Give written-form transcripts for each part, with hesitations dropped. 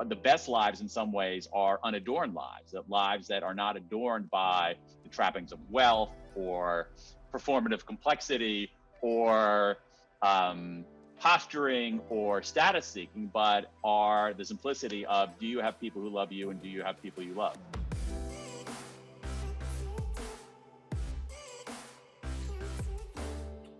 the best lives in some ways are unadorned lives that are not adorned by the trappings of wealth or performative complexity or posturing or status seeking, but are the simplicity of, do you have people who love you and do you have people you love?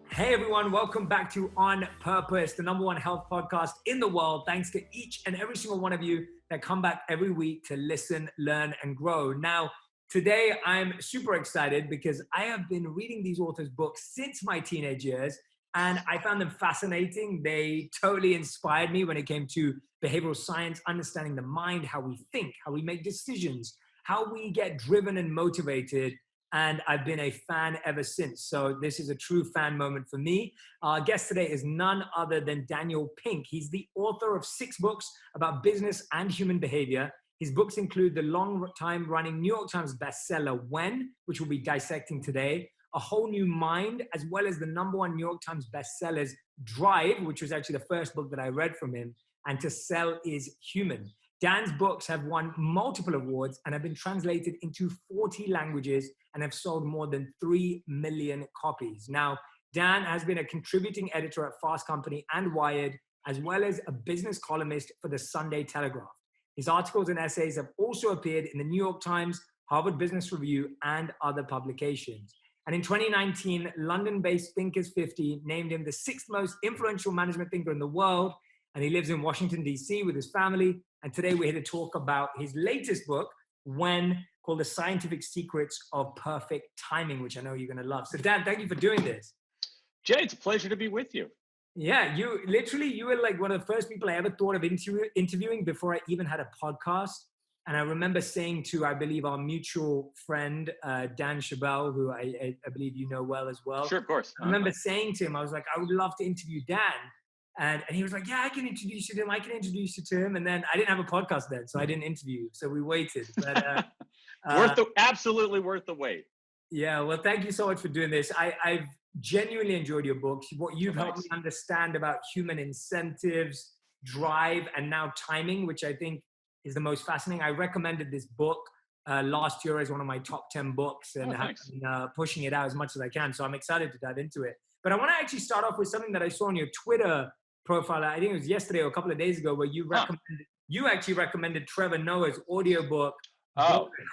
Hey everyone, welcome back to On Purpose, the #1 health podcast in the world. Thanks to each and every single one of you that come back every week to listen, learn, and grow. Now, today I'm super excited because I have been reading these authors' books since my teenage years, and I found them fascinating. They totally inspired me when it came to behavioral science, understanding the mind, how we think, how we make decisions, how we get driven and motivated. And I've been a fan ever since. So this is a true fan moment for me. Our guest today is none other than Daniel Pink. He's the author of 6 books about business and human behavior. His books include the long-time running New York Times bestseller, When, which we'll be dissecting today, A Whole New Mind, as well as the #1 New York Times bestsellers, Drive, which was actually the first book that I read from him, and To Sell is Human. Dan's books have won multiple awards and have been translated into 40 languages and have sold more than 3 million copies. Now, Dan has been a contributing editor at Fast Company and Wired, as well as a business columnist for the Sunday Telegraph. His articles and essays have also appeared in the New York Times, Harvard Business Review, and other publications. And in 2019, London-based Thinkers 50 named him the 6th most influential management thinker in the world, and he lives in Washington, D.C. with his family. And today we're here to talk about his latest book, When, called The Scientific Secrets of Perfect Timing, which I know you're going to love. So Dan, thank you for doing this. Jay, it's a pleasure to be with you. Yeah, you were like one of the first people I ever thought of interviewing before I even had a podcast. And I remember saying to, I believe, our mutual friend, Dan Chabelle, who I believe you know well as well. Sure, of course. I remember saying to him, I was like, I would love to interview Dan. And he was like, yeah, I can introduce you to him. And then I didn't have a podcast then, so I didn't interview you. So we waited. But, absolutely worth the wait. Yeah, well, thank you so much for doing this. I've genuinely enjoyed your books. What you've helped me understand about human incentives, drive, and now timing, which I think is the most fascinating. I recommended this book last year as one of my top 10 books and have been pushing it out as much as I can. So I'm excited to dive into it. But I want to actually start off with something that I saw on your Twitter profile. I think it was yesterday or a couple of days ago, where you actually recommended Trevor Noah's audiobook,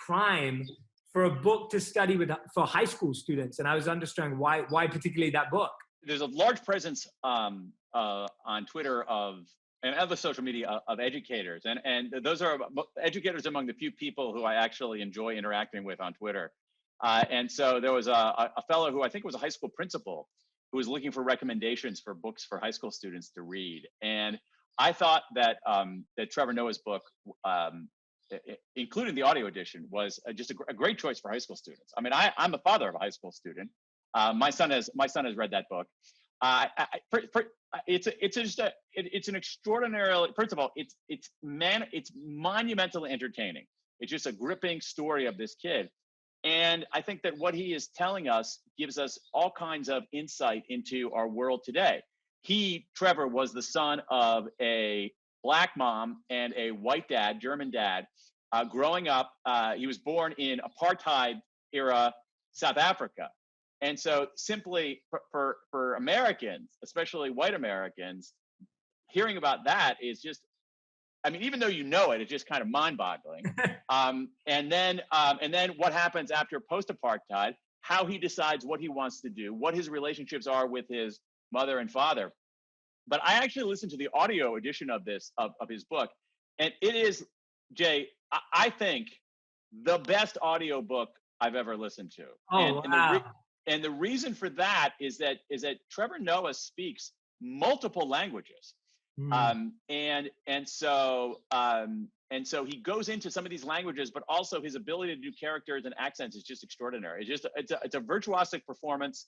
Crime, for a book to study for high school students. And I was understanding why particularly that book. There's a large presence on Twitter and other social media of educators. And those are educators among the few people who I actually enjoy interacting with on Twitter. And so there was a fellow who I think was a high school principal who was looking for recommendations for books for high school students to read. And I thought that Trevor Noah's book, including the audio edition, was just a great choice for high school students. I mean, I'm a father of a high school student. My son has read that book. It's an extraordinarily, first of all, it's monumentally entertaining. It's just a gripping story of this kid. And I think that what he is telling us gives us all kinds of insight into our world today. Trevor, was the son of a Black mom and a white dad, German dad. Growing up, he was born in apartheid era South Africa. And so simply for Americans, especially white Americans, hearing about that is just, I mean, even though you know it, it's just kind of mind-boggling. And then what happens after post-apartheid, how he decides what he wants to do, what his relationships are with his mother and father. But I actually listened to the audio edition of his book, and it is, Jay, I think the best audio book I've ever listened to. And the reason for that is that Trevor Noah speaks multiple languages. And so he goes into some of these languages, but also his ability to do characters and accents is just extraordinary. It's a virtuosic performance,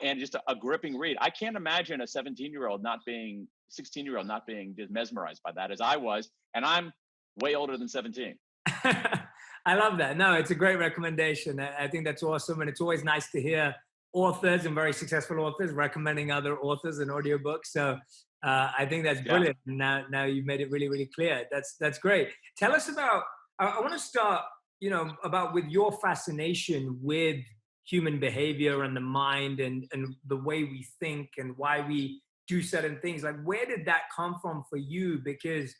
and just a gripping read. I can't imagine a 16-year-old not being just mesmerized by that as I was, and I'm way older than 17. I love that. No, it's a great recommendation. I think that's awesome, and it's always nice to hear authors and very successful authors recommending other authors and audiobooks. So I think that's brilliant. Now you've made it really, really clear. That's great. Tell us about, I want to start, about with your fascination with human behavior and the mind and the way we think and why we do certain things. Like, where did that come from for you? Because,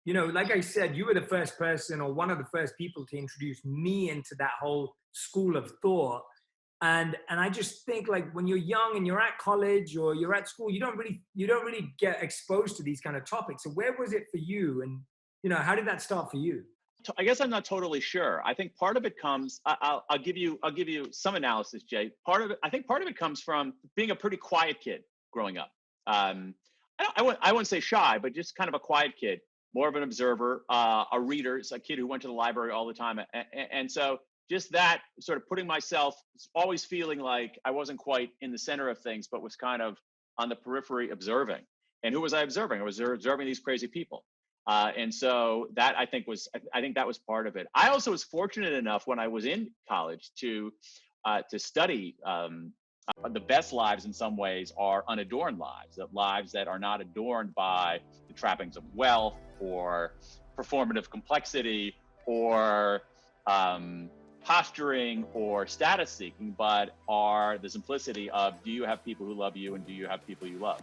like I said, you were the first person or one of the first people to introduce me into that whole school of thought. And I just think, like, when you're young and you're at college or you're at school, you don't really get exposed to these kind of topics. So where was it for you? And, how did that start for you? I guess I'm not totally sure. I think part of it comes. I'll give you some analysis, Jay. I think part of it comes from being a pretty quiet kid growing up. I wouldn't say shy, but just kind of a quiet kid, more of an observer, a reader, a kid who went to the library all the time, and so just that sort of putting myself, always feeling like I wasn't quite in the center of things, but was kind of on the periphery observing. And who was I observing? I was observing these crazy people. And so that I think that was part of it. I also was fortunate enough when I was in college to study. The best lives in some ways are unadorned lives that are not adorned by the trappings of wealth or performative complexity or posturing or status seeking, but are the simplicity of, do you have people who love you and do you have people you love?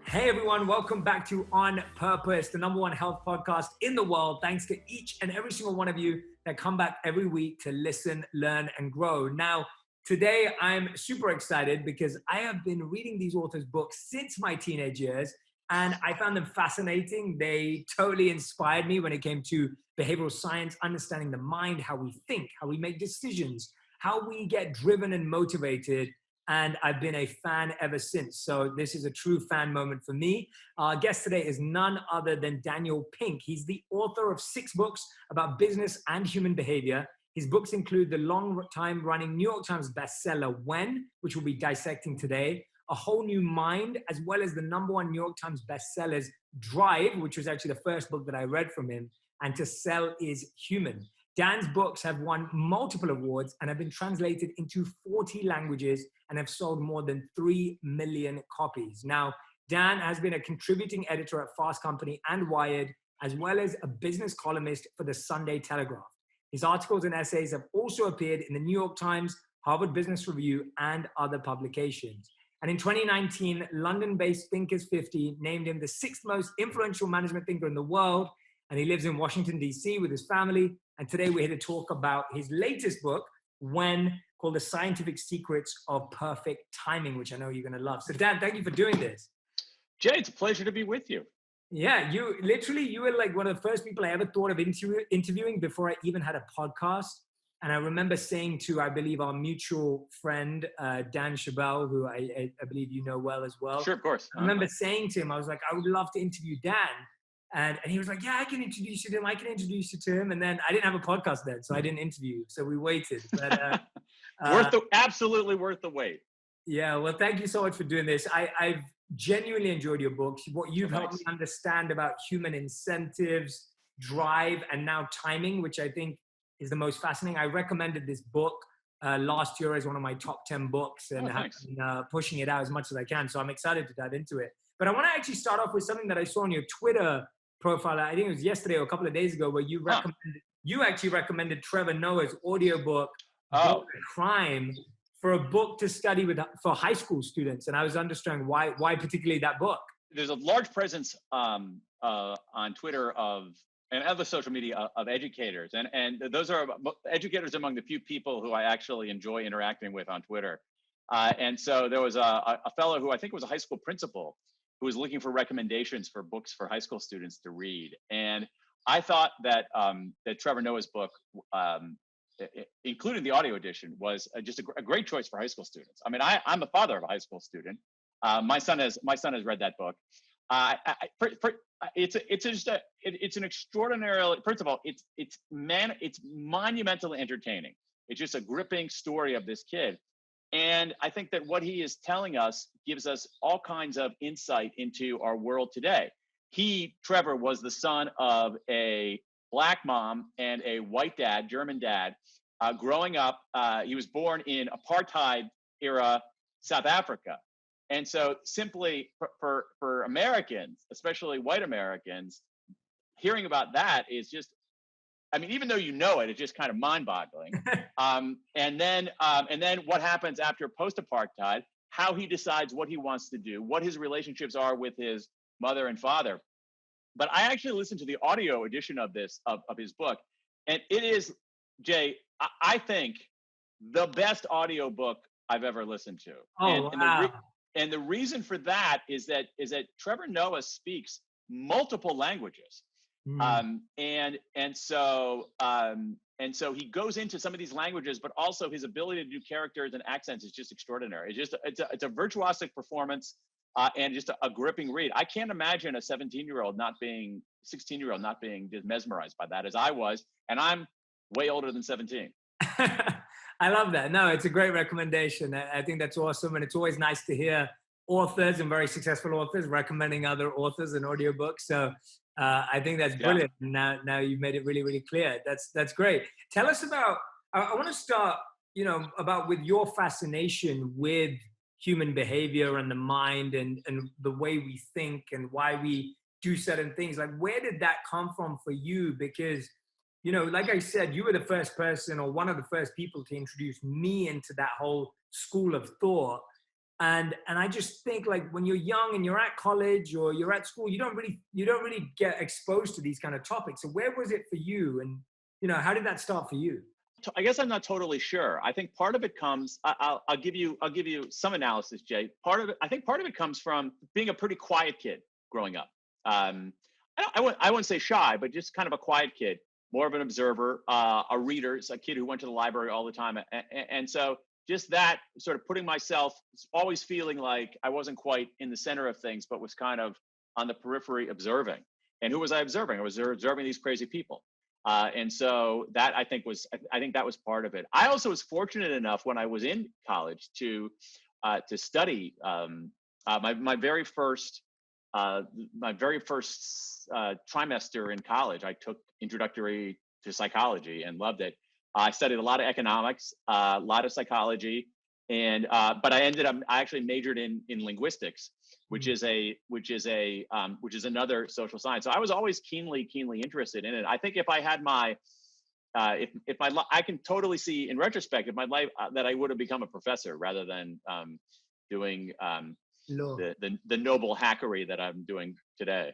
Hey everyone, welcome back to On Purpose, the #1 health podcast in the world. Thanks to each and every single one of you that come back every week to listen, learn, and grow. Now, today I'm super excited because I have been reading these authors' books since my teenage years, and I found them fascinating. They totally inspired me when it came to behavioral science, understanding the mind, how we think, how we make decisions, how we get driven and motivated. And I've been a fan ever since. So this is a true fan moment for me. Our guest today is none other than Daniel Pink. He's the author of 6 books about business and human behavior. His books include the long-time running New York Times bestseller, When, which we'll be dissecting today, A Whole New Mind, as well as the #1 New York Times bestsellers, Drive, which was actually the first book that I read from him, and To Sell is Human. Dan's books have won multiple awards and have been translated into 40 languages and have sold more than 3 million copies. Now, Dan has been a contributing editor at Fast Company and Wired, as well as a business columnist for the Sunday Telegraph. His articles and essays have also appeared in the New York Times, Harvard Business Review, and other publications. And in 2019, London-based Thinkers 50 named him the 6th most influential management thinker in the world, and he lives in Washington, D.C. with his family. And today we're here to talk about his latest book, When, called The Scientific Secrets of Perfect Timing, which I know you're going to love. So Dan, thank you for doing this. Jay, it's a pleasure to be with you. Yeah, you were like one of the first people I ever thought of interviewing before I even had a podcast. And I remember saying to, I believe, our mutual friend, Dan Chabelle, who I believe you know well as well. Sure, of course. I remember saying to him, I was like, I would love to interview Dan. And he was like, yeah, I can introduce you to him. And then I didn't have a podcast then, so I didn't interview you. So we waited. But, absolutely worth the wait. Yeah, well, thank you so much for doing this. I've genuinely enjoyed your books. What you've helped me understand about human incentives, drive, and now timing, which I think is the most fascinating. I recommended this book last year as one of my top 10 books and have been pushing it out as much as I can. So I'm excited to dive into it. But I want to actually start off with something that I saw on your Twitter profile. I think it was yesterday or a couple of days ago, where you actually recommended Trevor Noah's audiobook, Crime, for a book to study for high school students. And I was understanding why particularly that book. There's a large presence on Twitter and other social media of educators. And those are educators among the few people who I actually enjoy interacting with on Twitter. And so there was a fellow who I think was a high school principal who was looking for recommendations for books for high school students to read. And I thought that Trevor Noah's book, including the audio edition, was just a great choice for high school students. I mean, I'm the father of a high school student. My son has read that book. It's an extraordinarily, first of all, it's monumentally entertaining. It's just a gripping story of this kid. And I think that what he is telling us gives us all kinds of insight into our world today. Trevor, was the son of a black mom and a white dad, German dad, growing up. He was born in apartheid era South Africa. And so simply for Americans, especially white Americans, hearing about that is just, I mean, even though you know it, it's just kind of mind-boggling. And then what happens after post-apartheid, how he decides what he wants to do, what his relationships are with his mother and father. But I actually listened to the audio edition of this, of his book. And it is, Jay, I think the best audio book I've ever listened to. Oh, wow. And the reason for that is that Trevor Noah speaks multiple languages. And so he goes into some of these languages, but also his ability to do characters and accents is just extraordinary. It's a virtuosic performance, and just a gripping read. I can't imagine a 16-year-old not being just mesmerized by that as I was, and I'm way older than 17. I love that. No, it's a great recommendation. I think that's awesome. And it's always nice to hear authors and very successful authors recommending other authors and audiobooks. So I think that's brilliant. Yeah. Now you've made it really, really clear. That's great. Tell us about, I want to start, about with your fascination with human behavior and the mind and the way we think and why we do certain things. Like, where did that come from for you? Because like I said, you were the first person or one of the first people to introduce me into that whole school of thought. And I just think, like, when you're young and you're at college or you're at school, you don't really get exposed to these kind of topics. So where was it for you? And, how did that start for you? I guess I'm not totally sure. I think part of it comes, I'll give you some analysis, Jay. I think part of it comes from being a pretty quiet kid growing up. I wouldn't say shy, but just kind of a quiet kid. More of an observer, a reader, a kid who went to the library all the time. And so just that sort of putting myself, always feeling like I wasn't quite in the center of things, but was kind of on the periphery observing. And who was I observing? I was observing these crazy people. And so that I think that was part of it. I also was fortunate enough when I was in college to study my very first trimester in college. I took introductory to psychology and loved it. I studied a lot of economics, a lot of psychology, and but I actually majored in linguistics, which is another social science. So I was always keenly interested in it. I think if I had I can totally see in retrospect if my life that I would have become a professor rather than doing the noble hackery that I'm doing today.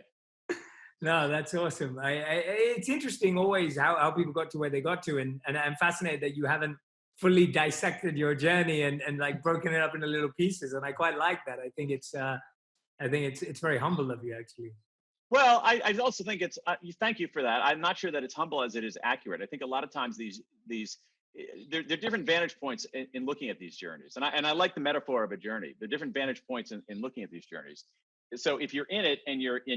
No, that's awesome. It's interesting always how people got to where they got to, and I'm fascinated that you haven't fully dissected your journey and like broken it up into little pieces. And I quite like that. I think it's very humble of you, actually. Well, I also think it's thank you for that. I'm not sure that it's humble as it is accurate. I think a lot of times there are different vantage points in looking at these journeys, and I like the metaphor of a journey. There are different vantage points in looking at these journeys. So if you're in it and you're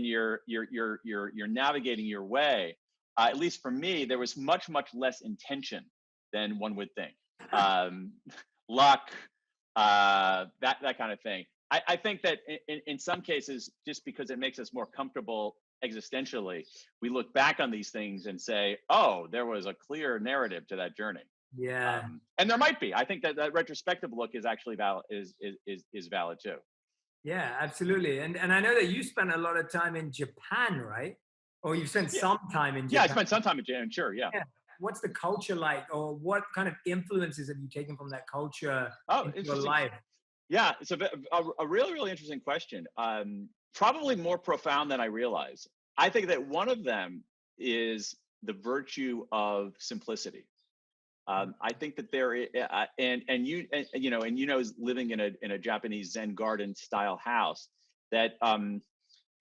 navigating your way, at least for me, there was much less intention than one would think. Luck, that kind of thing. I think that in some cases, just because it makes us more comfortable existentially, we look back on these things and say, oh, there was a clear narrative to that journey. Yeah. And there might be. I think that retrospective look is actually valid, is valid too. Yeah, absolutely. And I know that you spent a lot of time in Japan, right? Or you spent some time in Japan. Yeah, I spent some time in Japan, sure, yeah. What's the culture like, or what kind of influences have you taken from that culture into your life? Yeah, it's a really, really interesting question. Probably more profound than I realize. I think that one of them is the virtue of simplicity. I think that there is, living in a Japanese Zen garden style house, that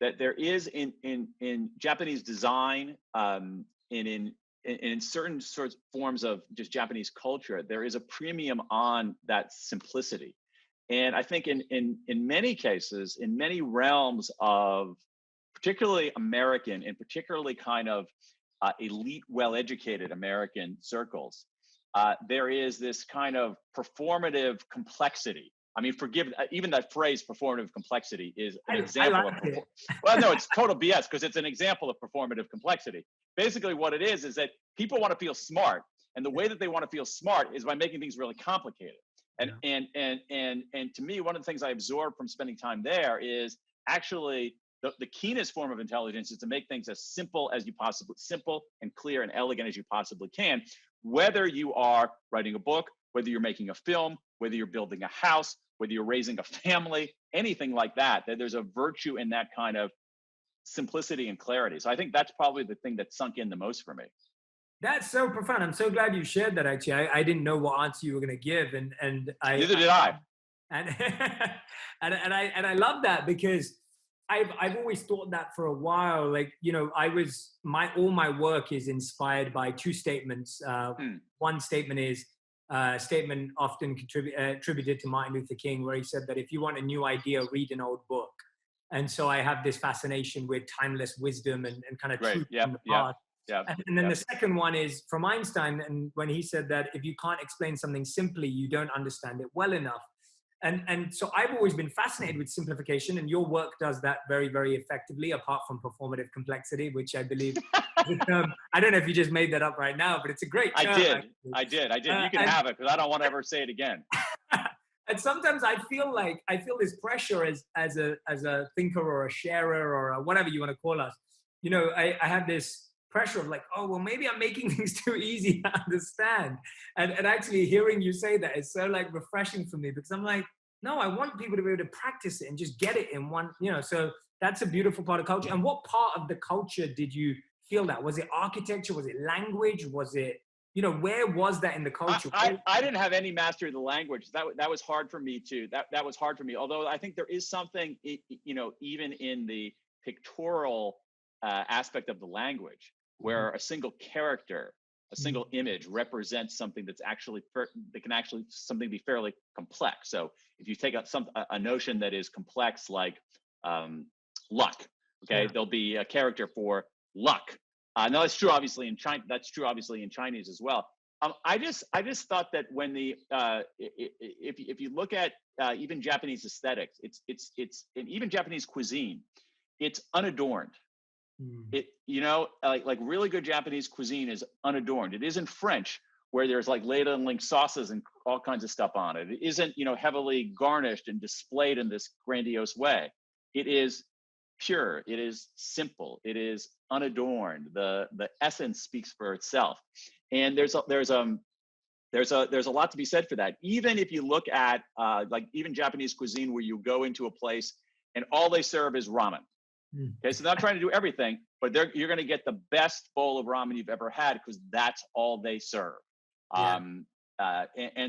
there is in Japanese design, and in certain sorts forms of just Japanese culture, there is a premium on that simplicity. And I think in many cases, in many realms of particularly American and particularly kind of elite, well-educated American circles, there is this kind of performative complexity I mean, even that phrase performative complexity is an I example like of, it. well, no, it's total BS because it's an example of performative complexity. Basically what it is that people want to feel smart. And the way that they want to feel smart is by making things really complicated. And, and to me, one of the things I absorbed from spending time there is actually the keenest form of intelligence is to make things as simple and clear and elegant as you possibly can, whether you are writing a book, whether you're making a film, whether you're building a house, whether you're raising a family, anything like that, that there's a virtue in that kind of simplicity and clarity. So I think that's probably the thing that sunk in the most for me. That's so profound. I'm so glad you shared that. Actually, I didn't know what answer you were going to give, and Neither did I. And and I love that because I've always thought that for a while. Like, you know, all my work is inspired by two statements. One statement is statement often attributed to Martin Luther King, where he said that if you want a new idea, read an old book. And so I have this fascination with timeless wisdom and kind of truth from the past. Yeah. And then the second one is from Einstein, and when he said that if you can't explain something simply, you don't understand it well enough. And so I've always been fascinated with simplification, and your work does that very, very effectively, apart from performative complexity, which I believe, I don't know if you just made that up right now, but it's a great term. I did. You can have it because I don't want to ever say it again. And sometimes I feel this pressure as a thinker or a sharer or whatever you want to call us. You know, I have this pressure of like, oh, well, maybe I'm making things too easy to understand. And actually hearing you say that is so like refreshing for me, because I'm like, no, I want people to be able to practice it and just get it in one, you know, so that's a beautiful part of culture. And what part of the culture did you feel that? Was it architecture? Was it language? Was it, you know, where was that in the culture? I didn't have any mastery of the language. That was hard for me too. That was hard for me. Although I think there is something, you know, even in the pictorial aspect of the language, where a single character, a single image represents something that's actually something be fairly complex. So if you take a notion that is complex, like luck, okay, there'll be a character for luck. No, that's true. Obviously in China, that's true. Obviously in Chinese as well. I just thought that when if you look at even Japanese aesthetics, it's and even Japanese cuisine, it's unadorned. It, you know, like really good Japanese cuisine is unadorned. It isn't French, where there's like ladling sauces and all kinds of stuff on it. It isn't, you know, heavily garnished and displayed in this grandiose way. It is pure. It is simple. It is unadorned. The essence speaks for itself. And there's a lot to be said for that. Even if you look at like even Japanese cuisine, where you go into a place and all they serve is ramen. Okay, so they're not trying to do everything, but you're going to get the best bowl of ramen you've ever had because that's all they serve. And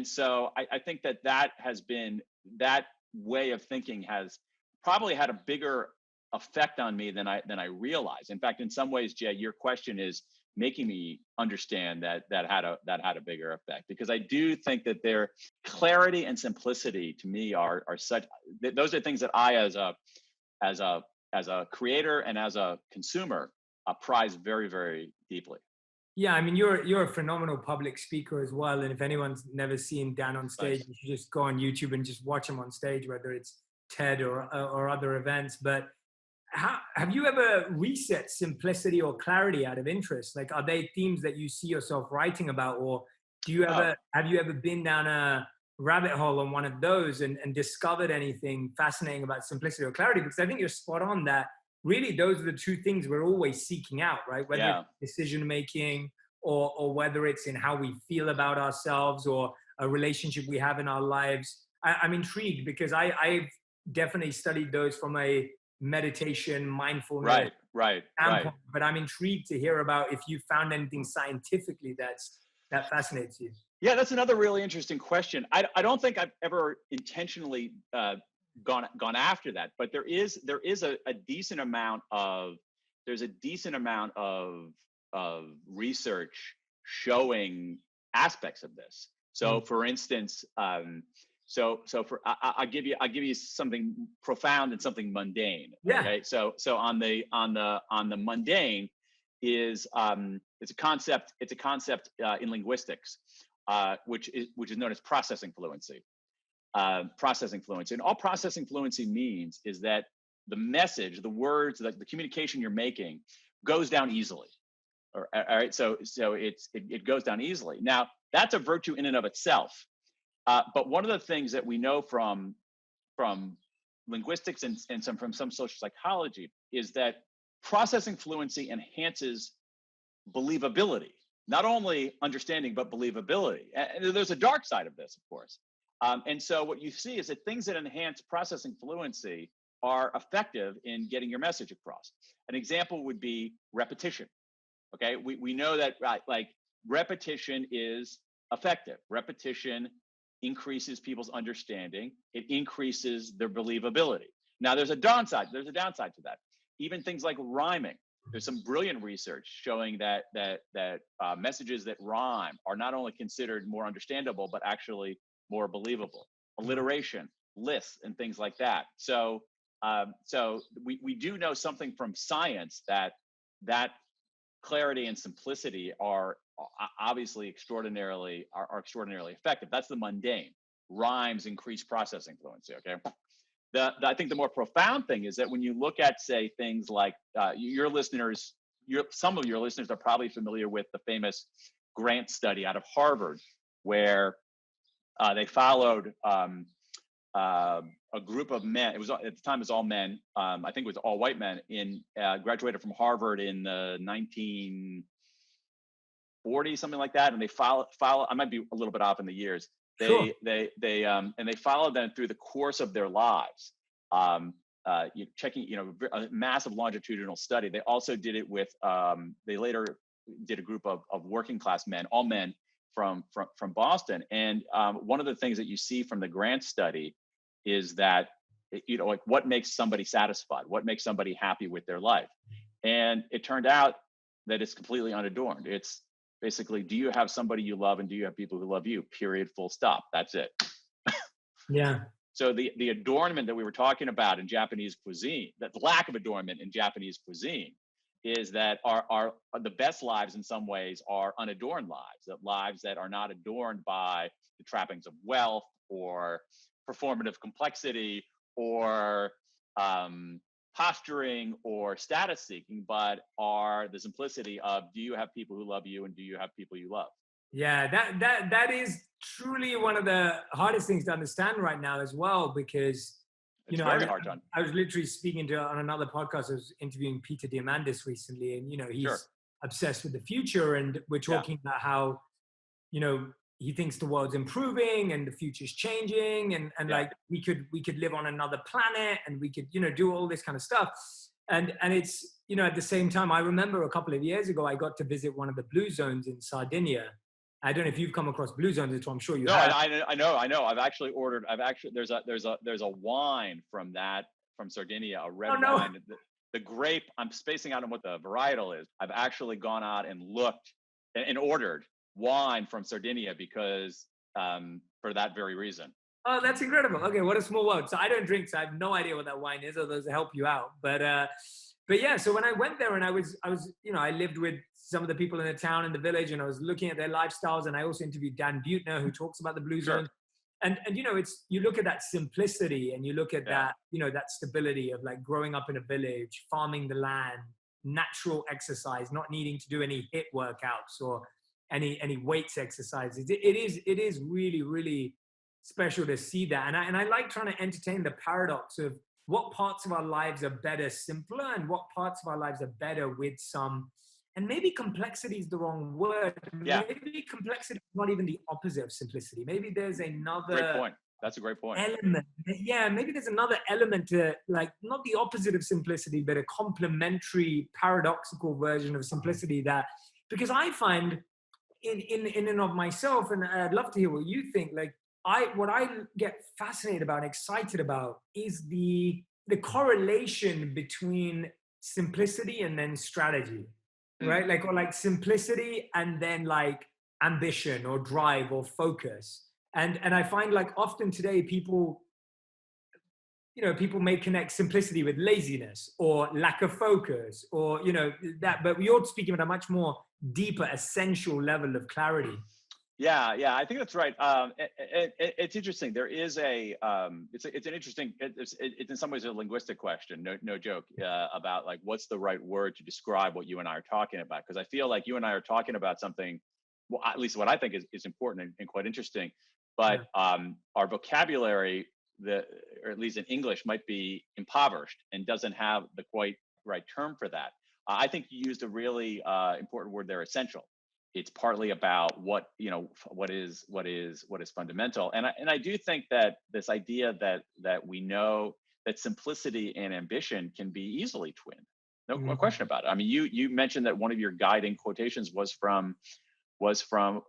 so I think that has been, that way of thinking has probably had a bigger effect on me than I realized. In fact, in some ways, Jay, your question is making me understand that had a bigger effect, because I do think that their clarity and simplicity to me are such, those are things that I as a creator and as a consumer prize very, very deeply. Yeah, I mean, you're a phenomenal public speaker as well. And if anyone's never seen Dan on stage, you should just go on YouTube and just watch him on stage, whether it's TED or other events. But have you ever reset simplicity or clarity out of interest? Like, are they themes that you see yourself writing about, or have you ever been down a rabbit hole on one of those and discovered anything fascinating about simplicity or clarity? Because I think you're spot on that really those are the two things we're always seeking out, right? Whether it's decision making or whether it's in how we feel about ourselves or a relationship we have in our lives. I'm intrigued because I've definitely studied those from a meditation, mindfulness standpoint, but I'm intrigued to hear about if you found anything scientifically that fascinates you. Yeah, that's another really interesting question. I don't think I've ever intentionally gone after that, but there is a decent amount of research showing aspects of this. So, for instance, I'll give you something profound and something mundane. Yeah. Okay. So on the mundane is it's a concept in linguistics, which is known as processing fluency. processing fluency. And all processing fluency means is that the message, the words, the communication you're making goes down easily. All right. So it goes down easily. Now, that's a virtue in and of itself. But one of the things that we know from linguistics and from some social psychology is that processing fluency enhances believability, not only understanding, but believability. And there's a dark side of this, of course. And so what you see is that things that enhance processing fluency are effective in getting your message across. An example would be repetition. Okay, we know that like repetition is effective. Repetition increases people's understanding. It increases their believability. Now, there's a downside. There's a downside to that. Even things like rhyming. There's some brilliant research showing that messages that rhyme are not only considered more understandable, but actually more believable. Alliteration, lists, and things like that. So we do know something from science that clarity and simplicity are obviously extraordinarily effective. That's the mundane. Rhymes increase processing fluency. Okay. I think the more profound thing is that when you look at, say, things like some of your listeners are probably familiar with the famous Grant study out of Harvard, where they followed a group of men. It was at the time it was all men. I think it was all white men graduated from Harvard in the 1940s, something like that. And they follow. I might be a little bit off in the years. They followed them through the course of their lives. Checking, a massive longitudinal study. They also did it with. They later did a group of working class men, all men from Boston. And one of the things that you see from the Grant study is that, like what makes somebody satisfied, what makes somebody happy with their life. And it turned out that it's completely unadorned. It's basically, do you have somebody you love and do you have people who love you? Period, full stop. That's it. Yeah. So the adornment that we were talking about in Japanese cuisine, that lack of adornment in Japanese cuisine, is that our the best lives in some ways are unadorned lives that are not adorned by the trappings of wealth or performative complexity or posturing or status seeking, but are the simplicity of, do you have people who love you and do you have people you love? Yeah, that is truly one of the hardest things to understand right now as well, because it's very hard, John. I was literally speaking on another podcast. I was interviewing Peter Diamandis recently, and he's obsessed with the future, and we're talking about how he thinks the world's improving and the future's changing, and like we could live on another planet, and we could do all this kind of stuff, and it's at the same time, I remember a couple of years ago I got to visit one of the blue zones in Sardinia. I don't know if you've come across blue zones at all. I'm sure you have. No, I know. There's a wine from Sardinia, a red wine. The grape, I'm spacing out on what the varietal is. I've actually gone out and looked and ordered wine from Sardinia because for that very reason. Oh, that's incredible. Okay, what a small world. So I don't drink, so I have no idea what that wine is, or those help you out. But yeah, so when I went there and I was I lived with some of the people in the town and the village, and I was looking at their lifestyles, and I also interviewed Dan Buettner, who talks about the blue zone. And it's, you look at that simplicity, and you look at that, that stability of like growing up in a village, farming the land, natural exercise, not needing to do any HIIT workouts or any weights exercises. It is really, really special to see that. And I like trying to entertain the paradox of what parts of our lives are better simpler, and what parts of our lives are better with some, and maybe complexity is the wrong word. Yeah. Maybe complexity is not even the opposite of simplicity. Maybe there's another great point. That's a great point. Element. Yeah, maybe there's another element to, like, not the opposite of simplicity, but a complementary, paradoxical version of simplicity that, because I find in and of myself, and I'd love to hear what you think, like, what I get fascinated about, excited about, is the correlation between simplicity and then strategy, right? Like, or like simplicity and then like ambition or drive or focus. And I find like often today people may connect simplicity with laziness or lack of focus or, that, but you're speaking at a much more deeper, essential level of clarity. Yeah, I think that's right. It's interesting. There is it's an interesting, it's in some ways a linguistic question, no joke, about like what's the right word to describe what you and I are talking about. Because I feel like you and I are talking about something, well, at least what I think is important and quite interesting, but our vocabulary, or at least in English, might be impoverished and doesn't have the quite right term for that. I think you used a really important word there, essential. It's partly about what is fundamental, and I do think that this idea that we know that simplicity and ambition can be easily twinned. No question about it. I mean, you mentioned that one of your guiding quotations was from Einstein,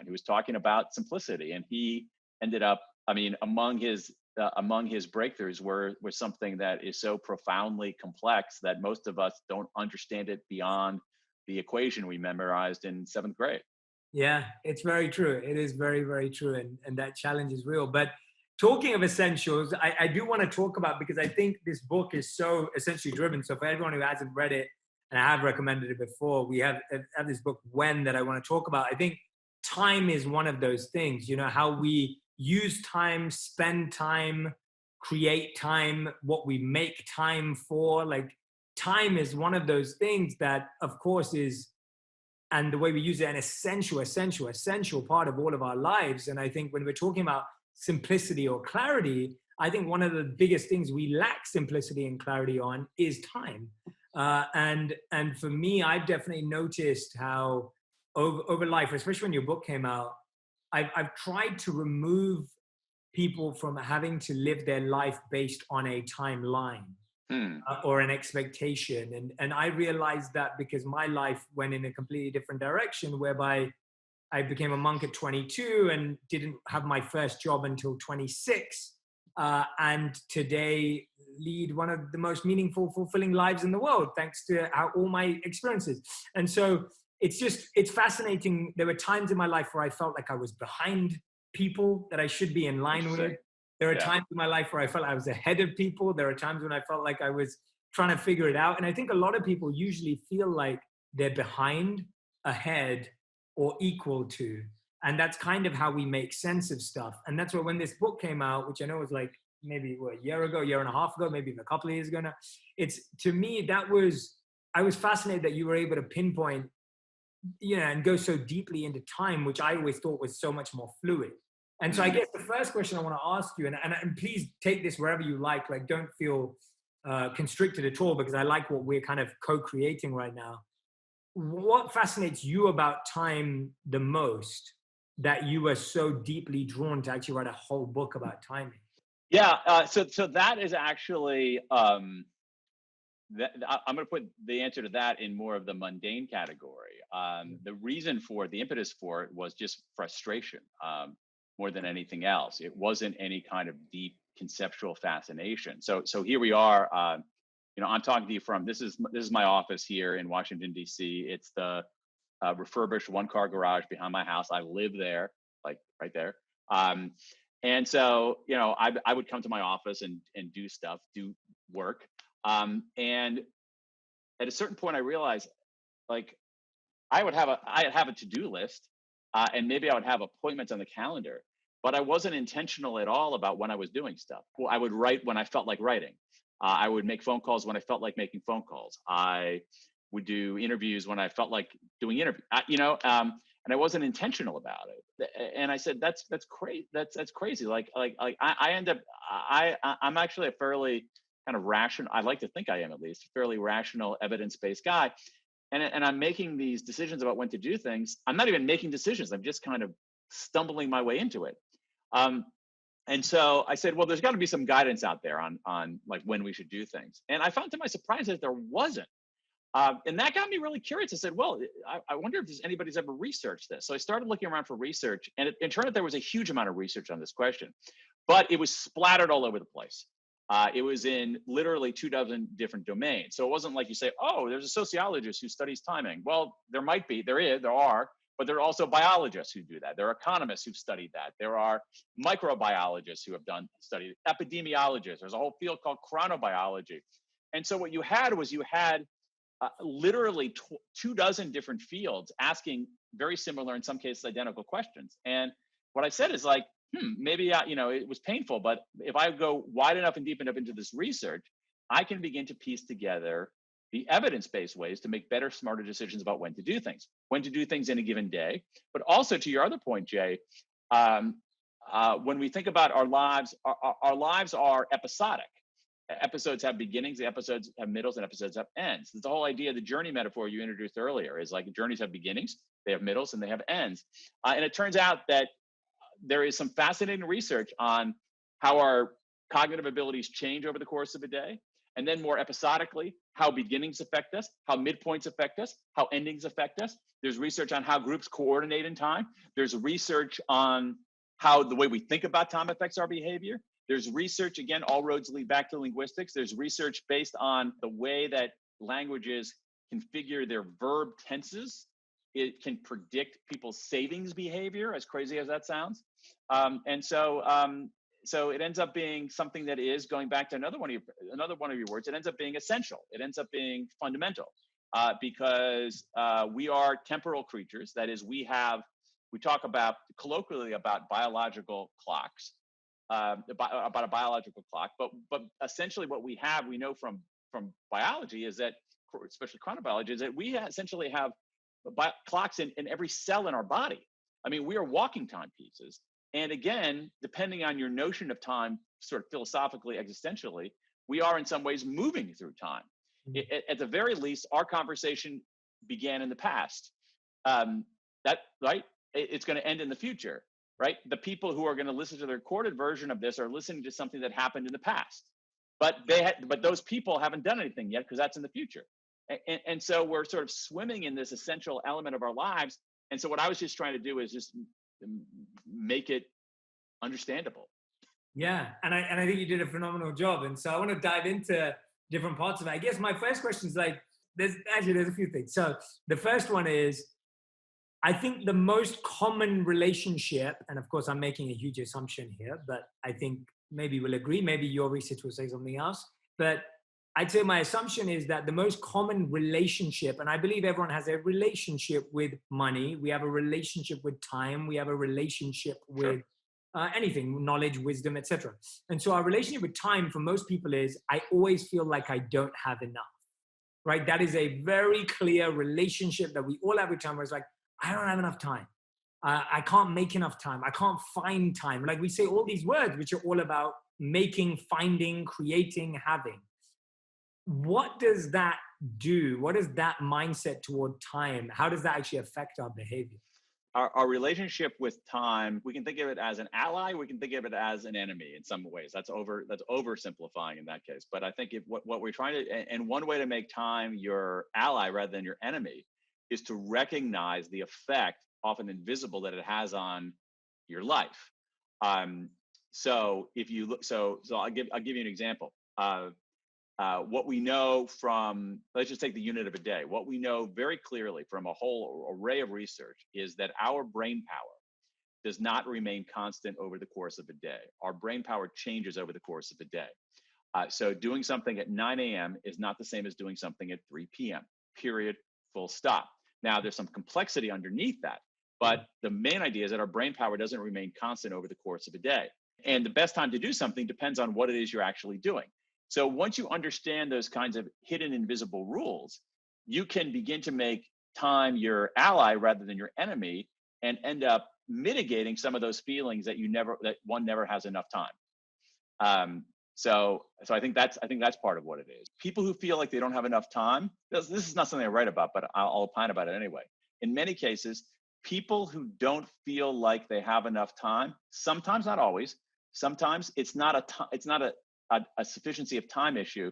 who was talking about simplicity, and he ended up, I mean, among his breakthroughs were something that is so profoundly complex that most of us don't understand it beyond the equation we memorized in 7th grade. Yeah, it's very true. It is very, very true. And that challenge is real. But talking of essentials, I do want to talk about, because I think this book is so essentially driven. So for everyone who hasn't read it, and I have recommended it before, we have this book, When, that I want to talk about. I think time is one of those things, how we use time, spend time, create time, what we make time for. Like, time is one of those things that, of course, is, and the way we use it, an essential part of all of our lives. And I think when we're talking about simplicity or clarity, I think one of the biggest things we lack simplicity and clarity on is time. And for me, I've definitely noticed how over life, especially when your book came out, I've tried to remove people from having to live their life based on a timeline. Or an expectation. And I realized that because my life went in a completely different direction, whereby I became a monk at 22 and didn't have my first job until 26. And today lead one of the most meaningful, fulfilling lives in the world, thanks to all my experiences. And so it's fascinating. There were times in my life where I felt like I was behind people that I should be in line with. There are times in my life where I felt I was ahead of people. There are times when I felt like I was trying to figure it out. And I think a lot of people usually feel like they're behind, ahead, or equal to. And that's kind of how we make sense of stuff. And that's why when this book came out, which I know was like maybe a year ago, year and a half ago, maybe even a couple of years ago now, to me, I was fascinated that you were able to pinpoint, and go so deeply into time, which I always thought was so much more fluid. And so I guess the first question I want to ask you, and please take this wherever you like don't feel constricted at all, because I like what we're kind of co-creating right now. What fascinates you about time the most that you were so deeply drawn to actually write a whole book about timing? Yeah, so that is actually, I'm going to put the answer to that in more of the mundane category. The reason for the impetus for it was just frustration. More than anything else. It wasn't any kind of deep conceptual fascination. So here we are. I'm talking to you from this is my office here in Washington, D.C. It's the refurbished one-car garage behind my house. I live there, like right there. And so I would come to my office and do work. And at a certain point, I realized like I would have a to-do list. And maybe I would have appointments on the calendar, but I wasn't intentional at all about when I was doing stuff. Well, I would write when I felt like writing. I would make phone calls when I felt like making phone calls. I would do interviews when I felt like doing interviews. And I wasn't intentional about it. And I said, that's crazy. That's crazy. Like I end up, I'm actually a fairly kind of rational. I like to think I am at least a fairly rational, evidence-based guy. And I'm making these decisions about when to do things. I'm not even making decisions. I'm just kind of stumbling my way into it. And so I said, well, there's got to be some guidance out there on like when we should do things. And I found to my surprise that there wasn't. And that got me really curious. I said, well, I wonder if anybody's ever researched this. So I started looking around for research, and it turned out there was a huge amount of research on this question, but it was splattered all over the place. It was in literally 24 different domains. So it wasn't like you say, oh, there's a sociologist who studies timing. Well, there might be, there are, but there are also biologists who do that. There are economists who've studied that. There are microbiologists who have studied epidemiologists. There's a whole field called chronobiology. And so what you had literally 24 different fields asking very similar, in some cases identical questions. And what I said is like, maybe it was painful, but if I go wide enough and deep enough into this research, I can begin to piece together the evidence-based ways to make better, smarter decisions about when to do things in a given day. But also, to your other point, Jay, when we think about our lives, our lives are episodic. Episodes have beginnings, episodes have middles, and episodes have ends. It's the whole idea, the journey metaphor you introduced earlier is like journeys have beginnings, they have middles, and they have ends. And it turns out that there is some fascinating research on how our cognitive abilities change over the course of a day. And then more episodically, how beginnings affect us, how midpoints affect us, how endings affect us. There's research on how groups coordinate in time. There's research on how the way we think about time affects our behavior. There's research, again, all roads lead back to linguistics. There's research based on the way that languages configure their verb tenses. It can predict people's savings behavior, as crazy as that sounds. So it ends up being something that is, going back to another one of your words, it ends up being essential. It ends up being fundamental because we are temporal creatures. That is, we talk about colloquially about biological clocks, about a biological clock, but essentially what we know from biology is that, especially chronobiology, is that we essentially have clocks in every cell in our body. I mean, we are walking timepieces. And again, depending on your notion of time, sort of philosophically, existentially, we are in some ways moving through time. At the very least, our conversation began in the past. It's going to end in the future, right? The people who are going to listen to the recorded version of this are listening to something that happened in the past, but those people haven't done anything yet because that's in the future. And so we're sort of swimming in this essential element of our lives. And so what I was just trying to do is just make it understandable. Yeah, and I think you did a phenomenal job. And so I want to dive into different parts of it. I guess my first question is like, there's a few things. So the first one is, I think the most common relationship, and of course I'm making a huge assumption here, but I think maybe we'll agree, maybe your research will say something else, but I'd say my assumption is that the most common relationship, and I believe everyone has a relationship with money, we have a relationship with time, we have a relationship with anything, knowledge, wisdom, etc. And so our relationship with time for most people is, I always feel like I don't have enough, right? That is a very clear relationship that we all have with time, where it's like, I don't have enough time. I can't make enough time. I can't find time. Like we say all these words, which are all about making, finding, creating, having. What does that do? What is that mindset toward time? How does that actually affect our behavior? Our relationship with time, we can think of it as an ally. We can think of it as an enemy in some ways. That's oversimplifying in that case. But I think what we're trying to, and one way to make time your ally rather than your enemy, is to recognize the effect, often invisible, that it has on your life. So if you look, so I'll give you an example. What we know from, let's just take the unit of a day. What we know very clearly from a whole array of research is that our brain power does not remain constant over the course of a day. Our brain power changes over the course of a day. So doing something at 9 a.m. is not the same as doing something at 3 p.m., period, full stop. Now, there's some complexity underneath that, but the main idea is that our brain power doesn't remain constant over the course of a day. And the best time to do something depends on what it is you're actually doing. So once you understand those kinds of hidden invisible rules, you can begin to make time your ally rather than your enemy, and end up mitigating some of those feelings that one never has enough time. So I think that's part of what it is. People who feel like they don't have enough time, this is not something I write about, but I'll opine about it anyway. In many cases, people who don't feel like they have enough time, sometimes, not always, sometimes it's not a sufficiency of time issue,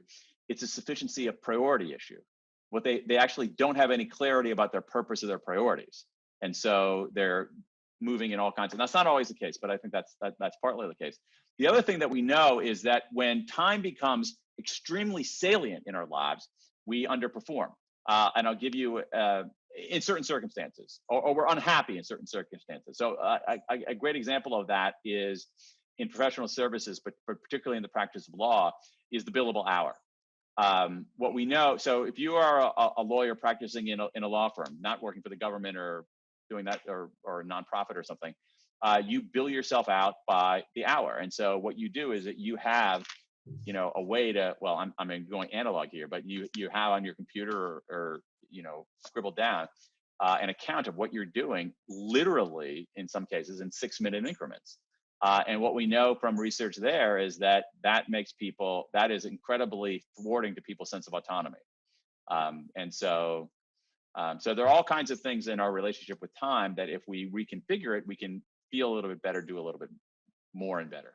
it's a sufficiency of priority issue. What they actually don't have any clarity about their purpose or their priorities. And so they're moving in all kinds of, that's not always the case, but I think that's partly the case. The other thing that we know is that when time becomes extremely salient in our lives, we underperform. And I'll give you, in certain circumstances, or we're unhappy in certain circumstances. So a great example of that is in professional services, but particularly in the practice of law, is the billable hour. What we know, so if you are a lawyer practicing in a law firm, not working for the government or doing that, or a nonprofit or something, you bill yourself out by the hour. And so what you do is that you have, a way to, well, I'm going analog here, but you have on your computer or scribbled down an account of what you're doing, literally in some cases in 6-minute increments. And what we know from research there is that is incredibly thwarting to people's sense of autonomy. So there are all kinds of things in our relationship with time that if we reconfigure it, we can feel a little bit better, do a little bit more and better.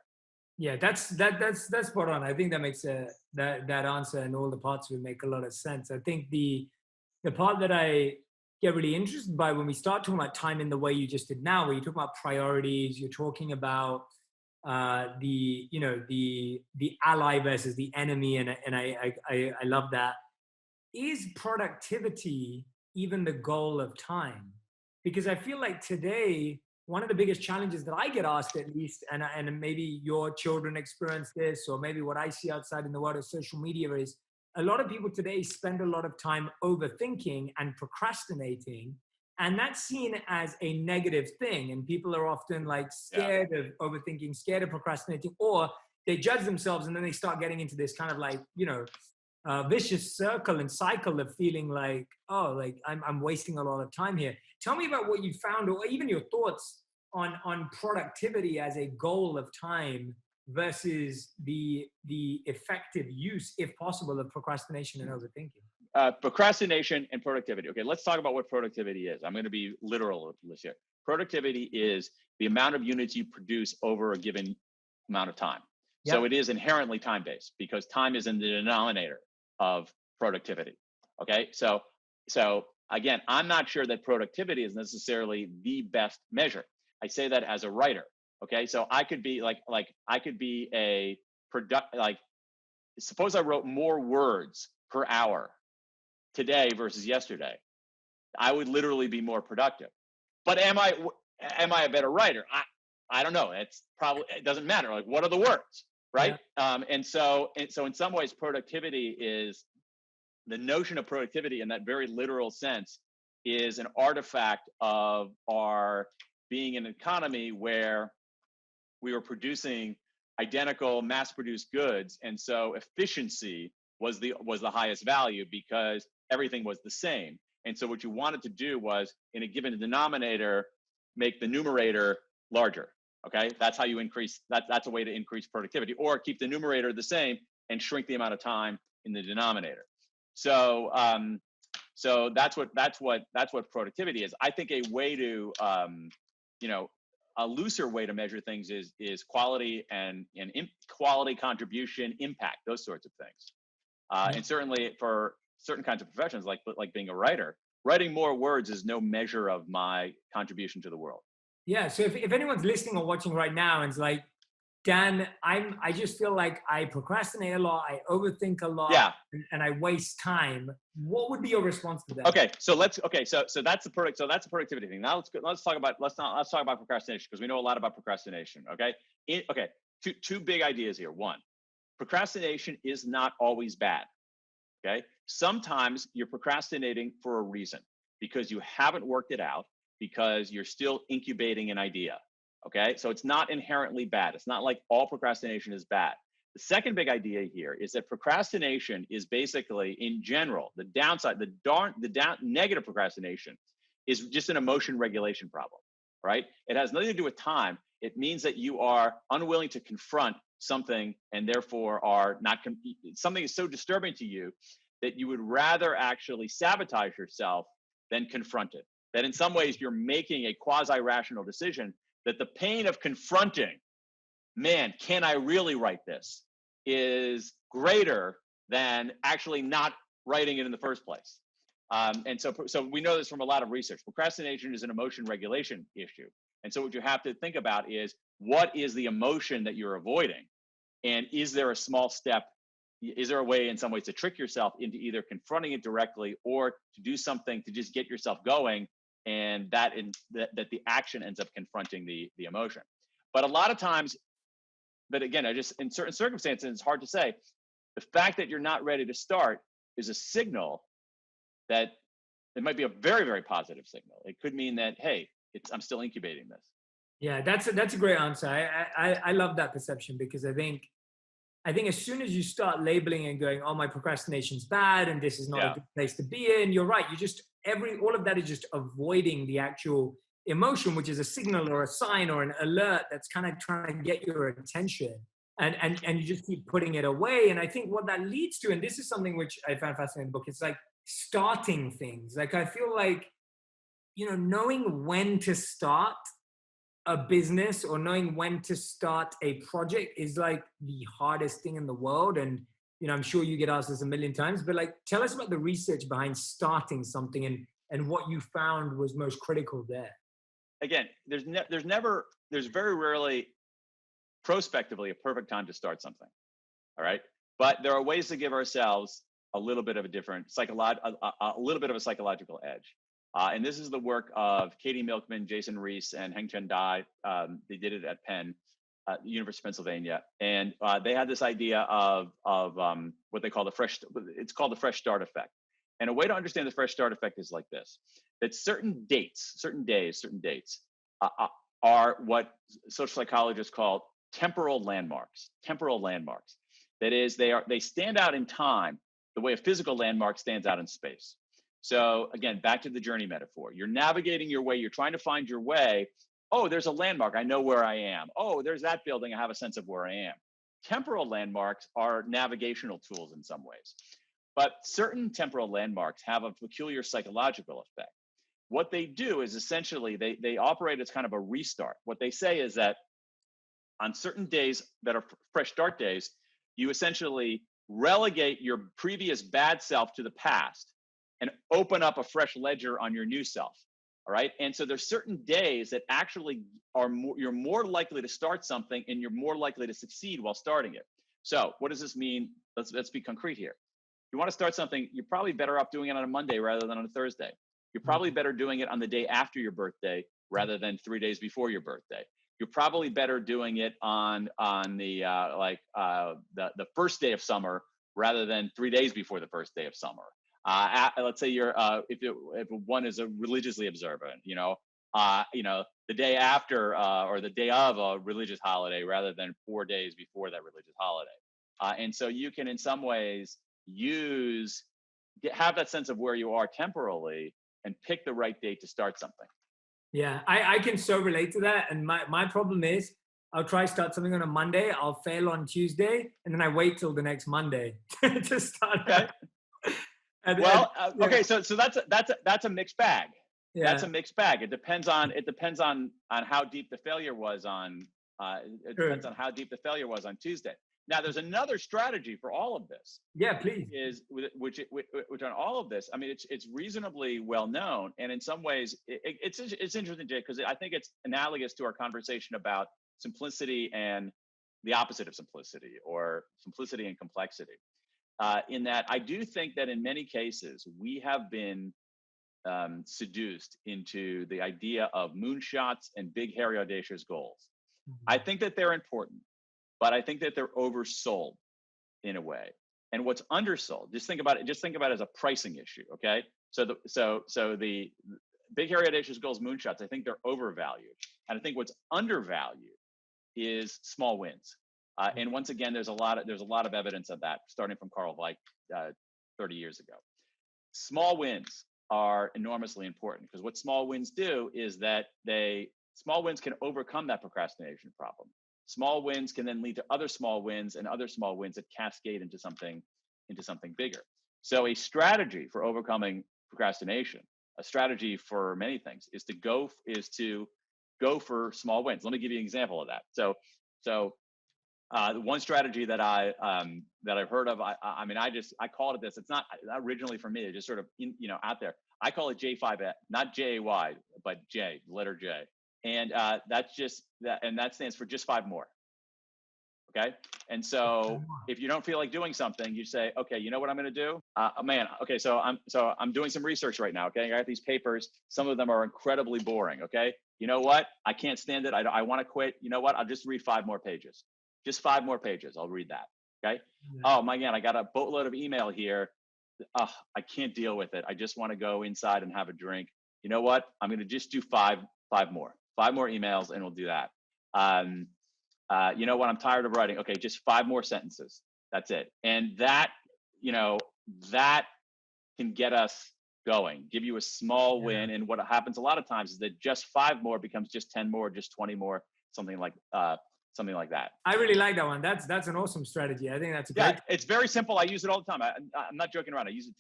Yeah, that's spot on. I think that makes that answer and all the parts will make a lot of sense. I think the part that I get really interested by when we start talking about time in the way you just did now, where you talk about priorities, you're talking about the ally versus the enemy, and I love that. Is productivity even the goal of time? Because I feel like today, one of the biggest challenges that I get asked, at least, and maybe your children experience this, or maybe what I see outside in the world of social media, is a lot of people today spend a lot of time overthinking and procrastinating. And that's seen as a negative thing. And people are often like scared of overthinking, scared of procrastinating, or they judge themselves and then they start getting into this kind of like, vicious circle and cycle of feeling like, oh, like I'm wasting a lot of time here. Tell me about what you found, or even your thoughts on productivity as a goal of time versus the effective use, if possible, of procrastination and overthinking. Procrastination and productivity. Okay, let's talk about what productivity is. I'm going to be literal with this here. Productivity is the amount of units you produce over a given amount of time. Yep. So it is inherently time-based because time is in the denominator of productivity. Okay, so again, I'm not sure that productivity is necessarily the best measure. I say that as a writer. Okay, so I could be suppose I wrote more words per hour today versus yesterday, I would literally be more productive. But am I a better writer? I don't know. It doesn't matter. Like, what are the words, right? Yeah. And so in some ways, productivity is, the notion of productivity in that very literal sense is an artifact of our being an economy where we were producing identical mass-produced goods, and so efficiency was the highest value because everything was the same. And so what you wanted to do was, in a given denominator, make the numerator larger. Okay, that's how you increase. That's a way to increase productivity, or keep the numerator the same and shrink the amount of time in the denominator. So that's what productivity is. I think a way to a looser way to measure things is quality and quality, contribution, impact, those sorts of things. And certainly for certain kinds of professions, like being a writer, writing more words is no measure of my contribution to the world. Yeah. So if anyone's listening or watching right now and is like, Dan, I just feel like I procrastinate a lot, I overthink a lot, and I waste time. What would be your response to that? Okay, so that's the productivity thing. Now let's talk about procrastination, because we know a lot about procrastination. Okay, two big ideas here. One, procrastination is not always bad. Okay, sometimes you're procrastinating for a reason, because you haven't worked it out, because you're still incubating an idea. Okay, so it's not inherently bad. It's not like all procrastination is bad. The second big idea here is that procrastination is basically, in general, the downside, negative procrastination is just an emotion regulation problem, right? It has nothing to do with time. It means that you are unwilling to confront something, and therefore something is so disturbing to you that you would rather actually sabotage yourself than confront it. That in some ways you're making a quasi-rational decision that the pain of confronting, man, can I really write this, is greater than actually not writing it in the first place. And so we know this from a lot of research. Procrastination is an emotion regulation issue. And so what you have to think about is, what is the emotion that you're avoiding? And is there a small step? Is there a way in some ways to trick yourself into either confronting it directly, or to do something to just get yourself going, and that the action ends up confronting the emotion? But a lot of times, but again, in certain circumstances, it's hard to say. The fact that you're not ready to start is a signal that It might be a very, very positive signal. It could mean that, hey, I'm still incubating this. Yeah, that's a great answer. I love that perception, because I think as soon as you start labeling and going, oh, my procrastination's bad and this is not a good place to be in, you're right. You just all of that is just avoiding the actual emotion, which is a signal or a sign or an alert that's kind of trying to get your attention. And you just keep putting it away. And I think what that leads to, and this is something which I found fascinating in the book, it's like starting things. Like, I feel like, knowing when to start a business or knowing when to start a project is like the hardest thing in the world. And, I'm sure you get asked this a million times, but like, tell us about the research behind starting something and what you found was most critical there. Again, there's very rarely prospectively a perfect time to start something. All right. But there are ways to give ourselves a little bit of a different a little bit of a psychological edge. And this is the work of Katie Milkman, Jason Reese, and Heng Chen Dai. They did it at Penn, University of Pennsylvania. And they had this idea of what they call the fresh start effect. And a way to understand the fresh start effect is like this: that certain dates are what social psychologists call temporal landmarks. That is, they stand out in time the way a physical landmark stands out in space. So again, back to the journey metaphor. You're navigating your way. You're trying to find your way. Oh, there's a landmark. I know where I am. Oh, there's that building. I have a sense of where I am. Temporal landmarks are navigational tools in some ways. But certain temporal landmarks have a peculiar psychological effect. What they do is essentially they operate as kind of a restart. What they say is that on certain days that are fresh start days, you essentially relegate your previous bad self to the past and open up a fresh ledger on your new self. All right. And so there's certain days that actually you're more likely to start something and you're more likely to succeed while starting it. So what does this mean? Let's be concrete here. If you want to start something, you're probably better off doing it on a Monday rather than on a Thursday. You're probably better doing it on the day after your birthday rather than 3 days before your birthday. You're probably better doing it on the first day of summer rather than 3 days before the first day of summer. Let's say you're if one is a religiously observant, the day after or the day of a religious holiday rather than 4 days before that religious holiday. And so you can, in some ways, have that sense of where you are temporally and pick the right date to start something. Yeah, I can so relate to that. And my problem is I'll try to start something on a Monday, I'll fail on Tuesday, and then I wait till the next Monday to start. Okay. Okay, so that's a mixed bag. Yeah. That's a mixed bag. It depends on how deep the failure was on depends on how deep the failure was on Tuesday. Now, there's another strategy for all of this. Yeah, please. Which on all of this, I mean, it's reasonably well known, and in some ways, it's interesting, Jay, because I think it's analogous to our conversation about simplicity and the opposite of simplicity, or simplicity and complexity. In that, I do think that in many cases we have been seduced into the idea of moonshots and big, hairy, audacious goals. Mm-hmm. I think that they're important, but I think that they're oversold in a way. And what's undersold, just think about it as a pricing issue, okay? So the big, hairy, audacious goals, moonshots, I think they're overvalued. And I think what's undervalued is small wins. And once again, there's a lot of evidence of that, starting from Carl Weick 30 years ago. Small wins are enormously important, because what small wins do is that small wins can overcome that procrastination problem. Small wins can then lead to other small wins and other small wins that cascade into something bigger. So a strategy for overcoming procrastination, a strategy for many things, is to go for small wins. Let me give you an example of that. So the one strategy that I've heard of, I called it this. It's not originally for me. It's just sort of out there. I call it J5, not J-A-Y, but J, letter J. And that's just that, and that stands for just 5 more. Okay. And so if you don't feel like doing something, you say, okay, you know what I'm going to do? Okay. So I'm doing some research right now. Okay. I got these papers. Some of them are incredibly boring. Okay. You know what? I can't stand it. I want to quit. You know what? I'll just read 5 more pages. Just 5 more pages. I'll read that. Okay. Yeah. Oh my God. I got a boatload of email here. I can't deal with it. I just want to go inside and have a drink. You know what? I'm going to just do five more emails, and we'll do that. You know what? I'm tired of writing. Okay, just 5 more sentences. That's it. And that, that can get us going, give you a small win. And what happens a lot of times is that just 5 more becomes just 10 more, just 20 more, something like that. I really like that one. That's an awesome strategy. I think that's a great. Yeah, it's very simple. I use it all the time. I'm not joking around. I use it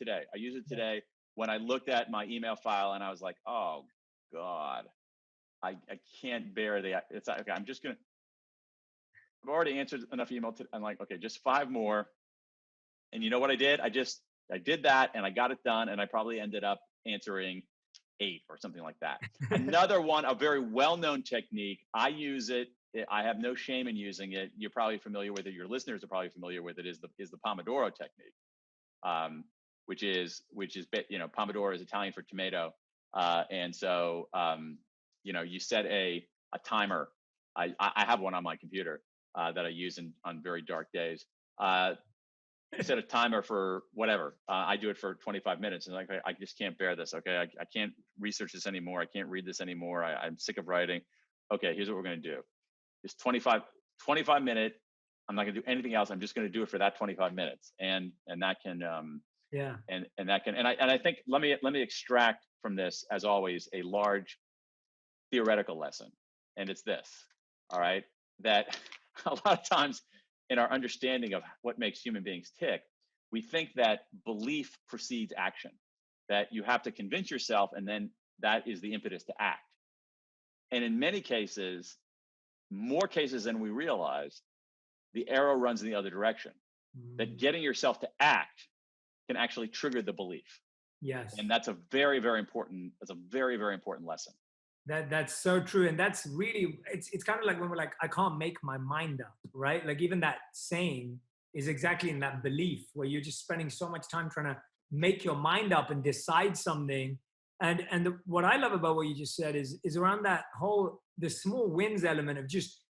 today. When I looked at my email file and I was like, oh God, I can't bear it's okay. I've already answered enough email. I'm like, okay, just 5 more. And you know what I did? I did that and I got it done. And I probably ended up answering 8 or something like that. Another one, a very well-known technique. I use it. I have no shame in using it. You're probably familiar with it. Your listeners are probably familiar with it. Is the Pomodoro technique, which is Pomodoro is Italian for tomato, and so you set a timer. I have one on my computer that I use on very dark days. I set a timer for whatever. I do it for 25 minutes, and I just can't bear this. Okay, I can't research this anymore. I can't read this anymore. I'm sick of writing. Okay, here's what we're going to do. It's 25 minute. I'm not going to do anything else. I'm just going to do it for that 25 minutes. And that can, I think, let me extract from this, as always, a large theoretical lesson. And it's this, all right, that a lot of times in our understanding of what makes human beings tick, we think that belief precedes action, that you have to convince yourself, and then that is the impetus to act. And in many cases, more cases than we realize, the arrow runs in the other direction. That getting yourself to act can actually trigger the belief. Yes. And that's a very, very important lesson. That's so true. And that's really, it's kind of like when we're like, I can't make my mind up, right? Like even that saying is exactly in that belief where you're just spending so much time trying to make your mind up and decide something. And what I love about what you just said is around that whole, the small wins element of just,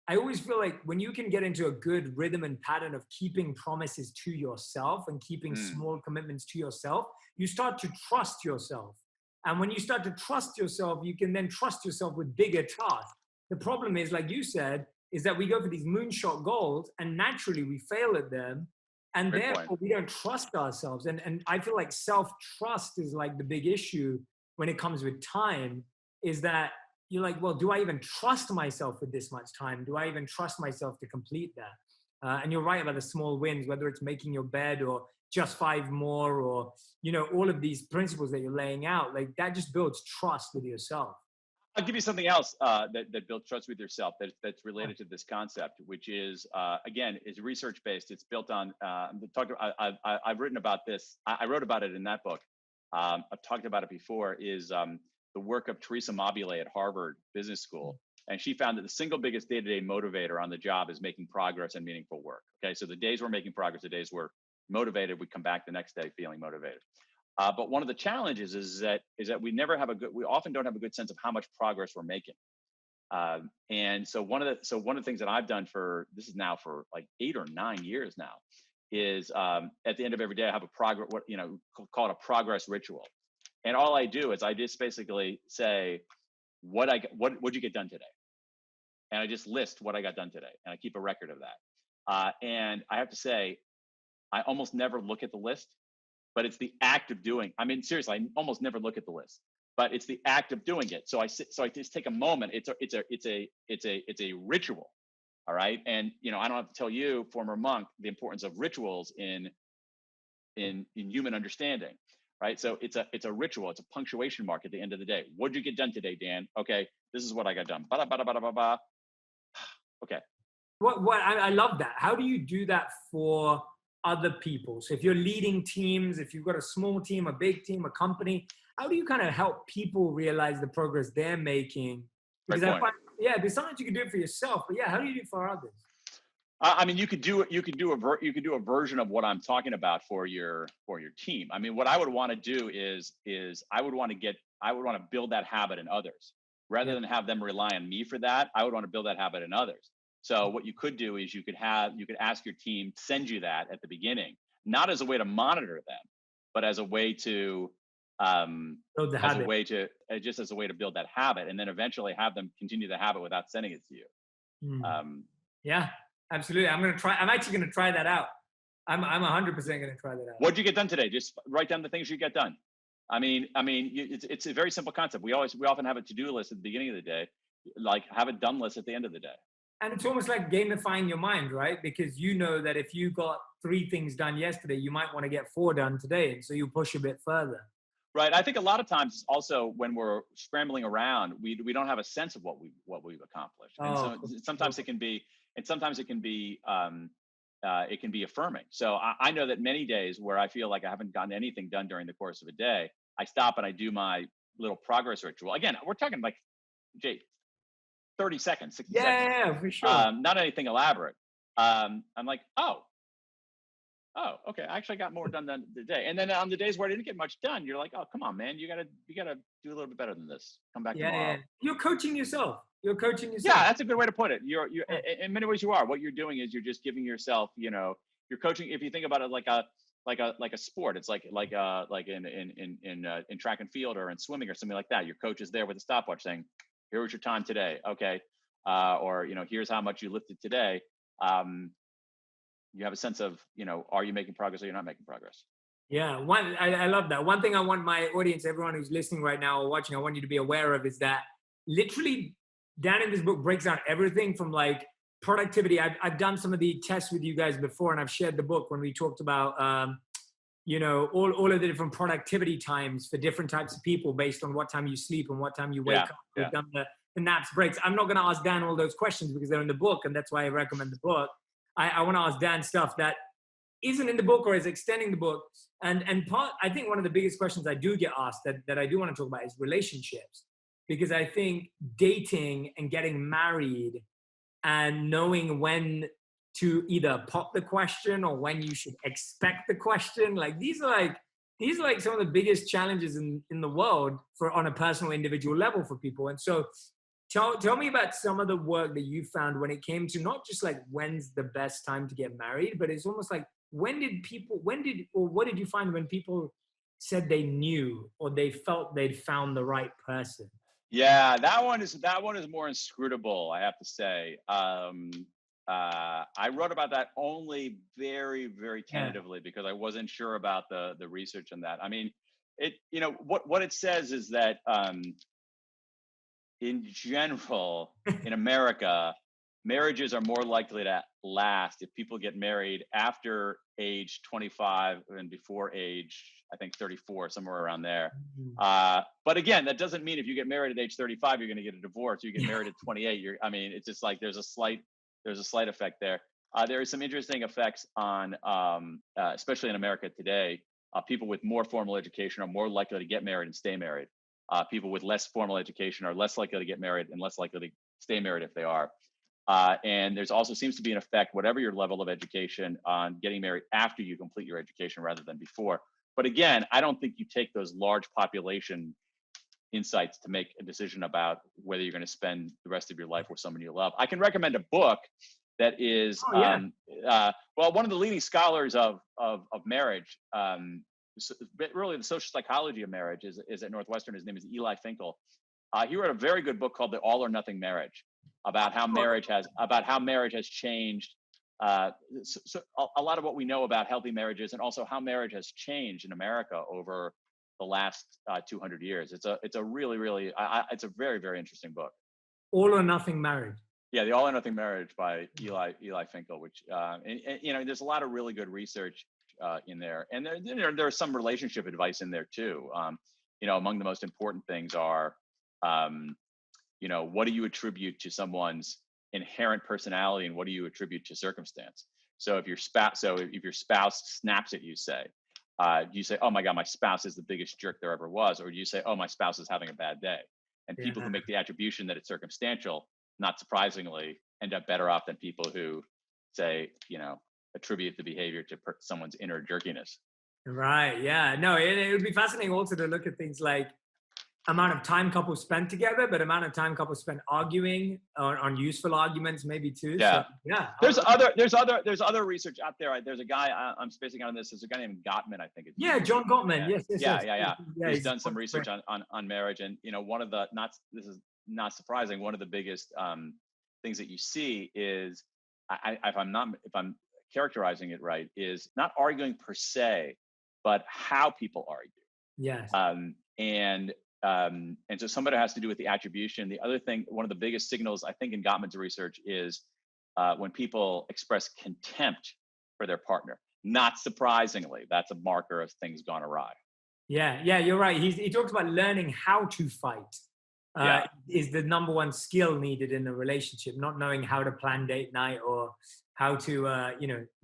I always feel like when you can get into a good rhythm and pattern of keeping promises to yourself and keeping small commitments to yourself, you start to trust yourself. And when you start to trust yourself, you can then trust yourself with bigger tasks. The problem is, like you said, is that we go for these moonshot goals and naturally we fail at them. And therefore we don't trust ourselves. And I feel like self-trust is like the big issue when it comes with time, is that you're like, well, do I even trust myself with this much time? Do I even trust myself to complete that? And you're right about the small wins, whether it's making your bed or just 5 more, or, all of these principles that you're laying out, like that just builds trust with yourself. I'll give you something else that builds trust with yourself that's related to this concept, which is, again, is research-based. It's built on, I've written about this. I wrote about it in that book. I've talked about it before, is the work of Teresa Mobile at Harvard Business School. And she found that the single biggest day-to-day motivator on the job is making progress and meaningful work. Okay, so the days we're making progress, the days we're motivated, we come back the next day feeling motivated. But one of the challenges is that we often don't have a good sense of how much progress we're making. And so one of the things that I've done for like 8 or 9 years now is at the end of every day I have a progress, call it a progress ritual. And all I do is I just basically say what'd you get done today, and I just list what I got done today, and I keep a record of that. And I have to say, I almost never look at the list. But it's the act of doing. I mean, seriously, I almost never look at the list. But it's the act of doing it. So I just take a moment. It's a ritual, all right. And I don't have to tell you, former monk, the importance of rituals in human understanding, right? So it's a ritual. It's a punctuation mark at the end of the day. What'd you get done today, Dan? Okay, this is what I got done. Bada bada bada bada bada. Okay. What I love that. How do you do that for other people? So if you're leading teams, if you've got a small team, a big team, a company, how do you kind of help people realize the progress they're making? Because I find, there's sometimes you can do it for yourself, but how do you do it for others? I mean, you could do a version of what I'm talking about for your team. I mean, what I would want to do is I would want to build that habit in others rather than have them rely on me for that. I would want to build that habit in others. So what you could do is you could ask your team to send you that at the beginning, not as a way to monitor them, but as a way to Build the as a habit. way to just as a way to build that habit, and then eventually have them continue the habit without sending it to you. Mm. Um, Yeah, absolutely. I'm actually going to try that out. I'm 100% going to try that out. What'd you get done today? Just write down the things you get done. It's a very simple concept. We often have a to-do list at the beginning of the day, like have a done list at the end of the day. And it's almost like gamifying your mind, right? Because you know that if you got 3 things done yesterday, you might want to get 4 done today. And so you push a bit further. Right. I think a lot of times also when we're scrambling around, we don't have a sense of what we've accomplished. And so sometimes it can be it can be affirming. So I know that many days where I feel like I haven't gotten anything done during the course of a day, I stop and I do my little progress ritual. Again, we're talking like, Jay, 30 seconds, 60 seconds. Yeah, for sure. Not anything elaborate. I'm like, oh, okay. I actually got more done than the day. And then on the days where I didn't get much done, you're like, oh, come on, man, you gotta do a little bit better than this. Come back tomorrow. Yeah. You're coaching yourself. Yeah, that's a good way to put it. You're in many ways you are. What you're doing is you're just giving yourself, you're coaching. If you think about it like a sport, it's like in track and field or in swimming or something like that. Your coach is there with a stopwatch saying, here was your time today. Okay. Or here's how much you lifted today. You have a sense of, are you making progress or you're not making progress? Yeah, I love that. One thing I want my audience, everyone who's listening right now or watching, I want you to be aware of is that literally Dan in this book breaks down everything from like productivity. I've done some of the tests with you guys before, and I've shared the book when we talked about, all of the different productivity times for different types of people based on what time you sleep and what time you wake up. We've done the naps, breaks. I'm not going to ask Dan all those questions because they're in the book, and that's why I recommend the book. I want to ask Dan stuff that isn't in the book or is extending the book. And I think one of the biggest questions I do get asked that I do want to talk about is relationships. Because I think dating and getting married and knowing when to either pop the question or when you should expect the question, like these are like some of the biggest challenges in the world on a personal individual level for people. And so tell me about some of the work that you found when it came to not just like when's the best time to get married, but it's almost like what did you find when people said they knew or they felt they'd found the right person? Yeah, that one is more inscrutable, I have to say. I wrote about that only very, very tentatively because I wasn't sure about the research on that. I mean, what it says is that in general, in America, marriages are more likely to last if people get married after age 25 and before age, I think 34, somewhere around there. But again, that doesn't mean if you get married at age 35, you're going to get a divorce. You get married at 28. It's just like there's a slight effect there. There are some interesting effects on, especially in America today. People with more formal education are more likely to get married and stay married. People with less formal education are less likely to get married and less likely to stay married if they are. And there's also seems to be an effect, whatever your level of education, on getting married after you complete your education rather than before. But again, I don't think you take those large population insights to make a decision about whether you're going to spend the rest of your life with someone you love. I can recommend a book that is, one of the leading scholars of marriage, really the social psychology of marriage is at Northwestern. His name is Eli Finkel. He wrote a very good book called The All or Nothing Marriage, about how marriage has changed. So a lot of what we know about healthy marriages, and also how marriage has changed in America over the last 200 years. It's a really, really, it's a very, very interesting book. All or Nothing Marriage. Yeah, The All or Nothing Marriage by Eli Finkel, which there's a lot of really good research in there, and there's some relationship advice in there too. Among the most important things are, what do you attribute to someone's inherent personality, and what do you attribute to circumstance? So if your spouse snaps at you, say, do you say, "Oh my God, my spouse is the biggest jerk there ever was," or do you say, "Oh, my spouse is having a bad day"? And people who make the attribution that it's circumstantial, not surprisingly, end up better off than people who say, attribute the behavior to someone's inner jerkiness. Right. Yeah. No, it would be fascinating also to look at things like, amount of time couples spend together, but amount of time couples spend arguing on useful arguments maybe too. Yeah. So, yeah. There's other research out there. There's a guy I'm spacing out on this. There's a guy named Gottman, I think. Yeah, John Gottman. Yes. Yeah. He's done some research on marriage, and this is not surprising. One of the biggest things that you see is, if I'm characterizing it right, is not arguing per se, but how people argue. Yes. And so some of it has to do with the attribution. The other thing, one of the biggest signals I think in Gottman's research is when people express contempt for their partner. Not surprisingly, that's a marker of things gone awry. Yeah, you're right. He talks about learning how to fight is the number one skill needed in a relationship, not knowing how to plan date night or how to,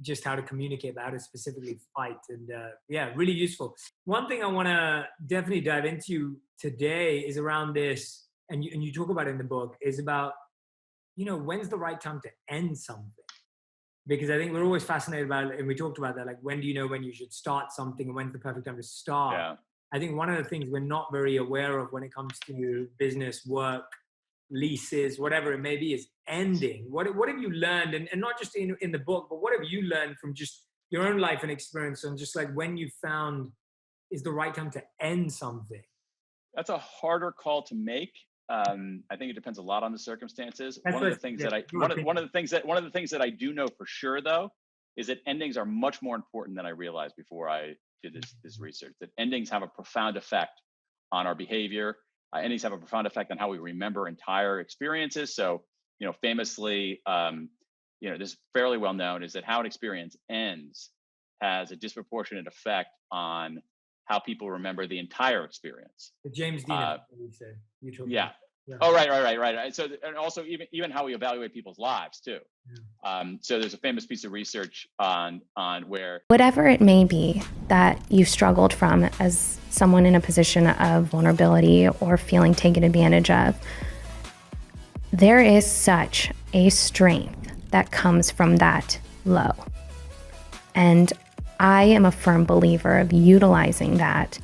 just how to communicate, but how to specifically fight. And really useful. One thing I want to definitely dive into today is around this, and you talk about it in the book, is about, when's the right time to end something? Because I think we're always fascinated about it, and we talked about that, like, when do you know when you should start something and when's the perfect time to start? Yeah. I think one of the things we're not very aware of when it comes to business, work, leases, whatever it may be, is ending. What have you learned, and not just in the book, but what have you learned from just your own life and experience, and just like when you found is the right time to end something? That's a harder call to make. I think it depends a lot on the circumstances. One of the things that I do know for sure, though, is that endings are much more important than I realized before I did this research. That endings have a profound effect on our behavior. Endings have a profound effect on how we remember entire experiences. So, famously, this is fairly well known, is that how an experience ends has a disproportionate effect on how people remember the entire experience. The James Dean, you said. Yeah. Oh, right. So, and also even how we evaluate people's lives too. Yeah. So there's a famous piece of research on where whatever it may be that you struggled from as someone in a position of vulnerability or feeling taken advantage of, there is such a strength that comes from that low. And I am a firm believer of utilizing that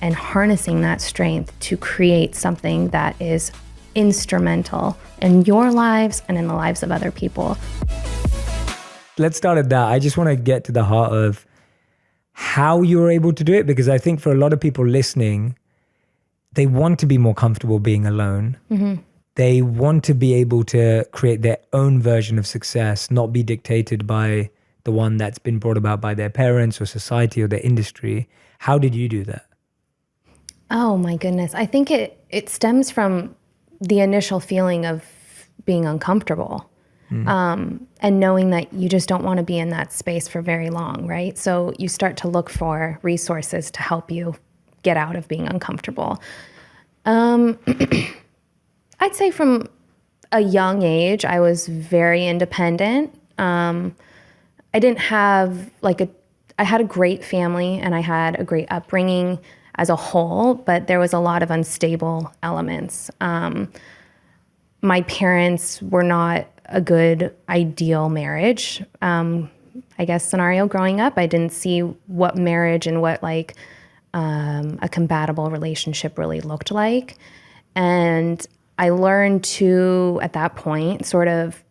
and harnessing that strength to create something that is instrumental in your lives and in the lives of other people. Let's start at that. I just want to get to the heart of how you were able to do it, because I think for a lot of people listening, they want to be more comfortable being alone. Mm-hmm. They want to be able to create their own version of success, not be dictated by the one that's been brought about by their parents or society or their industry. How did you do that? Oh my goodness. I think it stems from the initial feeling of being uncomfortable, and knowing that you just don't want to be in that space for very long, right? So you start to look for resources to help you get out of being uncomfortable. I'd say from a young age, I was very independent. I didn't have I had a great family and I had a great upbringing as a whole, but there was a lot of unstable elements. My parents were not a good ideal marriage. I guess scenario growing up, I didn't see what marriage and what a compatible relationship really looked like. And I learned to, at that point, sort of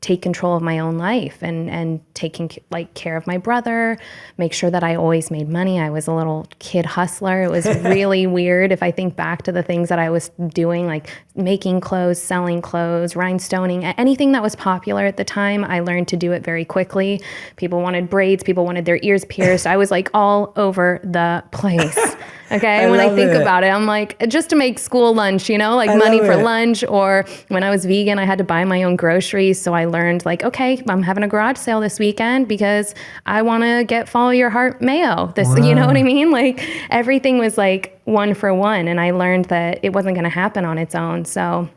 take control of my own life and taking care of my brother, make sure that I always made money. I was a little kid hustler. It was really weird if I think back to the things that I was doing, like making clothes, selling clothes, rhinestoning, anything that was popular at the time. I learned to do it very quickly. People wanted braids, people wanted their ears pierced. I was all over the place. Okay, when I think about it, I'm just to make school lunch, money for lunch, or when I was vegan, I had to buy my own groceries. So I learned okay, I'm having a garage sale this weekend because I want to get Follow Your Heart mayo. You know what I mean? Everything was one for one. And I learned that it wasn't going to happen on its own. So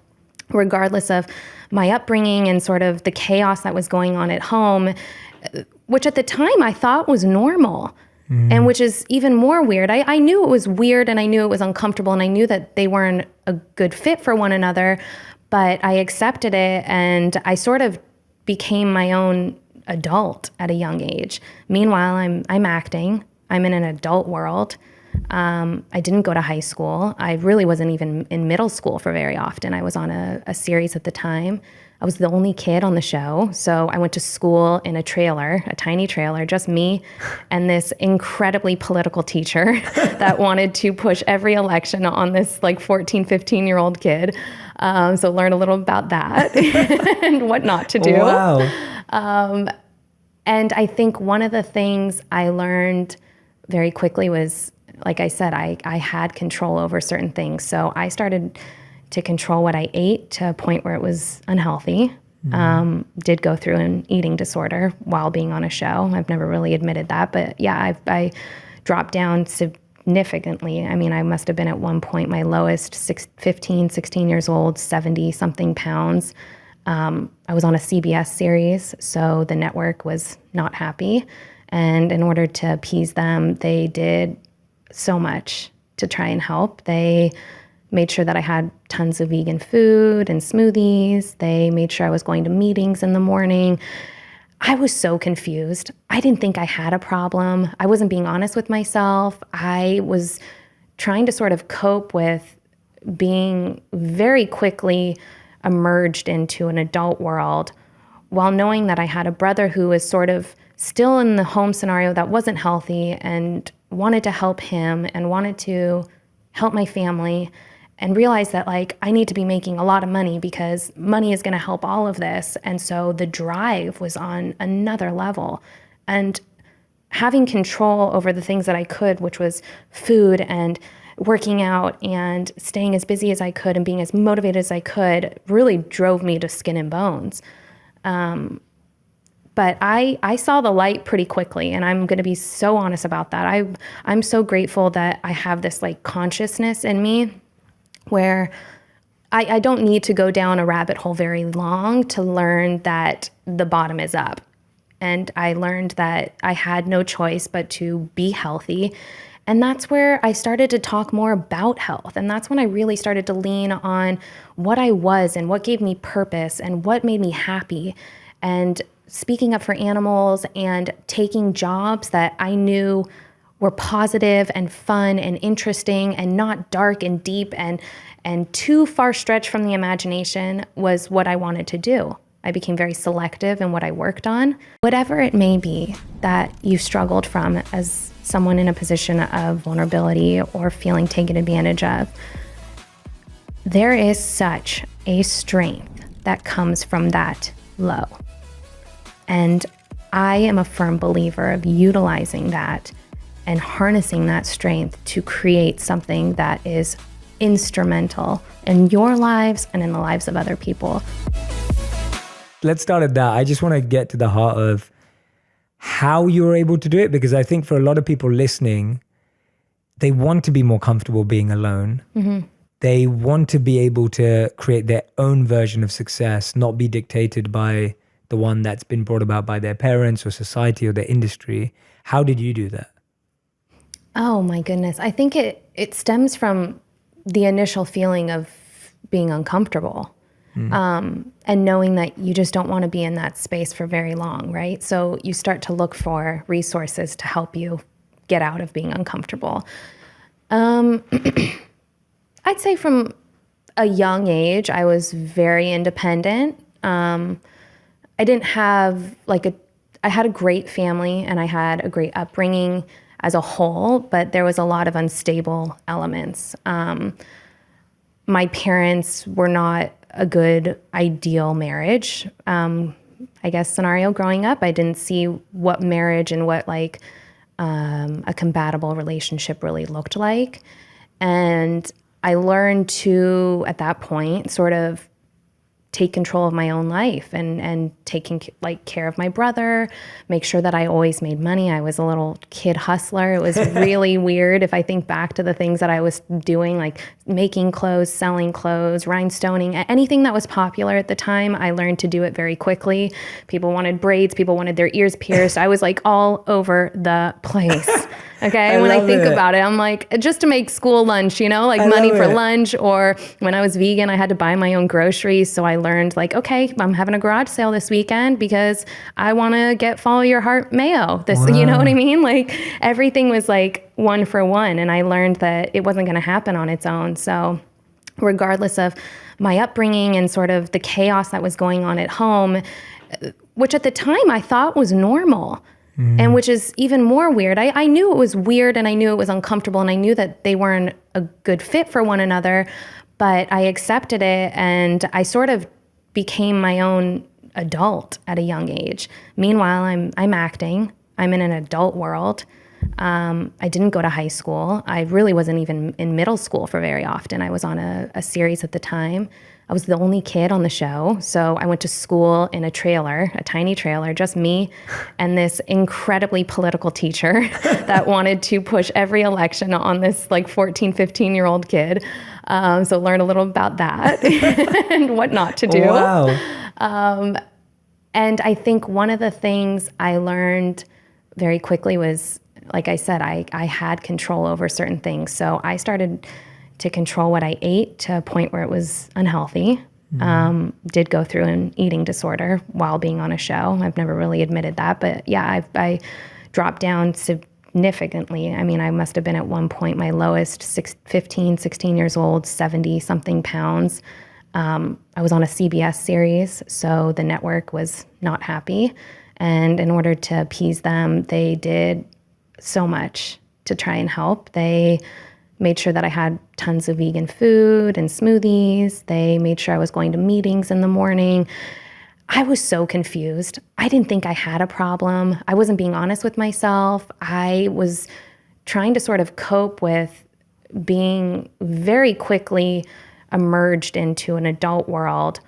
regardless of my upbringing and sort of the chaos that was going on at home, which at the time I thought was normal. And which is even more weird. I knew it was weird and I knew it was uncomfortable and I knew that they weren't a good fit for one another, but I accepted it and I sort of became my own adult at a young age. Meanwhile, I'm acting. I'm in an adult world. I didn't go to high school. I really wasn't even in middle school for very often. I was on a series at the time. I was the only kid on the show. So I went to school in a trailer, a tiny trailer, just me and this incredibly political teacher that wanted to push every election on this like 14, 15-year-old kid. So learn a little about that and what not to do. Wow. And I think one of the things I learned very quickly was, like I said, I had control over certain things. So I started to control what I ate to a point where it was unhealthy. Did go through an eating disorder while being on a show. I've never really admitted that, but yeah, I dropped down significantly. I mean, I must have been at one point my lowest, 16 years old, 70 something pounds. I was on a CBS series, so the network was not happy. And in order to appease them, they did so much to try and help. They made sure that I had tons of vegan food and smoothies. They made sure I was going to meetings in the morning. I was so confused. I didn't think I had a problem. I wasn't being honest with myself. I was trying to sort of cope with being very quickly emerged into an adult world while knowing that I had a brother who was sort of still in the home scenario that wasn't healthy and wanted to help him and wanted to help my family, and realized that like I need to be making a lot of money because money is going to help all of this. And so the drive was on another level, and having control over the things that I could, which was food and working out and staying as busy as I could and being as motivated as I could, really drove me to skin and bones. But I saw the light pretty quickly, and I'm going to be so honest about that. I'm so grateful that I have this like consciousness in me where I don't need to go down a rabbit hole very long to learn that the bottom is up. And I learned that I had no choice but to be healthy. And that's where I started to talk more about health. And that's when I really started to lean on what I was and what gave me purpose and what made me happy. And speaking up for animals and taking jobs that I knew were positive and fun and interesting and not dark and deep and too far stretched from the imagination was what I wanted to do. I became very selective in what I worked on. Whatever it may be that you struggled from as someone in a position of vulnerability or feeling taken advantage of, there is such a strength that comes from that low. And I am a firm believer of utilizing that and harnessing that strength to create something that is instrumental in your lives and in the lives of other people. Let's start at that. I just want to get to the heart of how you're able to do it, because I think for a lot of people listening, they want to be more comfortable being alone. Mm-hmm. They want to be able to create their own version of success, not be dictated by the one that's been brought about by their parents or society or their industry. How did you do that? Oh my goodness. I think it stems from the initial feeling of being uncomfortable, and knowing that you just don't want to be in that space for very long, right? So you start to look for resources to help you get out of being uncomfortable. I'd say from a young age, I was very independent. I didn't have I had a great family and I had a great upbringing as a whole, but there was a lot of unstable elements. My parents were not a good ideal marriage. I guess scenario growing up, I didn't see what marriage and what a compatible relationship really looked like. And I learned to, at that point, sort of take control of my own life and taking care of my brother, make sure that I always made money. I was a little kid hustler. It was really weird if I think back to the things that I was doing, like making clothes, selling clothes, rhinestoning, anything that was popular at the time. I learned to do it very quickly. People wanted braids. People wanted their ears pierced. I was all over the place. Okay. When I think about it, I'm like, just to make school lunch, like money for lunch. Or when I was vegan, I had to buy my own groceries. So I learned like, okay, I'm having a garage sale this weekend because I want to get Follow Your Heart mayo. You know what I mean? Like everything was like one for one. And I learned that it wasn't going to happen on its own. So regardless of my upbringing and sort of the chaos that was going on at home, which at the time I thought was normal. And which is even more weird. I knew it was weird and I knew it was uncomfortable and I knew that they weren't a good fit for one another, but I accepted it and I sort of became my own adult at a young age. Meanwhile, I'm acting. I'm in an adult world. I didn't go to high school. I really wasn't even in middle school for very often. I was on a series at the time. I was the only kid on the show. So I went to school in a trailer, a tiny trailer, just me and this incredibly political teacher that wanted to push every election on this like 14, 15-year-old kid. So learn a little about that and what not to do. Wow. And I think one of the things I learned very quickly was, like I said, I had control over certain things. So I started to control what I ate to a point where it was unhealthy. Did go through an eating disorder while being on a show. I've never really admitted that, but yeah, I dropped down significantly. I mean, I must have been at one point my lowest, 15, 16 years old, 70 something pounds. I was on a CBS series, so the network was not happy. And in order to appease them, they did so much to try and help. They made sure that I had tons of vegan food and smoothies. They made sure I was going to meetings in the morning. I was so confused. I didn't think I had a problem. I wasn't being honest with myself. I was trying to sort of cope with being very quickly emerged into an adult world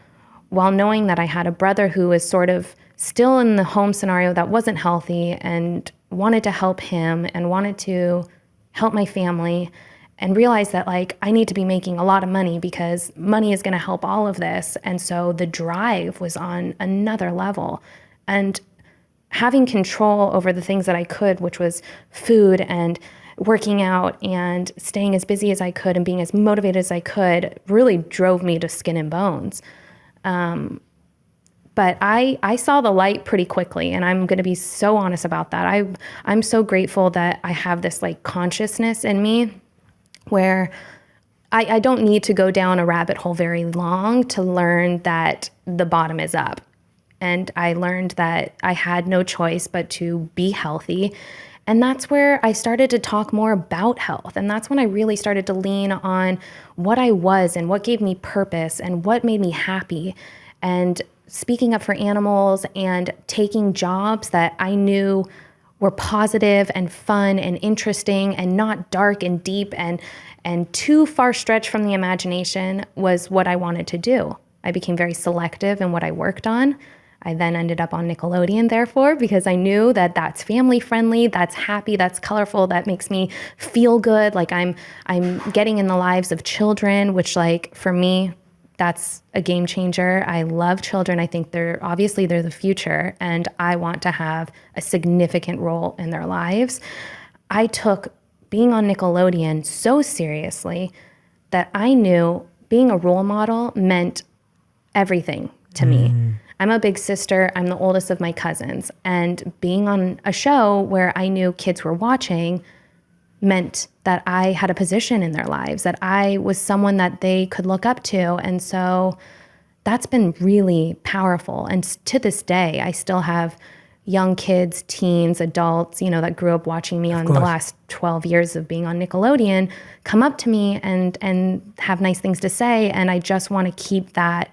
while knowing that I had a brother who was sort of still in the home scenario that wasn't healthy and wanted to help him and wanted to help my family, and realized that like I need to be making a lot of money because money is going to help all of this. And so the drive was on another level, and having control over the things that I could, which was food and working out and staying as busy as I could and being as motivated as I could, really drove me to skin and bones. But I saw the light pretty quickly, and I'm going to be so honest about that. I'm so grateful that I have this like consciousness in me where I don't need to go down a rabbit hole very long to learn that the bottom is up. And I learned that I had no choice but to be healthy. And that's where I started to talk more about health. And that's when I really started to lean on what I was and what gave me purpose and what made me happy. And speaking up for animals and taking jobs that I knew were positive and fun and interesting and not dark and deep and too far stretched from the imagination was what I wanted to do. I became very selective in what I worked on. I then ended up on Nickelodeon, therefore, because I knew that that's family friendly, that's happy, that's colorful, that makes me feel good. Like I'm getting in the lives of children, which like for me, that's a game changer. I love children. I think they're the future, and I want to have a significant role in their lives. I took being on Nickelodeon so seriously that I knew being a role model meant everything to me. I'm a big sister. I'm the oldest of my cousins, and being on a show where I knew kids were watching meant that I had a position in their lives, that I was someone that they could look up to. And so that's been really powerful. And to this day, I still have young kids, teens, adults, that grew up watching me on the last 12 years of being on Nickelodeon come up to me and have nice things to say. And I just want to keep that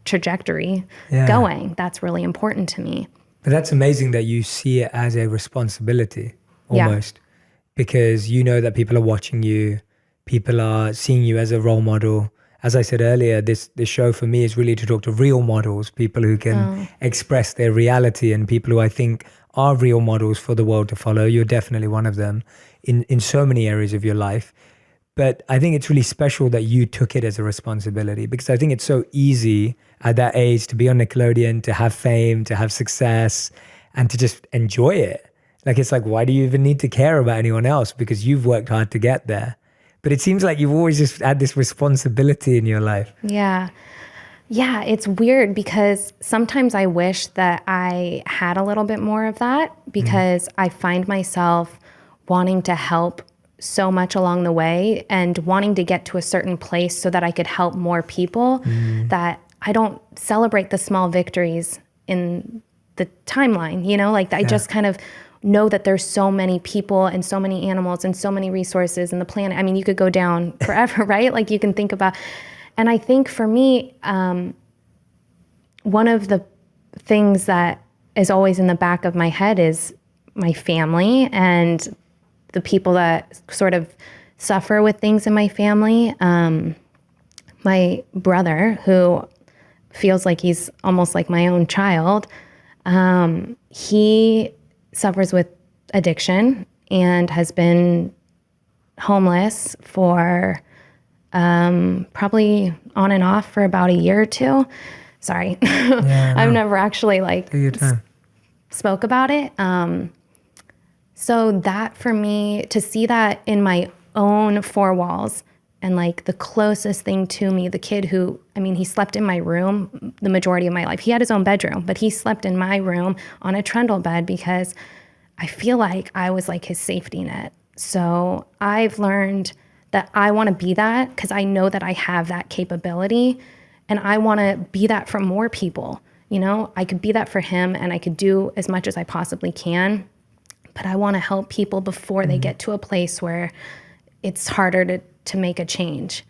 trajectory going. That's really important to me. But that's amazing that you see it as a responsibility almost. Yeah. Because you know that people are watching you, people are seeing you as a role model. As I said earlier, this show for me is really to talk to real models, people who can express their reality, and people who I think are real models for the world to follow. You're definitely one of them in so many areas of your life. But I think it's really special that you took it as a responsibility, because I think it's so easy at that age to be on Nickelodeon, to have fame, to have success, and to just enjoy it. Like, it's like, why do you even need to care about anyone else? Because you've worked hard to get there. But it seems like you've always just had this responsibility in your life. Yeah. Yeah, it's weird because sometimes I wish that I had a little bit more of that, because I find myself wanting to help so much along the way and wanting to get to a certain place so that I could help more people, that I don't celebrate the small victories in the timeline, you know, like I just kind of know that there's so many people and so many animals and so many resources in the planet. I mean, you could go down forever, right? Like you can think about. And I think for me, one of the things that is always in the back of my head is my family and the people that sort of suffer with things in my family. My brother, who feels like he's almost like my own child, he suffers with addiction and has been homeless for probably on and off for about a year or two. Sorry. Yeah, I've never actually like spoke about it. So that for me, to see that in my own four walls and like the closest thing to me, the kid who, I mean, he slept in my room the majority of my life. He had his own bedroom, but he slept in my room on a trundle bed because I feel like I was like his safety net. So I've learned that I want to be that because I know that I have that capability, and I want to be that for more people. You know, I could be that for him and I could do as much as I possibly can, but I want to help people before they get to a place where it's harder to make a change.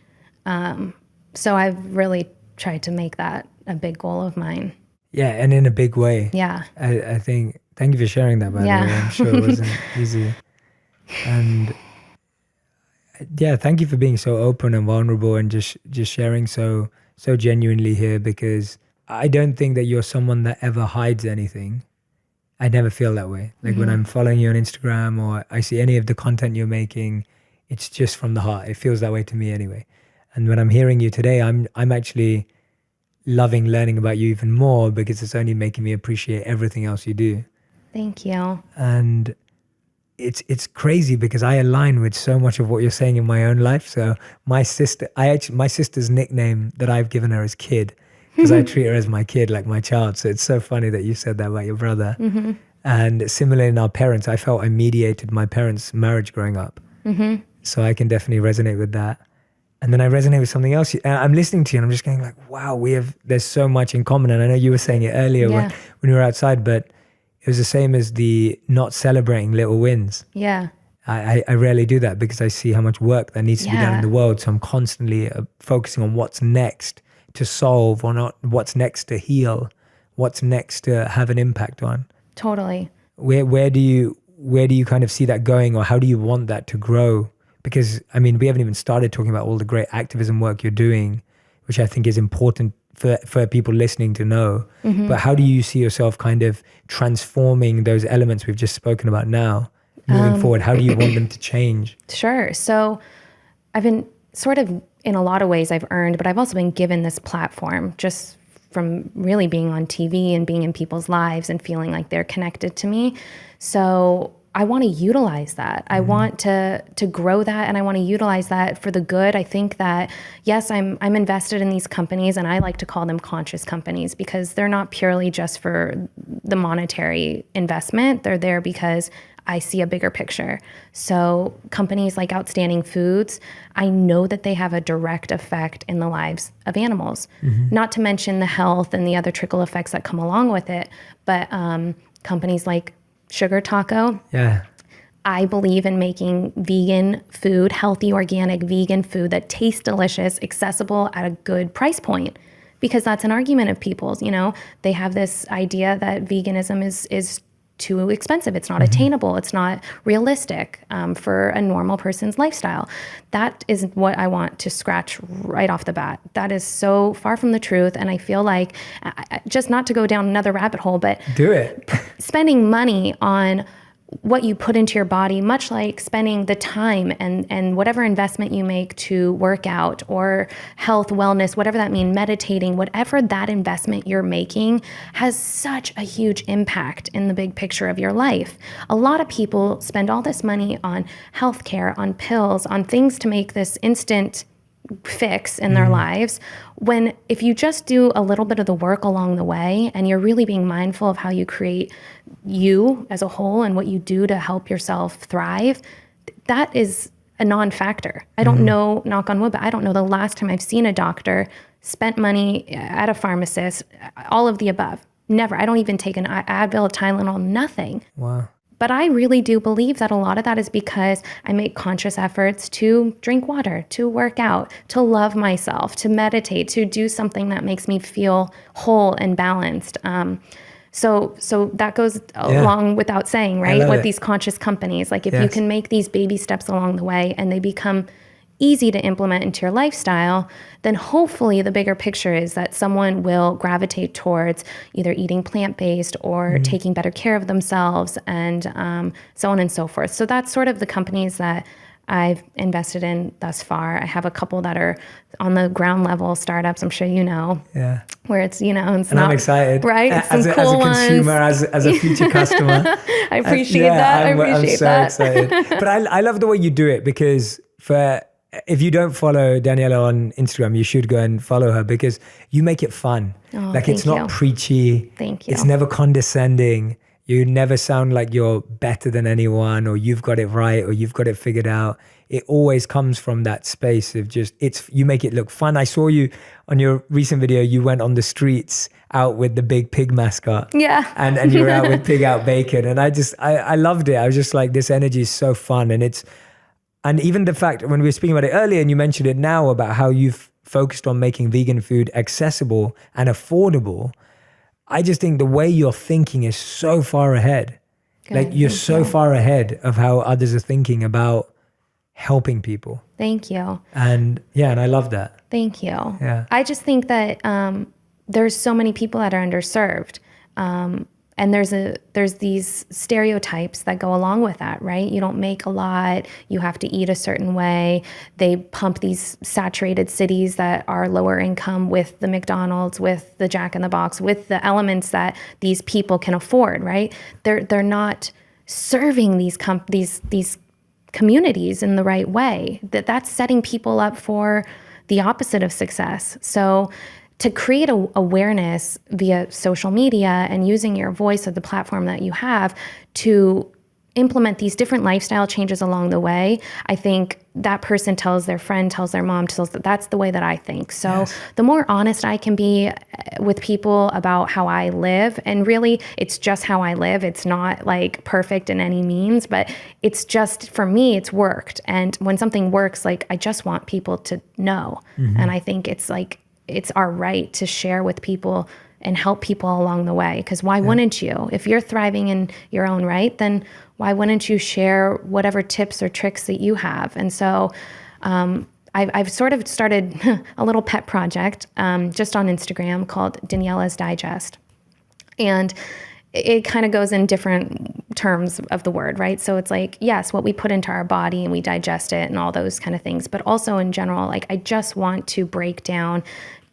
So I've really tried to make that a big goal of mine. Yeah, and in a big way. Yeah. I think, thank you for sharing that, by the way. I'm sure it wasn't easy. And yeah, thank you for being so open and vulnerable and just sharing so genuinely here, because I don't think that you're someone that ever hides anything. I never feel that way. Like when I'm following you on Instagram or I see any of the content you're making, it's just from the heart. It feels that way to me anyway. And when I'm hearing you today, I'm actually loving learning about you even more, because it's only making me appreciate everything else you do. Thank you. And it's crazy because I align with so much of what you're saying in my own life. So my sister's nickname that I've given her is Kid, because I treat her as my kid, like my child. So it's so funny that you said that about your brother. And similarly in our parents, I felt I mediated my parents' marriage growing up. So I can definitely resonate with that. And then I resonate with something else. I'm listening to you and I'm just going like, wow, there's so much in common. And I know you were saying it earlier when we were outside, but it was the same as the not celebrating little wins. Yeah. I rarely do that because I see how much work that needs to be done in the world. So I'm constantly focusing on what's next to solve, or not what's next to heal, what's next to have an impact on. Totally. Where do you kind of see that going, or how do you want that to grow? Because I mean, we haven't even started talking about all the great activism work you're doing, which I think is important for people listening to know. But how do you see yourself kind of transforming those elements we've just spoken about now, moving forward? How do you want them to change? Sure. So I've been sort of, in a lot of ways I've earned, but I've also been given this platform just from really being on TV and being in people's lives and feeling like they're connected to me. So I want to utilize that. I want to grow that, and I want to utilize that for the good. I think that, yes, I'm invested in these companies, and I like to call them conscious companies because they're not purely just for the monetary investment. They're there because I see a bigger picture. So companies like Outstanding Foods, I know that they have a direct effect in the lives of animals, not to mention the health and the other trickle effects that come along with it. But companies like Sugar Taco. Yeah. I believe in making vegan food, healthy, organic vegan food that tastes delicious, accessible at a good price point, because that's an argument of people's. You know, they have this idea that veganism is too expensive. It's not attainable. It's not realistic for a normal person's lifestyle. That is what I want to scratch right off the bat. That is so far from the truth. And I feel like, just not to go down another rabbit hole, but do it. Spending money on what you put into your body, much like spending the time and whatever investment you make to work out or health, wellness, whatever that means, meditating, whatever that investment you're making has such a huge impact in the big picture of your life. A lot of people spend all this money on healthcare, on pills, on things to make this instant fix in their lives, when if you just do a little bit of the work along the way and you're really being mindful of how you create you as a whole and what you do to help yourself thrive, that is a non-factor. I don't know, knock on wood, but I don't know the last time I've seen a doctor, spent money at a pharmacist, all of the above. Never. I don't even take an Advil, Tylenol, nothing. Wow. But I really do believe that a lot of that is because I make conscious efforts to drink water, to work out, to love myself, to meditate, to do something that makes me feel whole and balanced. So that goes along without saying, right? With these conscious companies, like if you can make these baby steps along the way and they become easy to implement into your lifestyle, then hopefully the bigger picture is that someone will gravitate towards either eating plant-based or taking better care of themselves and so on and so forth. So that's sort of the companies that I've invested in thus far. I have a couple that are on the ground level startups, I'm sure you know, where it's, you know, it's and I'm excited, right? As a consumer, as a future customer. I appreciate that. I'm so excited. But I love the way you do it, because if you don't follow Daniela on Instagram, you should go and follow her, because you make it fun. Like it's not preachy. Thank you. It's never condescending. You never sound like you're better than anyone or you've got it right or you've got it figured out. It always comes from that space of just, you make it look fun. I saw you on your recent video, you went on the streets out with the big pig mascot. Yeah. And you were out with Pig Out Bacon. And I loved it. I was just like, this energy is so fun. And even the fact when we were speaking about it earlier and you mentioned it now about how you've focused on making vegan food accessible and affordable, I just think the way you're thinking is so far ahead. Good, like you're so far ahead of how others are thinking about helping people. Thank you. And I love that. Thank you. Yeah. I just think that there's so many people that are underserved. And there's these stereotypes that go along with that, right? You don't make a lot, you have to eat a certain way. They pump these saturated cities that are lower income with the McDonald's, with the Jack in the Box, with the elements that these people can afford, right? They're not serving these communities in the right way. That's setting people up for the opposite of success. So to create awareness via social media and using your voice or the platform that you have to implement these different lifestyle changes along the way, I think that person tells their friend, tells their mom, that's the way that I think. So the more honest I can be with people about how I live, and really it's just how I live. It's not like perfect in any means, but it's just, for me, it's worked. And when something works, like I just want people to know. And I think it's like, it's our right to share with people and help people along the way. Because why wouldn't you? If you're thriving in your own right, then why wouldn't you share whatever tips or tricks that you have? And so I've sort of started a little pet project just on Instagram called Daniela's Digest. And it kind of goes in different terms of the word, right? So it's like, yes, what we put into our body and we digest it and all those kind of things. But also in general, like I just want to break down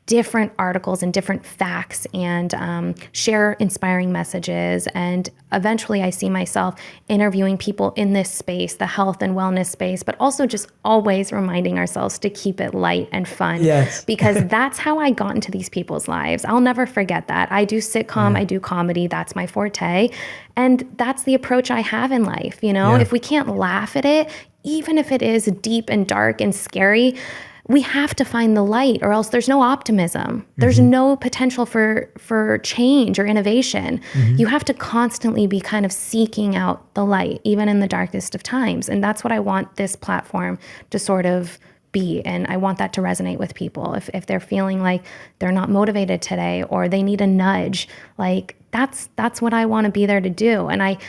different articles and different facts and share inspiring messages. And eventually I see myself interviewing people in this space, the health and wellness space, but also just always reminding ourselves to keep it light and fun. Yes. Because that's how I got into these people's lives. I'll never forget that. I do sitcom, I do comedy, that's my forte. And that's the approach I have in life. You know, if we can't laugh at it, even if it is deep and dark and scary, we have to find the light, or else there's no optimism. There's no potential for change or innovation. You have to constantly be kind of seeking out the light, even in the darkest of times. And that's what I want this platform to sort of be. And I want that to resonate with people. If they're feeling like they're not motivated today or they need a nudge, like that's what I want to be there to do. And I'm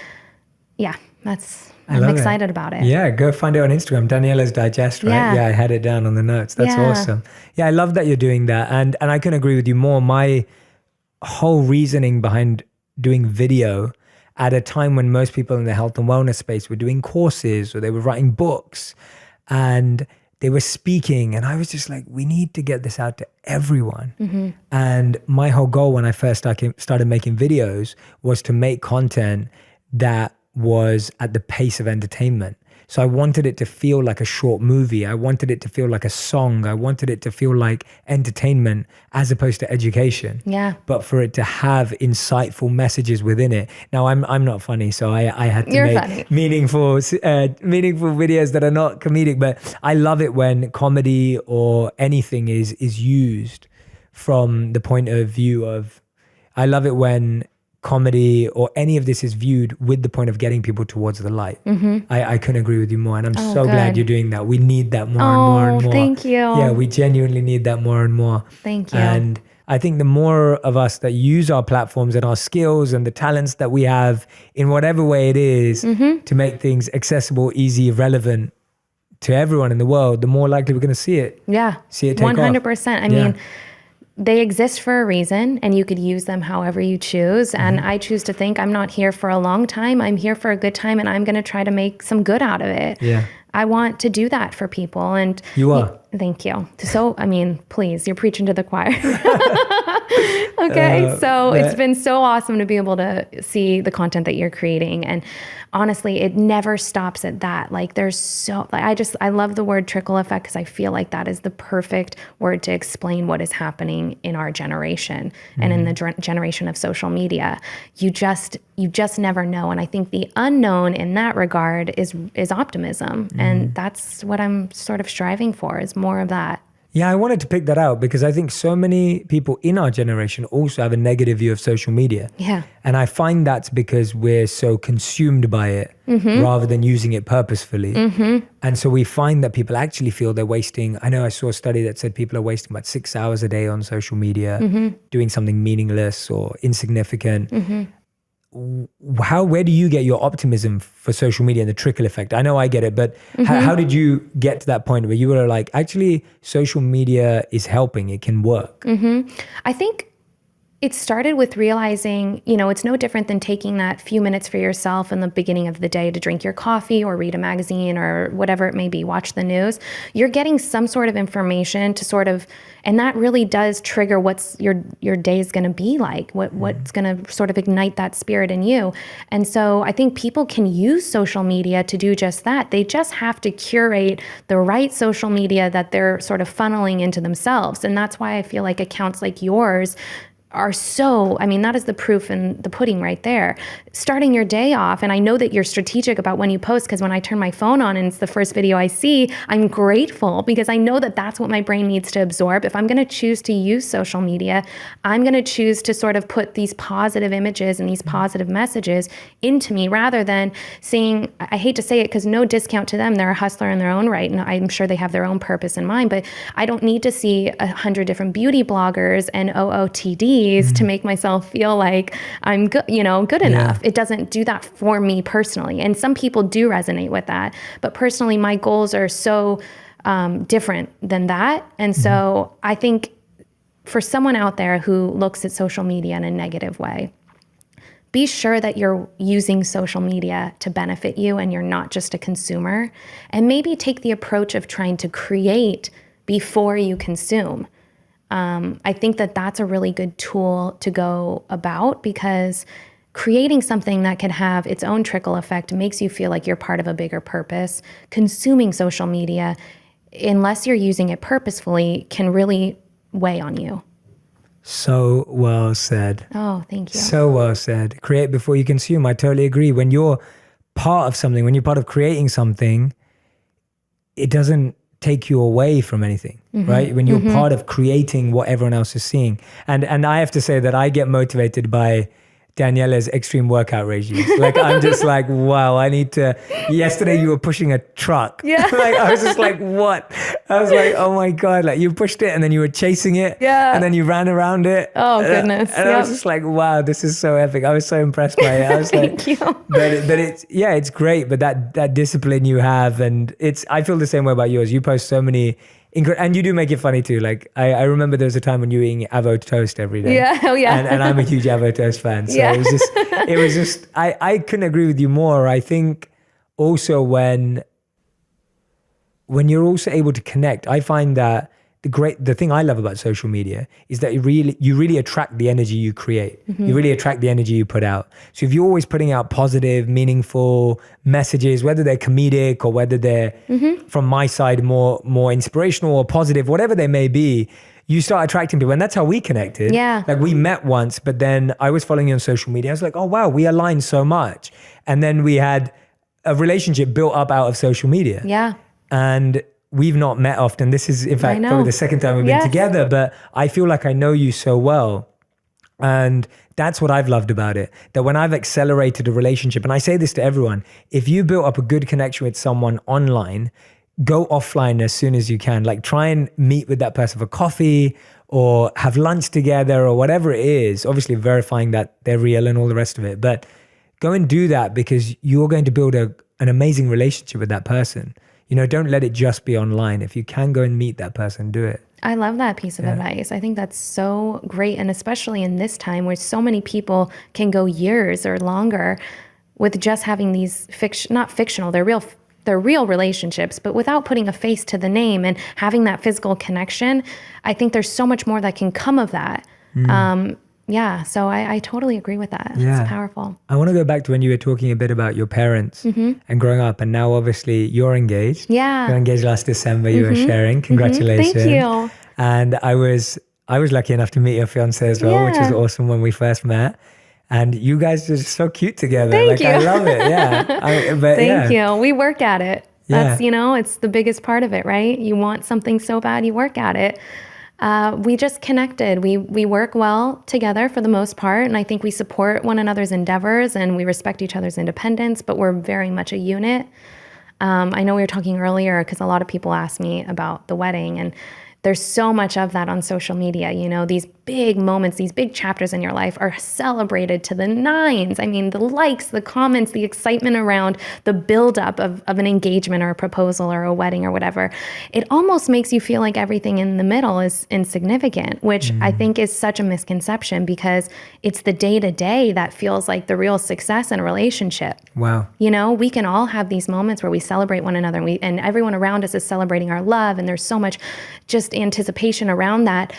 excited about it. Yeah, go find it on Instagram, Daniela's Digest, right? Yeah, I had it down on the notes. That's awesome. Yeah, I love that you're doing that. And I can agree with you more. My whole reasoning behind doing video at a time when most people in the health and wellness space were doing courses or they were writing books and they were speaking. And I was just like, we need to get this out to everyone. Mm-hmm. And my whole goal when I first started making videos was to make content that was at the pace of entertainment. So I wanted it to feel like a short movie. I wanted it to feel like a song. I wanted it to feel like entertainment as opposed to education. Yeah. But for it to have insightful messages within it. Now I'm not funny, so I had to make meaningful videos that are not comedic. But I love it when comedy or anything is used from the point of view of. I love it when comedy or any of this is viewed with the point of getting people towards the light. Mm-hmm. I couldn't agree with you more. And I'm so glad you're doing that. We need that more and more and more. Thank you. Yeah, we genuinely need that more and more. Thank you. And I think the more of us that use our platforms and our skills and the talents that we have in whatever way it is to make things accessible, easy, relevant to everyone in the world, the more likely we're going to see it. Yeah. See it take 100%. off. I mean, they exist for a reason and you could use them however you choose. And I choose to think I'm not here for a long time. I'm here for a good time and I'm going to try to make some good out of it. Yeah. I want to do that for people. And you are. Thank you. So, I mean, please, you're preaching to the choir. Okay. So it's been so awesome to be able to see the content that you're creating. And honestly, it never stops at that. Like I love the word trickle effect because I feel like that is the perfect word to explain what is happening in our generation and in the generation of social media. You just never know. And I think the unknown in that regard is optimism. And that's what I'm sort of striving for, is more of that. Yeah, I wanted to pick that out because I think so many people in our generation also have a negative view of social media. Yeah. And I find that's because we're so consumed by it rather than using it purposefully. And so we find that people actually feel they're wasting. I know I saw a study that said people are wasting about 6 hours a day on social media, doing something meaningless or insignificant. Where do you get your optimism for social media and the trickle effect? I know I get it, but how did you get to that point where you were like, actually, social media is helping, it can work? I think it started with realizing, it's no different than taking that few minutes for yourself in the beginning of the day to drink your coffee or read a magazine or whatever it may be, watch the news. You're getting some sort of information to sort of, and that really does trigger what's your day is going to be like, what's going to sort of ignite that spirit in you. And so I think people can use social media to do just that. They just have to curate the right social media that they're sort of funneling into themselves. And that's why I feel like accounts like yours are that is the proof in the pudding right there. Starting your day off, and I know that you're strategic about when you post, because when I turn my phone on and it's the first video I see, I'm grateful because I know that that's what my brain needs to absorb. If I'm going to choose to use social media, I'm going to choose to sort of put these positive images and these positive messages into me rather than seeing, I hate to say it because no discount to them, they're a hustler in their own right, and I'm sure they have their own purpose in mind, but I don't need to see 100 different beauty bloggers and OOTDs to make myself feel like I'm good, good enough. It doesn't do that for me personally. And some people do resonate with that. But personally, my goals are so different than that. And so I think for someone out there who looks at social media in a negative way, be sure that you're using social media to benefit you and you're not just a consumer. And maybe take the approach of trying to create before you consume. I think that that's a really good tool to go about because creating something that could have its own trickle effect makes you feel like you're part of a bigger purpose. Consuming social media, unless you're using it purposefully, can really weigh on you. So well said. Oh, thank you. So well said. Create before you consume. I totally agree. When you're part of something, when you're part of creating something, it doesn't take you away from anything, right? When you're part of creating what everyone else is seeing. And I have to say that I get motivated by Daniela's extreme workout regimes. Like, I'm just like, wow, I need to. Yesterday you were pushing a truck. Yeah. Like, I was just like, what? I was like, oh my God, like you pushed it and then you were chasing it. Yeah. And then you ran around it. Oh, goodness. And I was just like, wow, this is so epic. I was so impressed by it. I was Thank you. But it's great. But that discipline you have, and I feel the same way about yours. You post so many And you do make it funny too. Like I remember there was a time when you were eating avo toast every day. Yeah. Oh yeah. And I'm a huge avo toast fan. So it was just, I couldn't agree with you more. I think also when you're also able to connect, I find that the thing I love about social media is that you really attract the energy you create. You really attract the energy you put out. So if you're always putting out positive, meaningful messages, whether they're comedic or whether they're from my side more inspirational or positive, whatever they may be, you start attracting people. And that's how we connected. Yeah. Like we met once, but then I was following you on social media. I was like, oh wow, we aligned so much. And then we had a relationship built up out of social media. Yeah. And we've not met often. This is, in fact, probably the second time we've been together, but I feel like I know you so well. And that's what I've loved about it, that when I've accelerated a relationship, and I say this to everyone, if you built up a good connection with someone online, go offline as soon as you can. Like try and meet with that person for coffee or have lunch together or whatever it is, obviously verifying that they're real and all the rest of it. But go and do that because you're going to build an amazing relationship with that person. You know, don't let it just be online. If you can go and meet that person, do it. I love that piece of advice. I think that's so great. And especially in this time where so many people can go years or longer with just having these not fictional, they're real relationships, but without putting a face to the name and having that physical connection, I think there's so much more that can come of that. So I totally agree with that. Yeah. It's powerful. I want to go back to when you were talking a bit about your parents and growing up, and now obviously you're engaged. Yeah. You're engaged last December, you were sharing. Congratulations. Thank you. And I was lucky enough to meet your fiance as well, which was awesome when we first met. And you guys are just so cute together. Thank you. I love it. Yeah. Thank you. We work at it. That's, Yeah. it's the biggest part of it, right? You want something so bad, you work at it. We just connected. We work well together for the most part. And I think we support one another's endeavors and we respect each other's independence, but we're very much a unit. I know we were talking earlier because a lot of people ask me about the wedding, and there's so much of that on social media. These big moments, these big chapters in your life are celebrated to the nines. I mean, the likes, the comments, the excitement around the buildup of an engagement or a proposal or a wedding or whatever. It almost makes you feel like everything in the middle is insignificant, which I think is such a misconception because it's the day-to-day that feels like the real success in a relationship. Wow. We can all have these moments where we celebrate one another and everyone around us is celebrating our love, and there's so much just anticipation around that.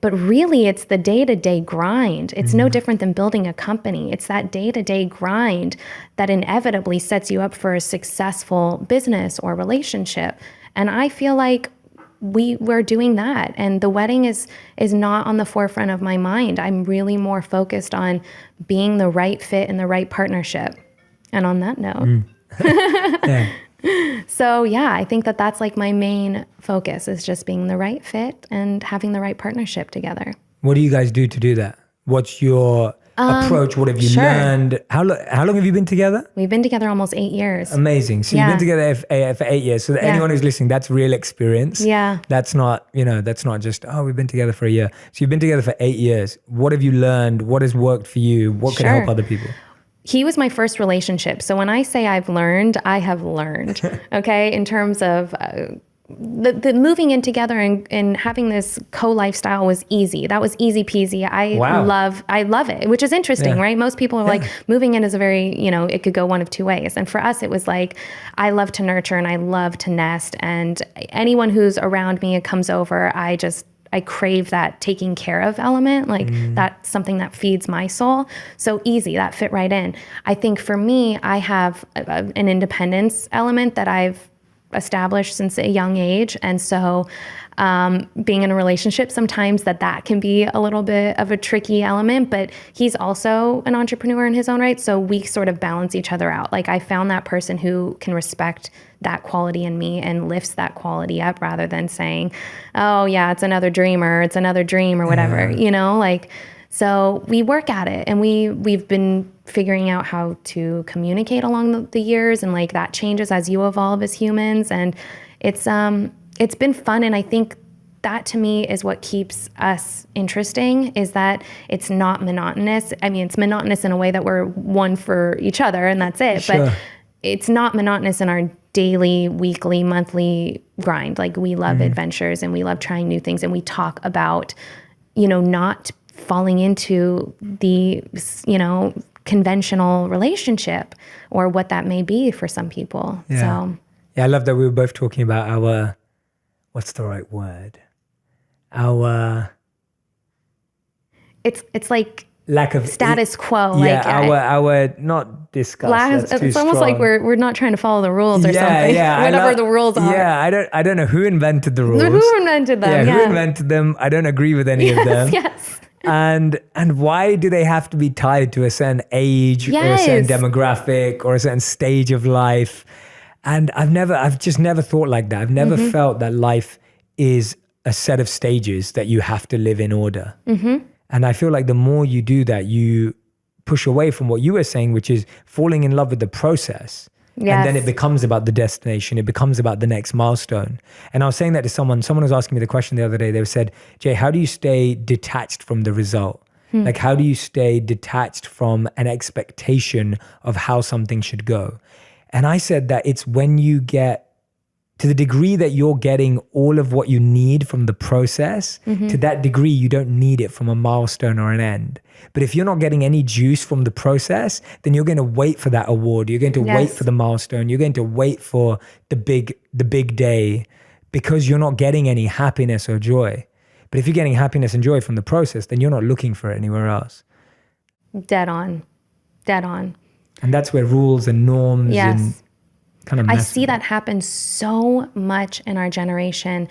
But really, it's the day-to-day grind. It's no different than building a company. It's that day-to-day grind that inevitably sets you up for a successful business or relationship. And I feel like we're doing that. And the wedding is not on the forefront of my mind. I'm really more focused on being the right fit and the right partnership. And on that note. Yeah. So I think that's like my main focus is just being the right fit and having the right partnership together. What do you guys do to do that? What's your approach? What have you learned? How long have you been together? We've been together almost 8 years. Amazing. So you've been together for 8 years. So that anyone who's listening, that's real experience. Yeah. That's not, that's not just, we've been together for a year. So you've been together for 8 years. What have you learned? What has worked for you? What could help other people? He was my first relationship. So when I say I've learned, I have learned, okay? In terms of the moving in together and having this co-lifestyle was easy. That was easy peasy. I love it, which is interesting, right? Most people are like, moving in is a very, it could go one of two ways. And for us, it was like, I love to nurture and I love to nest. And anyone who's around me and comes over, I crave that taking care of element, like that's something that feeds my soul. So easy, that fit right in. I think for me, I have an independence element that I've established since a young age. And so being in a relationship, sometimes that can be a little bit of a tricky element, but he's also an entrepreneur in his own right. So we sort of balance each other out. Like I found that person who can respect that quality in me and lifts that quality up rather than saying, oh yeah, it's another dream or whatever, so we work at it and we've been figuring out how to communicate along the years, and like that changes as you evolve as humans. And it's been fun. And I think that to me is what keeps us interesting, is that it's not monotonous. I mean, it's monotonous in a way that we're one for each other and that's it. Sure. But it's not monotonous in our daily, weekly, monthly grind. Like we love adventures and we love trying new things. And we talk about, not falling into the, conventional relationship or what that may be for some people. Yeah. So yeah, I love that we were both talking about our, what's the right word? It's like lack of status quo. Yeah, like our not discuss. it's almost like we're not trying to follow the rules or something. Yeah, whatever the rules are. Yeah, I don't know who invented the rules. Who invented them? Who invented them? I don't agree with any of them. Yes. And why do they have to be tied to a certain age or a certain demographic or a certain stage of life? And I've just never thought like that. I've never felt that life is a set of stages that you have to live in order. And I feel like the more you do that, you push away from what you were saying, which is falling in love with the process. Yes. And then it becomes about the destination. It becomes about the next milestone. And I was saying that to someone was asking me the question the other day. They said, Jay, how do you stay detached from the result? Like, how do you stay detached from an expectation of how something should go? And I said that it's when you get to the degree that you're getting all of what you need from the process, to that degree, you don't need it from a milestone or an end. But if you're not getting any juice from the process, then you're going to wait for that award. You're going to wait for the milestone. You're going to wait for the big day because you're not getting any happiness or joy. But if you're getting happiness and joy from the process, then you're not looking for it anywhere else. Dead on. And that's where rules and norms and kind of I see that happen so much in our generation.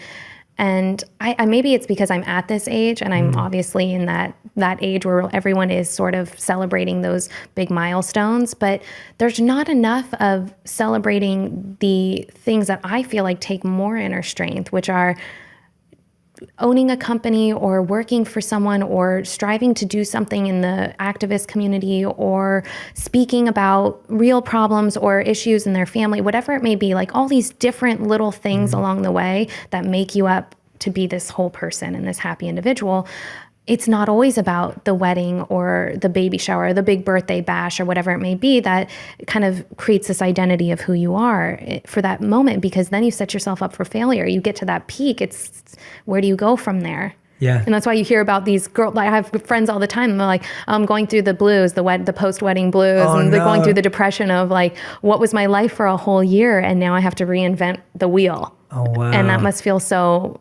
And I maybe it's because I'm at this age and I'm obviously in that age where everyone is sort of celebrating those big milestones, but there's not enough of celebrating the things that I feel like take more inner strength, which are owning a company or working for someone or striving to do something in the activist community or speaking about real problems or issues in their family, whatever it may be, like all these different little things along the way that make you up to be this whole person and this happy individual. It's not always about the wedding or the baby shower or the big birthday bash or whatever it may be that kind of creates this identity of who you are for that moment, because then you set yourself up for failure. You get to that peak. It's where do you go from there? Yeah. And that's why you hear about these girls. I have friends all the time. And they're like, I'm going through the blues, the post-wedding blues. And they're going through the depression of like, what was my life for a whole year? And now I have to reinvent the wheel. Oh, wow. And that must feel so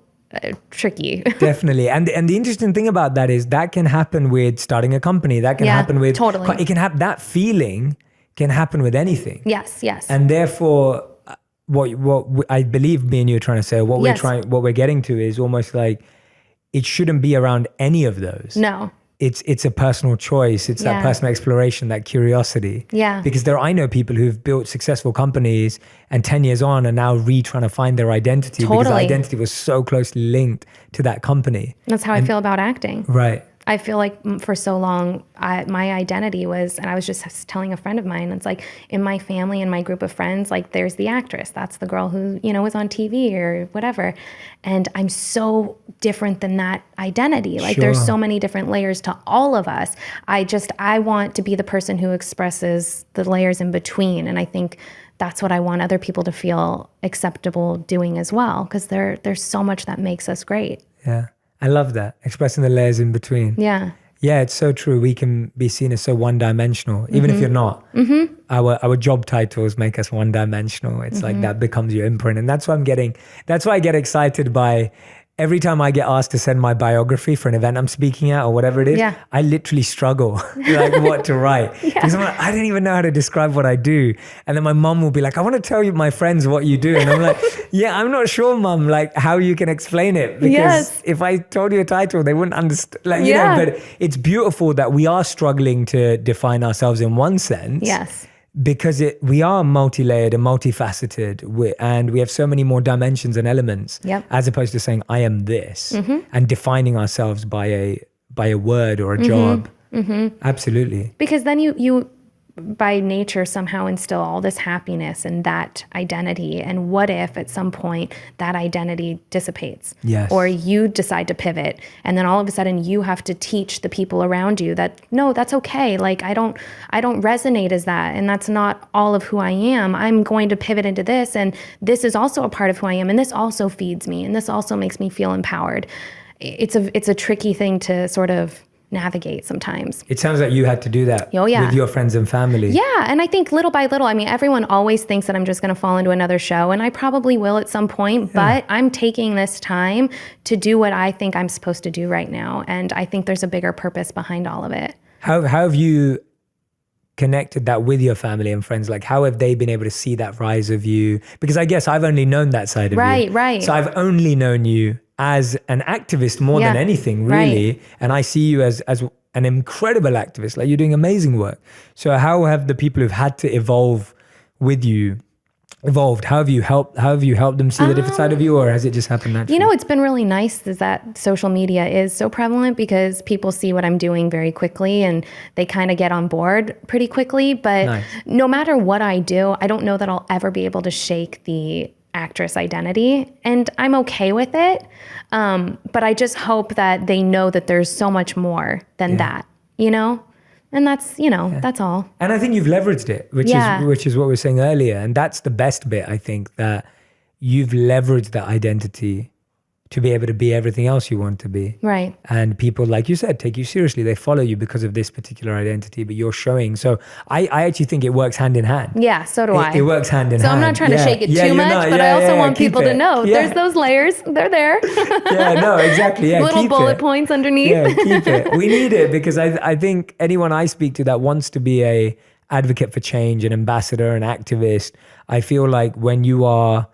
tricky. Definitely. And the interesting thing about that is that can happen with starting a company. That can happen with totally. It can happen. That feeling can happen with anything. Yes. And therefore, what I believe me and you are trying to say, what we're getting to is almost like it shouldn't be around any of those. No. It's a personal choice. It's that personal exploration, that curiosity. Yeah. Because I know people who've built successful companies and 10 years on are now trying to find their identity because identity was so closely linked to that company. That's how I feel about acting. Right. I feel like for so long, my identity was, and I was just telling a friend of mine, it's like in my family and my group of friends, like there's the actress. That's the girl who, was on TV or whatever. And I'm so different than that identity. Like there's so many different layers to all of us. I want to be the person who expresses the layers in between. And I think that's what I want other people to feel acceptable doing as well. Because there's so much that makes us great. Yeah. I love that, expressing the layers in between. Yeah. Yeah, it's so true. We can be seen as so one-dimensional, even if you're not. Our job titles make us one-dimensional. It's like that becomes your imprint. And that's why I get excited by every time I get asked to send my biography for an event I'm speaking at or whatever it is, I literally struggle like what to write. Because I'm like, I don't even know how to describe what I do. And then my mom will be like, I want to tell you my friends what you do. And I'm like, I'm not sure, mom, like how you can explain it. Because if I told you a title, they wouldn't understand. Like, you know, but it's beautiful that we are struggling to define ourselves in one sense. Yes. Because we are multi-layered and multifaceted, and we have so many more dimensions and elements, as opposed to saying I am this and defining ourselves by a word or a job. Absolutely. Because then you by nature somehow instill all this happiness and that identity. And what if at some point that identity dissipates? Yes. Or you decide to pivot, and then all of a sudden you have to teach the people around you that, no, that's okay. Like, I don't resonate as that. And that's not all of who I am. I'm going to pivot into this. And this is also a part of who I am. And this also feeds me. And this also makes me feel empowered. It's a tricky thing to sort of navigate sometimes. It sounds like you had to do that with your friends and family. Yeah. And I think little by little, I mean, everyone always thinks that I'm just going to fall into another show, and I probably will at some point, but I'm taking this time to do what I think I'm supposed to do right now. And I think there's a bigger purpose behind all of it. How have you connected that with your family and friends? Like, how have they been able to see that rise of you? Because I guess I've only known that side of you. Right. So I've only known you as an activist more than anything, really. Right. And I see you as an incredible activist. Like, you're doing amazing work. So how have the people who've had to evolve with you evolved? How have you helped them see the different side of you, or has it just happened naturally? You know, it's been really nice is that social media is so prevalent, because people see what I'm doing very quickly and they kind of get on board pretty quickly. But no matter what I do, I don't know that I'll ever be able to shake the actress identity, and I'm okay with it. But I just hope that they know that there's so much more than that, you know? And that's, that's all. And I think you've leveraged it, which is what we were saying earlier. And that's the best bit, I think, that you've leveraged that identity to be able to be everything else you want to be. Right. And people, like you said, take you seriously. They follow you because of this particular identity, but you're showing. So I actually think it works hand in hand. Yeah, so do I. It works hand in hand. So I'm not trying to shake it too much, but I also want people to know there's those layers. They're there. Exactly. Yeah, little bullet points underneath. Yeah, keep it. We need it, because I think anyone I speak to that wants to be a advocate for change, an ambassador, an activist, I feel like when you are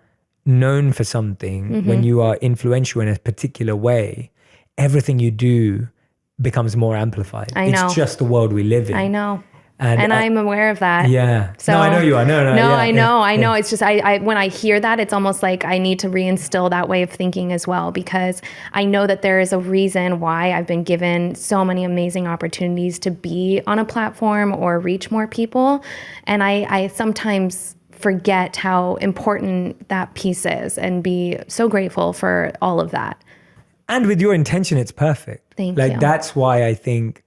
known for something, when you are influential in a particular way, everything you do becomes more amplified. I know. It's just the world we live in. I know. And I'm aware of that. Yeah. So, no, I know you are. No, I know. It's just, I when I hear that, it's almost like I need to reinstill that way of thinking as well, because I know that there is a reason why I've been given so many amazing opportunities to be on a platform or reach more people. And I sometimes forget how important that piece is, and be so grateful for all of that. And with your intention, it's perfect. Thank you. That's why I think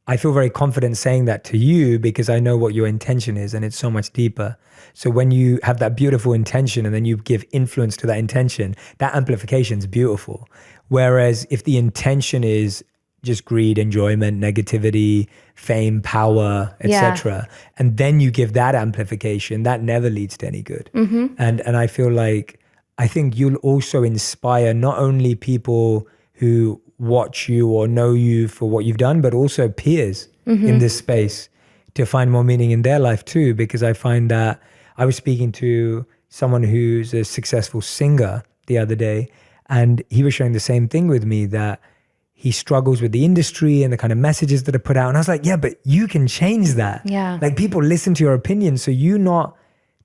I feel very confident saying that to you, because I know what your intention is, and it's so much deeper. So when you have that beautiful intention and then you give influence to that intention, that amplification is beautiful. Whereas if the intention is just greed, enjoyment, negativity, fame, power, etc., and then you give that amplification, that never leads to any good. And I feel like, I think you'll also inspire not only people who watch you or know you for what you've done, but also peers in this space to find more meaning in their life too. Because I find that I was speaking to someone who's a successful singer the other day, and he was sharing the same thing with me, that he struggles with the industry and the kind of messages that are put out. And I was like, yeah, but you can change that. Yeah. Like, people listen to your opinion. So you not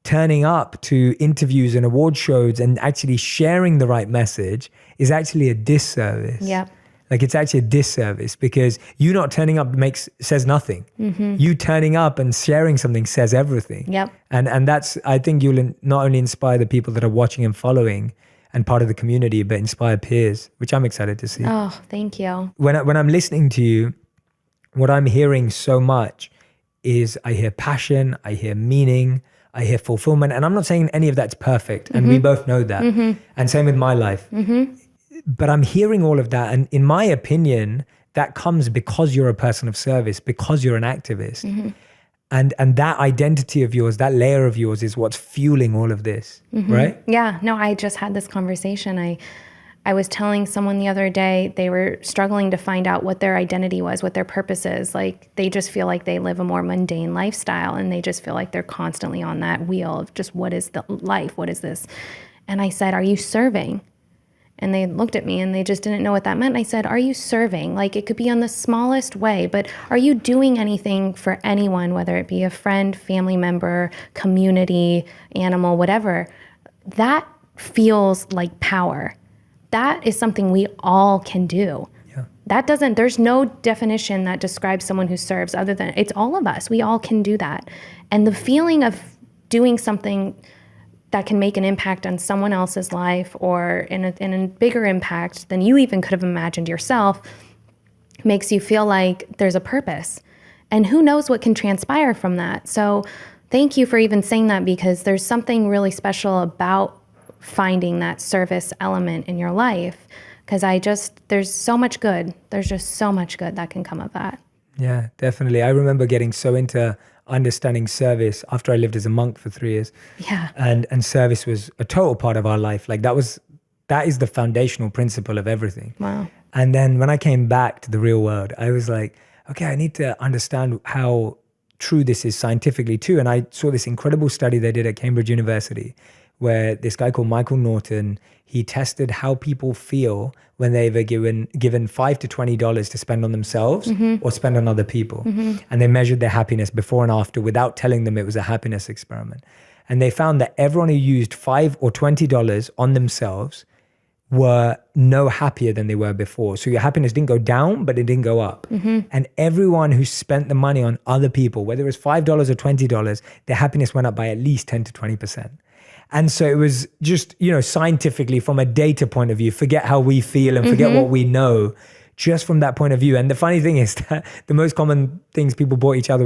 turning up to interviews and award shows and actually sharing the right message is actually a disservice. Yeah. Like, it's actually a disservice, because you not turning up says nothing. You turning up and sharing something says everything. Yep. And that's, I think you'll not only inspire the people that are watching and following and part of the community, but inspire peers, which I'm excited to see. Oh, thank you. When I'm listening to you, what I'm hearing so much is I hear passion, I hear meaning, I hear fulfillment. And I'm not saying any of that's perfect. And we both know that. And same with my life. But I'm hearing all of that. And in my opinion, that comes because you're a person of service, because you're an activist. And that identity of yours, that layer of yours, is what's fueling all of this, right? Yeah, no, I just had this conversation. I was telling someone the other day, they were struggling to find out what their identity was, what their purpose is. Like, they just feel like they live a more mundane lifestyle, and they just feel like they're constantly on that wheel of just, what is the life? What is this? And I said, are you serving? And they looked at me and they just didn't know what that meant. And I said, are you serving? Like, it could be on the smallest way, but are you doing anything for anyone, whether it be a friend, family member, community, animal, whatever? That feels like power. That is something we all can do. Yeah. there's no definition that describes someone who serves other than it's all of us. We all can do that. And the feeling of doing something that can make an impact on someone else's life or in a bigger impact than you even could have imagined yourself makes you feel like there's a purpose. And who knows what can transpire from that. So thank you for even saying that, because there's something really special about finding that service element in your life. Because there's so much good. There's just so much good that can come of that. Yeah, definitely. I remember getting so into understanding service after I lived as a monk for 3 years. Yeah. And service was a total part of our life. Like that is the foundational principle of everything. Wow. And then when I came back to the real world, I was like, okay, I need to understand how true this is scientifically too. And I saw this incredible study they did at Cambridge University where this guy called Michael Norton, he tested how people feel when they were given $5 to $20 to spend on themselves or spend on other people. And they measured their happiness before and after without telling them it was a happiness experiment. And they found that everyone who used $5 or $20 on themselves were no happier than they were before. So your happiness didn't go down, but it didn't go up. And everyone who spent the money on other people, whether it was $5 or $20, their happiness went up by at least 10 to 20%. And so it was just, scientifically from a data point of view, forget how we feel and forget what we know, just from that point of view. And the funny thing is that the most common things people bought each other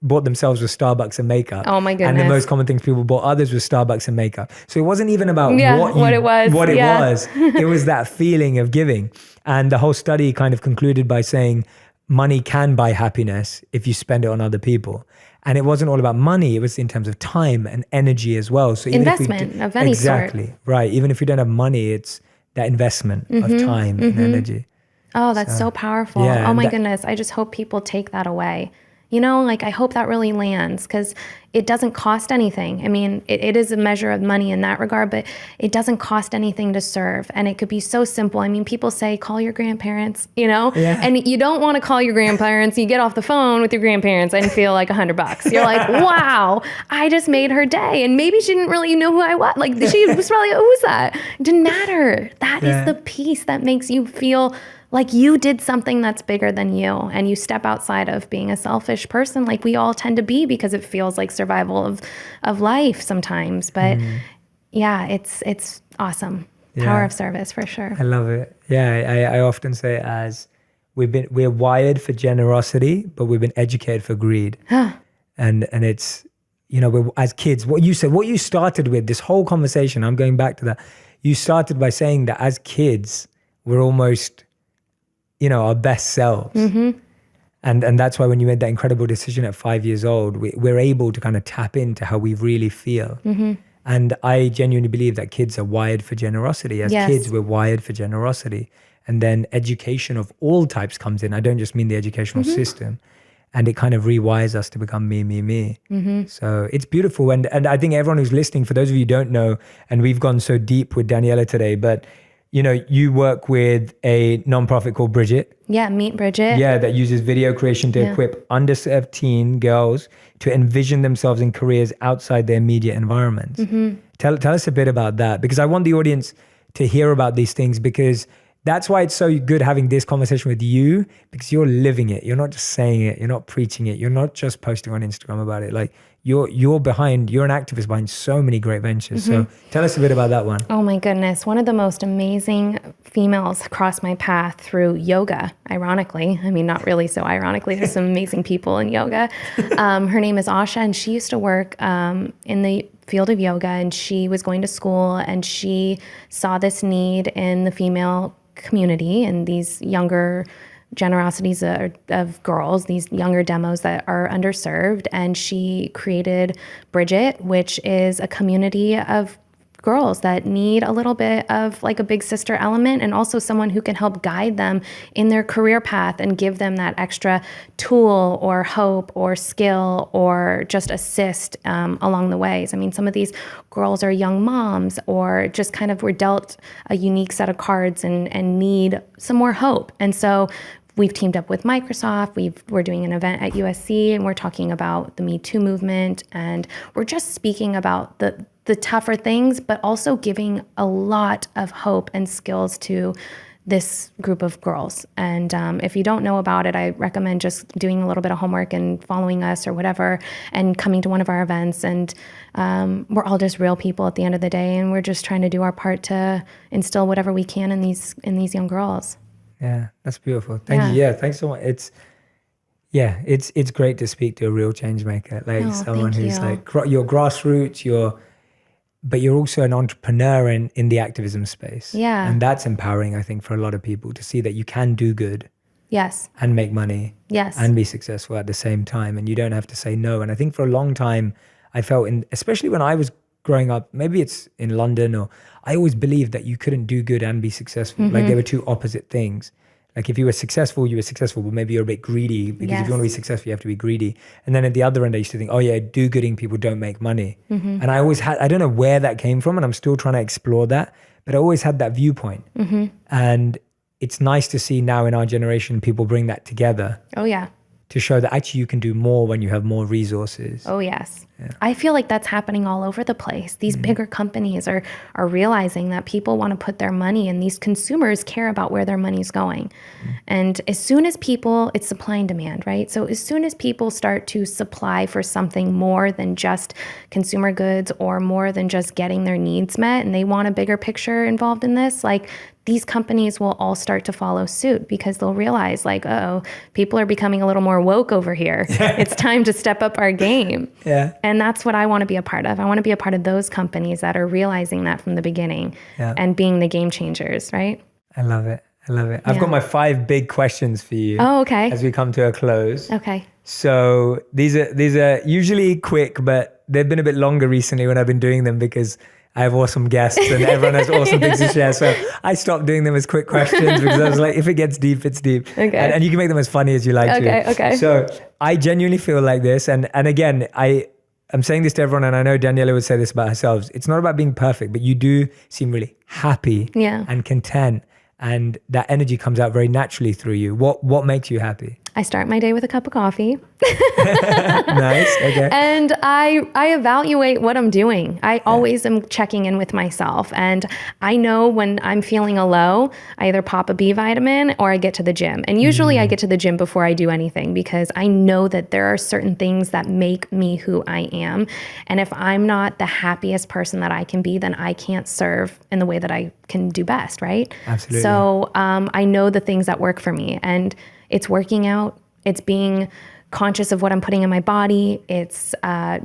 bought themselves with Starbucks and makeup. Oh my goodness. And the most common things people bought others was Starbucks and makeup. So it wasn't even about what it was. It was that feeling of giving. And the whole study kind of concluded by saying money can buy happiness if you spend it on other people. And it wasn't all about money, it was in terms of time and energy as well. So even investment of any sort. Exactly, right. Even if you don't have money, it's that investment of time and energy. Oh, that's so powerful. Yeah, oh my goodness. I just hope people take that away. I hope that really lands, because it doesn't cost anything. I mean, it is a measure of money in that regard, but it doesn't cost anything to serve. And it could be so simple. I mean, people say, call your grandparents, and you don't want to call your grandparents. You get off the phone with your grandparents and feel like $100. You're like, wow, I just made her day. And maybe she didn't really know who I was. Like she was probably, who's that? It didn't matter. That is the piece that makes you feel like you did something that's bigger than you, and you step outside of being a selfish person like we all tend to be, because it feels like survival of life sometimes. But yeah, it's awesome. Power of service for sure. I love it. Yeah, I often say it as we're wired for generosity, but we've been educated for greed. and it's, we're, as kids, what you started with, this whole conversation, I'm going back to that. You started by saying that as kids, we're almost our best selves. And that's why when you made that incredible decision at 5 years old, we're able to kind of tap into how we really feel. And I genuinely believe that kids are wired for generosity. As kids, we're wired for generosity. And then education of all types comes in. I don't just mean the educational system. And it kind of rewires us to become me. So it's beautiful. And I think everyone who's listening, for those of you who don't know, and we've gone so deep with Daniela today, but you work with a nonprofit called Bridget. Yeah, Meet Bridget. Yeah, that uses video creation to equip underserved teen girls to envision themselves in careers outside their immediate environments. Tell us a bit about that, because I want the audience to hear about these things, because that's why it's so good having this conversation with you, because you're living it. You're not just saying it. You're not preaching it. You're not just posting on Instagram about it. Like you're an activist behind so many great ventures. So tell us a bit about that one. Oh my goodness. One of the most amazing females crossed my path through yoga, ironically. I mean, not really so ironically. There's some amazing people in yoga. Her name is Asha, and she used to work in the field of yoga, and she was going to school, and she saw this need in the female community and these younger generosities of girls, these younger demos that are underserved. And she created Bridget, which is a community of girls that need a little bit of like a big sister element, and also someone who can help guide them in their career path and give them that extra tool or hope or skill or just assist along the ways. I mean, some of these girls are young moms or just kind of were dealt a unique set of cards and need some more hope. And so we've teamed up with Microsoft. We're doing an event at USC, and we're talking about the Me Too movement, and we're just speaking about the tougher things, but also giving a lot of hope and skills to this group of girls. And if you don't know about it, I recommend just doing a little bit of homework and following us or whatever, and coming to one of our events. And we're all just real people at the end of the day, and we're just trying to do our part to instill whatever we can in these young girls. Yeah, that's beautiful. Thank you. Yeah, thanks so much. It's great to speak to a real change maker, like someone who's like your grassroots, but you're also an entrepreneur in the activism space. Yeah. And that's empowering, I think, for a lot of people to see that you can do good. Yes. And make money. Yes. And be successful at the same time. And you don't have to say no. And I think for a long time, I felt, especially when I was growing up, maybe it's in London, or I always believed that you couldn't do good and be successful. Like they were two opposite things. Like if you were successful, but maybe you're a bit greedy, because if you want to be successful, you have to be greedy. And then at the other end, I used to think, do-gooding people don't make money. And I don't know where that came from, and I'm still trying to explore that, but I always had that viewpoint. And it's nice to see now in our generation, people bring that together. Oh, yeah. To show that actually you can do more when you have more resources. Oh, yes. Yeah. I feel like that's happening all over the place. These bigger companies are realizing that people want to put their money, and these consumers care about where their money's going. And as soon as it's supply and demand, right? So as soon as people start to supply for something more than just consumer goods or more than just getting their needs met, and they want a bigger picture involved in this, like these companies will all start to follow suit, because they'll realize like, people are becoming a little more woke over here. It's time to step up our game. Yeah. And that's what I want to be a part of. I want to be a part of those companies that are realizing that from the beginning and being the game changers, right? I love it. I've got my 5 big questions for you. Oh, okay. As we come to a close. Okay. So these are usually quick, but they've been a bit longer recently when I've been doing them, because I have awesome guests and everyone has awesome things to share. So I stopped doing them as quick questions, because I was like, if it gets deep, it's deep. Okay. And you can make them as funny as you like to. Okay. So I genuinely feel like this. And again, I'm saying this to everyone, and I know Daniela would say this about herself. It's not about being perfect, but you do seem really happy and content. And that energy comes out very naturally through you. What makes you happy? I start my day with a cup of coffee. Nice. Okay. And I evaluate what I'm doing. I always am checking in with myself. And I know when I'm feeling a low, I either pop a B vitamin or I get to the gym. And usually I get to the gym before I do anything, because I know that there are certain things that make me who I am. And if I'm not the happiest person that I can be, then I can't serve in the way that I can do best, right? Absolutely. So I know the things that work for me. And it's working out. It's being conscious of what I'm putting in my body. It's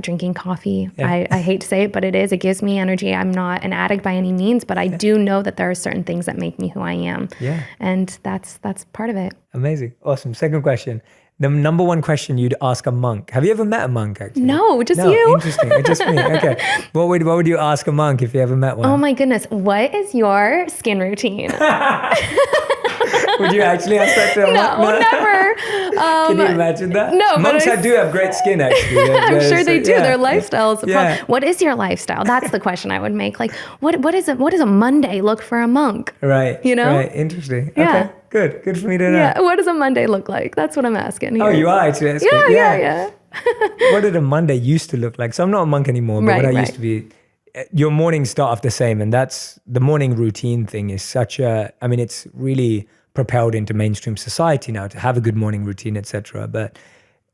drinking coffee. Yeah. I hate to say it, but it is. It gives me energy. I'm not an addict by any means, but I do know that there are certain things that make me who I am. Yeah. And that's part of it. Amazing. Awesome. Second question. The number one question you'd ask a monk. Have you ever met a monk, actually? No, just you. Interesting. It's just me. Okay. What would you ask a monk if you ever met one? Oh my goodness. What is your skin routine? Would you actually ask that to a monk? No, never. Can you imagine that? No, monks do have great skin, actually. I'm sure they do. Their lifestyle is a problem. What is your lifestyle? That's the question I would make. Like, what does a Monday look for a monk? Right. You know? Right. Interesting. Yeah. Okay. Good for me to know. Yeah. What does a Monday look like? That's what I'm asking here. Oh, you are actually asking. Yeah. What did a Monday used to look like? So I'm not a monk anymore, but when I used to be, your mornings start off the same, and that's the morning routine thing is it's really propelled into mainstream society now to have a good morning routine, etc. But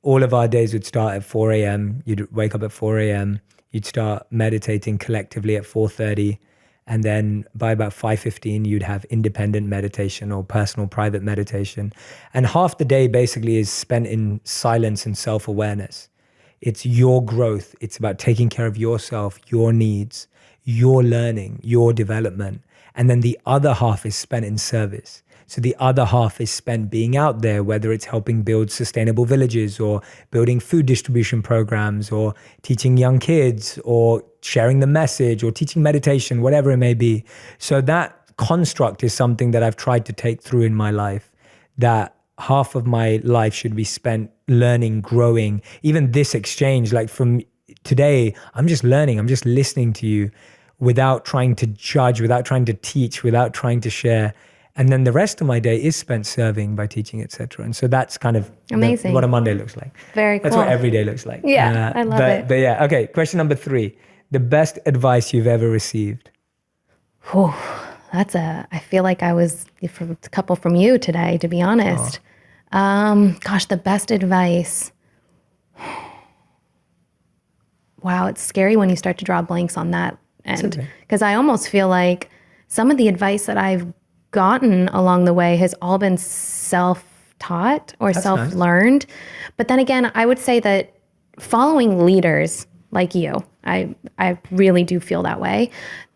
all of our days would start at 4 a.m. You'd wake up at 4 a.m. You'd start meditating collectively at 4:30. And then by about 5:15, you'd have independent meditation or personal private meditation. And half the day basically is spent in silence and self-awareness. It's your growth. It's about taking care of yourself, your needs, your learning, your development. And then the other half is spent in service. So the other half is spent being out there, whether it's helping build sustainable villages or building food distribution programs or teaching young kids or sharing the message or teaching meditation, whatever it may be. So that construct is something that I've tried to take through in my life, that half of my life should be spent learning, growing. Even this exchange, like from today, I'm just learning, I'm just listening to you without trying to judge, without trying to teach, without trying to share. And then the rest of my day is spent serving by teaching, etc. And so that's kind of amazing. What a Monday looks like. Very cool. That's what every day looks like. Yeah, I love it. But yeah, okay. Question number 3. The best advice you've ever received? I feel like I was from a couple from you today, to be honest. Gosh, the best advice. Wow, it's scary when you start to draw blanks on that end. Because I almost feel like some of the advice that I've gotten along the way has all been self-taught or self-learned. Nice. But then again, I would say that following leaders like you, I really do feel that way.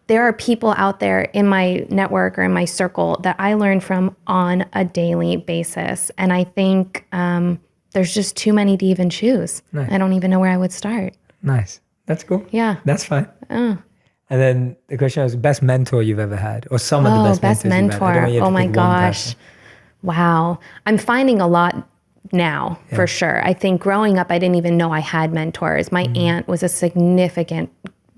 There are people out there in my network or in my circle that I learn from on a daily basis. And I think there's just too many to even choose. Nice. I don't even know where I would start. Nice. That's cool. Yeah. That's fine. And then the question was best mentor you've ever had, or some of the best mentors you've had. Oh my gosh. Wow. I'm finding a lot now, for sure. I think growing up, I didn't even know I had mentors. My aunt was a significant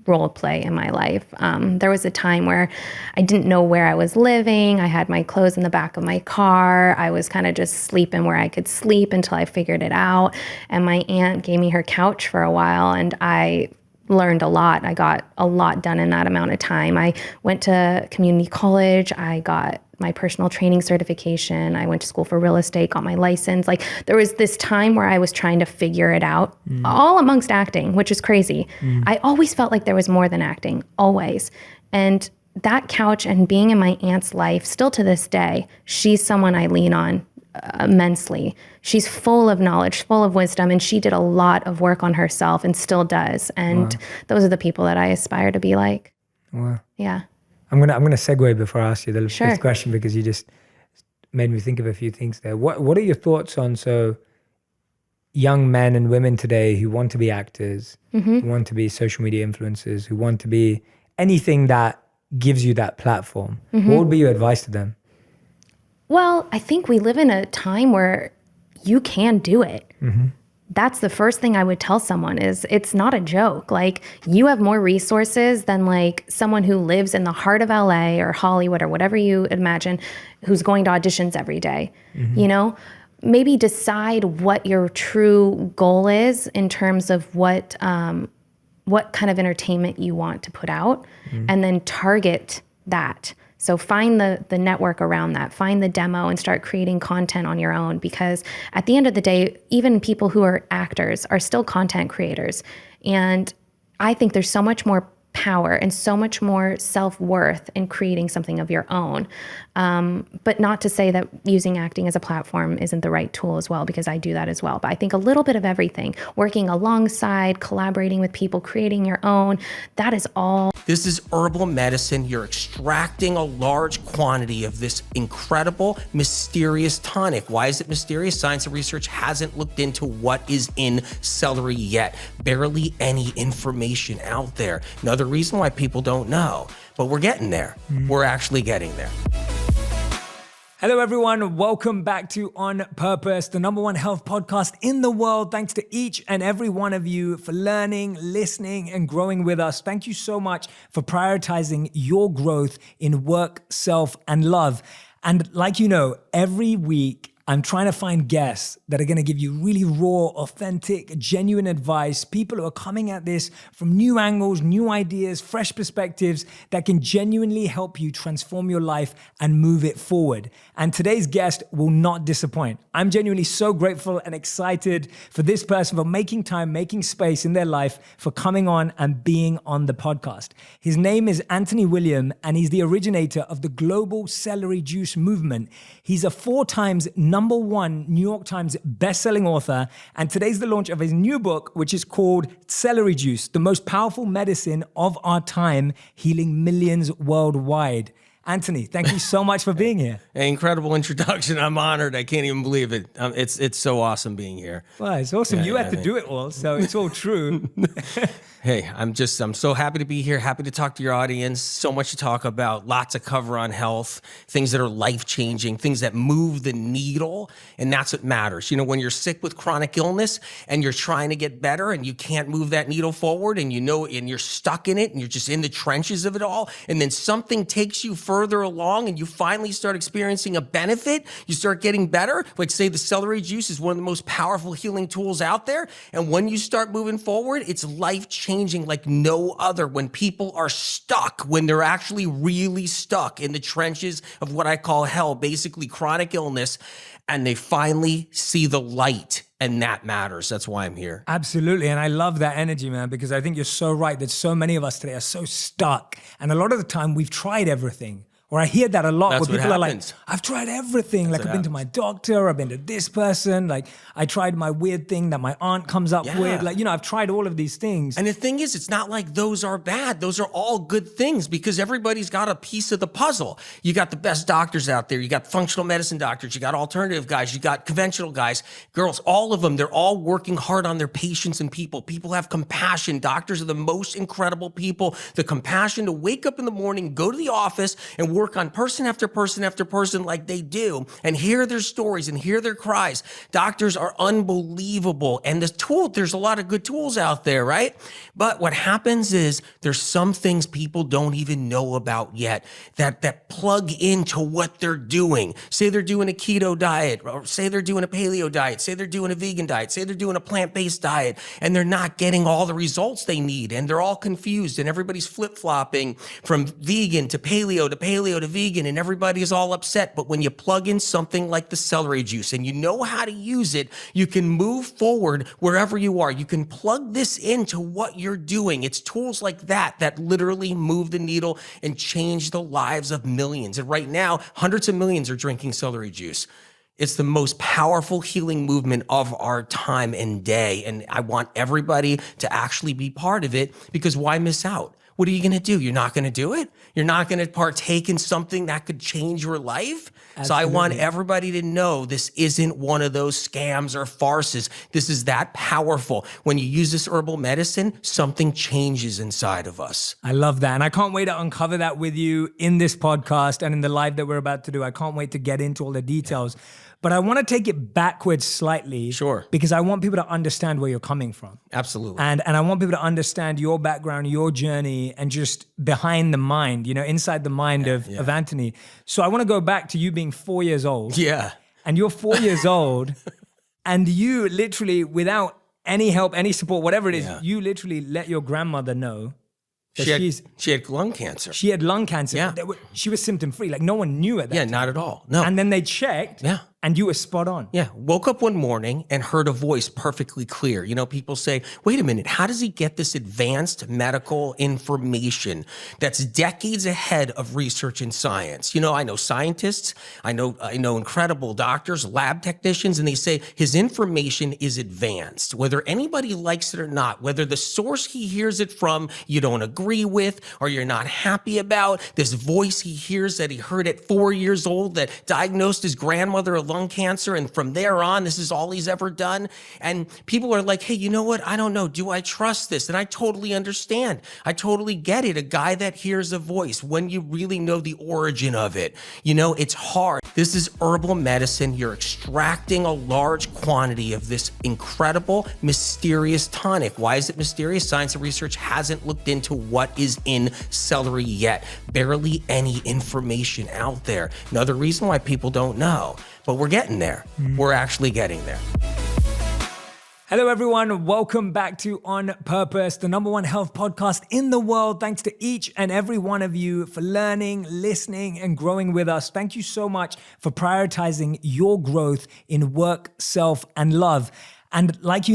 role play in my life. There was a time where I didn't know where I was living. I had my clothes in the back of my car. I was kind of just sleeping where I could sleep until I figured it out. And my aunt gave me her couch for a while, and I learned a lot. I got a lot done in that amount of time. I went to community college. I got my personal training certification. I went to school for real estate, got my license. Like, there was this time where I was trying to figure it out, all amongst acting, which is crazy. I always felt like there was more than acting, always. And that couch and being in my aunt's life, still to this day, she's someone I lean on immensely. She's full of knowledge, full of wisdom, and she did a lot of work on herself and still does. And those are the people that I aspire to be like. Wow. Yeah. I'm gonna segue before I ask you the fifth question, because you just made me think of a few things there. What are your thoughts on young men and women today who want to be actors, who want to be social media influencers, who want to be anything that gives you that platform? What would be your advice to them? Well, I think we live in a time where you can do it. That's the first thing I would tell someone is it's not a joke. Like, you have more resources than like someone who lives in the heart of LA or Hollywood or whatever you imagine, who's going to auditions every day. You know, maybe decide what your true goal is in terms of what kind of entertainment you want to put out, and then target that. So find the network around that, find the demo and start creating content on your own, because at the end of the day, even people who are actors are still content creators. And I think there's so much more power and so much more self-worth in creating something of your own. But not to say that using acting as a platform isn't the right tool as well, because I do that as well. But I think a little bit of everything, working alongside, collaborating with people, creating your own, that is all. This is herbal medicine. You're extracting a large quantity of this incredible, mysterious tonic. Why is it mysterious? Science and research hasn't looked into what is in celery yet. Barely any information out there. Another reason why people don't know, but we're getting there. We're actually getting there. Hello, everyone. Welcome back to On Purpose, the #1 health podcast in the world. Thanks to each and every one of you for learning, listening, and growing with us. Thank you so much for prioritizing your growth in work, self, and love. And like you know, every week, I'm trying to find guests that are going to give you really raw, authentic, genuine advice. People who are coming at this from new angles, new ideas, fresh perspectives that can genuinely help you transform your life and move it forward. And today's guest will not disappoint. I'm genuinely so grateful and excited for this person for making time, making space in their life, for coming on and being on the podcast. His name is Anthony William, and he's the originator of the global celery juice movement. He's a 4 times #1 New York Times best-selling author, and today's the launch of his new book, which is called Celery Juice, the most powerful medicine of our time, healing millions worldwide. Anthony, thank you so much for being here. Incredible introduction. I'm honored. I can't even believe it. It's so awesome being here. Well, it's awesome. You had to do it all, so it's all true. Hey, I'm so happy to be here. Happy to talk to your audience. So much to talk about. Lots to cover on health, things that are life-changing, things that move the needle, and that's what matters. You know, when you're sick with chronic illness and you're trying to get better and you can't move that needle forward, and and you're stuck in it and you're just in the trenches of it all, and then something takes you further along and you finally start experiencing a benefit, you start getting better. Like, say, the celery juice is one of the most powerful healing tools out there, and when you start moving forward, it's life-changing. changing like no other. When people are stuck, when they're actually really stuck in the trenches of what I call hell, basically chronic illness, and they finally see the light. And that matters. That's why I'm here. Absolutely. And I love that energy, man, because I think you're so right that so many of us today are so stuck. And a lot of the time we've tried everything. Or I hear that a lot. That's where people what are like, happens. I've tried everything. Like I've been to my doctor, I've been to this person. Like I tried my weird thing that my aunt comes up with. Like, I've tried all of these things. And the thing is, it's not like those are bad. Those are all good things because everybody's got a piece of the puzzle. You got the best doctors out there. You got functional medicine doctors. You got alternative guys. You got conventional guys, girls, all of them. They're all working hard on their patients and people. People have compassion. Doctors are the most incredible people. The compassion to wake up in the morning, go to the office and work on person after person after person like they do and hear their stories and hear their cries. Doctors are unbelievable. And there's a lot of good tools out there, right? But what happens is there's some things people don't even know about yet that plug into what they're doing. Say they're doing a keto diet, or say they're doing a paleo diet, say they're doing a vegan diet, say they're doing a plant-based diet, and they're not getting all the results they need. And they're all confused and everybody's flip-flopping from vegan to paleo to vegan, and everybody is all upset. But when you plug in something like the celery juice and you know how to use it, you can move forward wherever you are. You can plug this into what you're doing. It's tools like that literally move the needle and change the lives of millions. And right now, hundreds of millions are drinking celery juice. It's the most powerful healing movement of our time and day. And I want everybody to actually be part of it, because why miss out? What are you going to do? You're not going to do it? You're not going to partake in something that could change your life? Absolutely. So I want everybody to know this isn't one of those scams or farces. This is that powerful. When you use this herbal medicine, something changes inside of us. I love that. And I can't wait to uncover that with you in this podcast and in the live that we're about to do. I can't wait to get into all the details. But I want to take it backwards slightly. Sure. Because I want people to understand where you're coming from. Absolutely. And I want people to understand your background, your journey, and just behind the mind, inside the mind of Anthony. So I want to go back to you being 4 years old. Yeah. And you're 4 years old, and you literally, without any help, any support, whatever it is, you literally let your grandmother know that she had lung cancer. She had lung cancer. Yeah. She was symptom free. Like no one knew at that time. Not at all. No. And then they checked. Yeah. And you were spot on. Yeah. Woke up one morning and heard a voice perfectly clear. People say, wait a minute, how does he get this advanced medical information that's decades ahead of research and science? I know scientists, I know incredible doctors, lab technicians, and they say his information is advanced. Whether anybody likes it or not, whether the source he hears it from you don't agree with or you're not happy about, this voice he hears that he heard at 4 years old that diagnosed his grandmother of lung cancer, and from there on, this is all he's ever done. And people are like, hey, you know what? I don't know. Do I trust this? And I totally understand. I totally get it. A guy that hears a voice, when you really know the origin of it, it's hard. This is herbal medicine. You're extracting a large quantity of this incredible, mysterious tonic. Why is it mysterious? Science and research hasn't looked into what is in celery yet. Barely any information out there. Another reason why people don't know. But we're getting there. We're actually getting there. Hello, everyone. Welcome back to On Purpose, the #1 health podcast in the world. Thanks to each and every one of you for learning, listening, and growing with us. Thank you so much for prioritizing your growth in work, self, and love. And like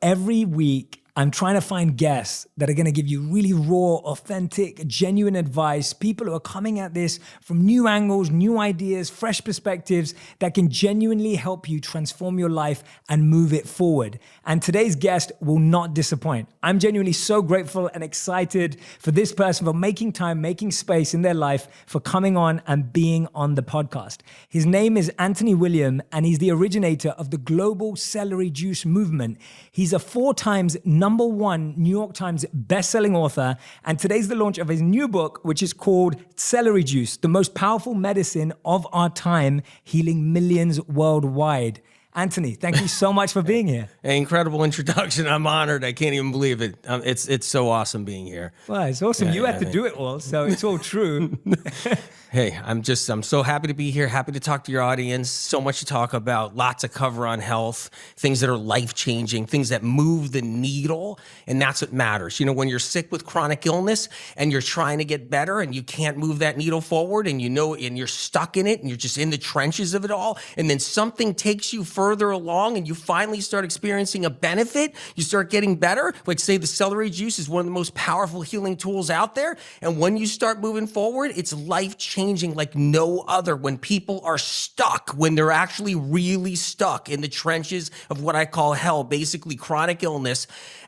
every week, I'm trying to find guests that are going to give you really raw, authentic, genuine advice. People who are coming at this from new angles, new ideas, fresh perspectives that can genuinely help you transform your life and move it forward. And today's guest will not disappoint. I'm genuinely so grateful and excited for this person for making time, making space in their life, for coming on and being on the podcast. His name is Anthony William, and he's the originator of the global celery juice movement. He's a 4 times #1 New York Times best-selling author, and today's the launch of his new book, which is called Celery Juice, the most powerful medicine of our time, healing millions worldwide. Anthony, thank you so much for being here. Incredible introduction. I'm honored. I can't even believe it. It's so awesome being here. Well, it's awesome. You had to do it all, so it's all true. Hey, I'm so happy to be here. Happy to talk to your audience. So much to talk about, lots to cover on health, things that are life-changing, things that move the needle. And that's what matters. You know, when you're sick with chronic illness and you're trying to get better and you can't move that needle forward and and you're stuck in it and you're just in the trenches of it all. And then something takes you further along and you finally start experiencing a benefit. You start getting better. Like say the celery juice is one of the most powerful healing tools out there. And when you start moving forward, it's life-changing like no other. When people are stuck, when they're actually really stuck in the trenches of what I call hell, basically chronic illness,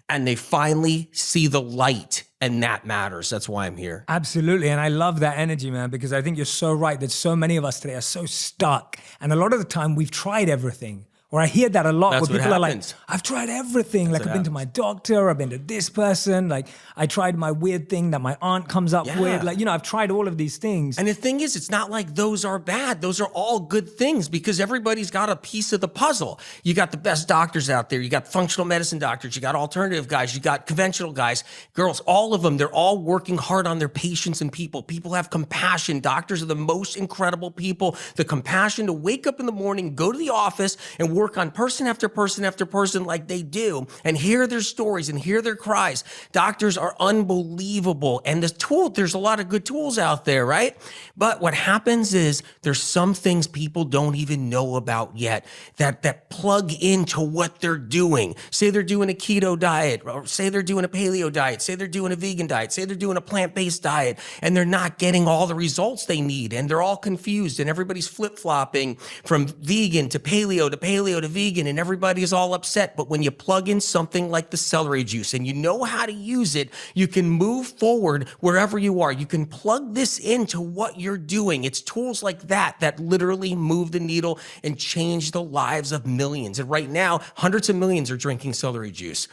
and they finally see the light, and that matters. That's why I'm here. Absolutely. And I love that energy, man, because I think you're so right that so many of us today are so stuck. And a lot of the time we've tried everything. Or I hear that a lot where people are like, I've tried everything. Like I've been to my doctor, I've been to this person. Like I tried my weird thing that my aunt comes up with. Like, you know, I've tried all of these things. And the thing is, it's not like those are bad. Those are all good things because everybody's got a piece of the puzzle. You got the best doctors out there. You got functional medicine doctors. You got alternative guys. You got conventional guys, girls, all of them. They're all working hard on their patients and people. People have compassion. Doctors are the most incredible people. The compassion to wake up in the morning, go to the office and work on person after person after person like they do and hear their stories and hear their cries. Doctors are unbelievable. And there's a lot of good tools out there, right? But what happens is there's some things people don't even know about yet that plug into what they're doing. Say they're doing a keto diet, or say they're doing a paleo diet, say they're doing a vegan diet, say they're doing a plant-based diet, and they're not getting all the results they need. And they're all confused and everybody's flip-flopping from vegan to paleo to vegan, and everybody is all upset. But when you plug in something like the celery juice and you know how to use it, you can move forward wherever you are. You can plug this into what you're doing. It's tools like that literally move the needle and change the lives of millions. And right now, hundreds of millions are drinking celery juice.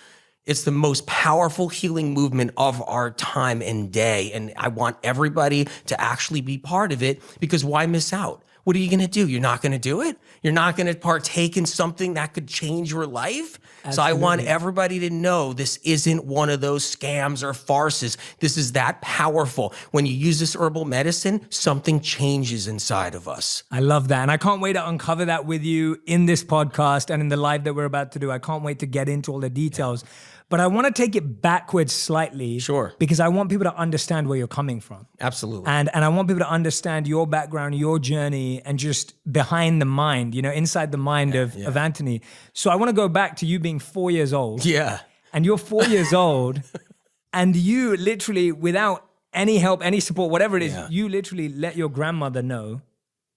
It's the most powerful healing movement of our time and day. And I want everybody to actually be part of it because why miss out? What are you going to do? You're not going to do it? You're not going to partake in something that could change your life? Absolutely. So I want everybody to know this isn't one of those scams or farces. This is that powerful. When you use this herbal medicine, something changes inside of us. I love that. And I can't wait to uncover that with you in this podcast and in the live that we're about to do. I can't wait to get into all the details. Yeah. But I want to take it backwards slightly. Sure. Because I want people to understand where you're coming from. Absolutely. And I want people to understand your background, your journey, and just behind the mind, you know, inside the mind of Anthony. So I want to go back to you being 4 years old. Yeah. And you're 4 years old, and you literally, without any help, any support, whatever it is, you literally let your grandmother know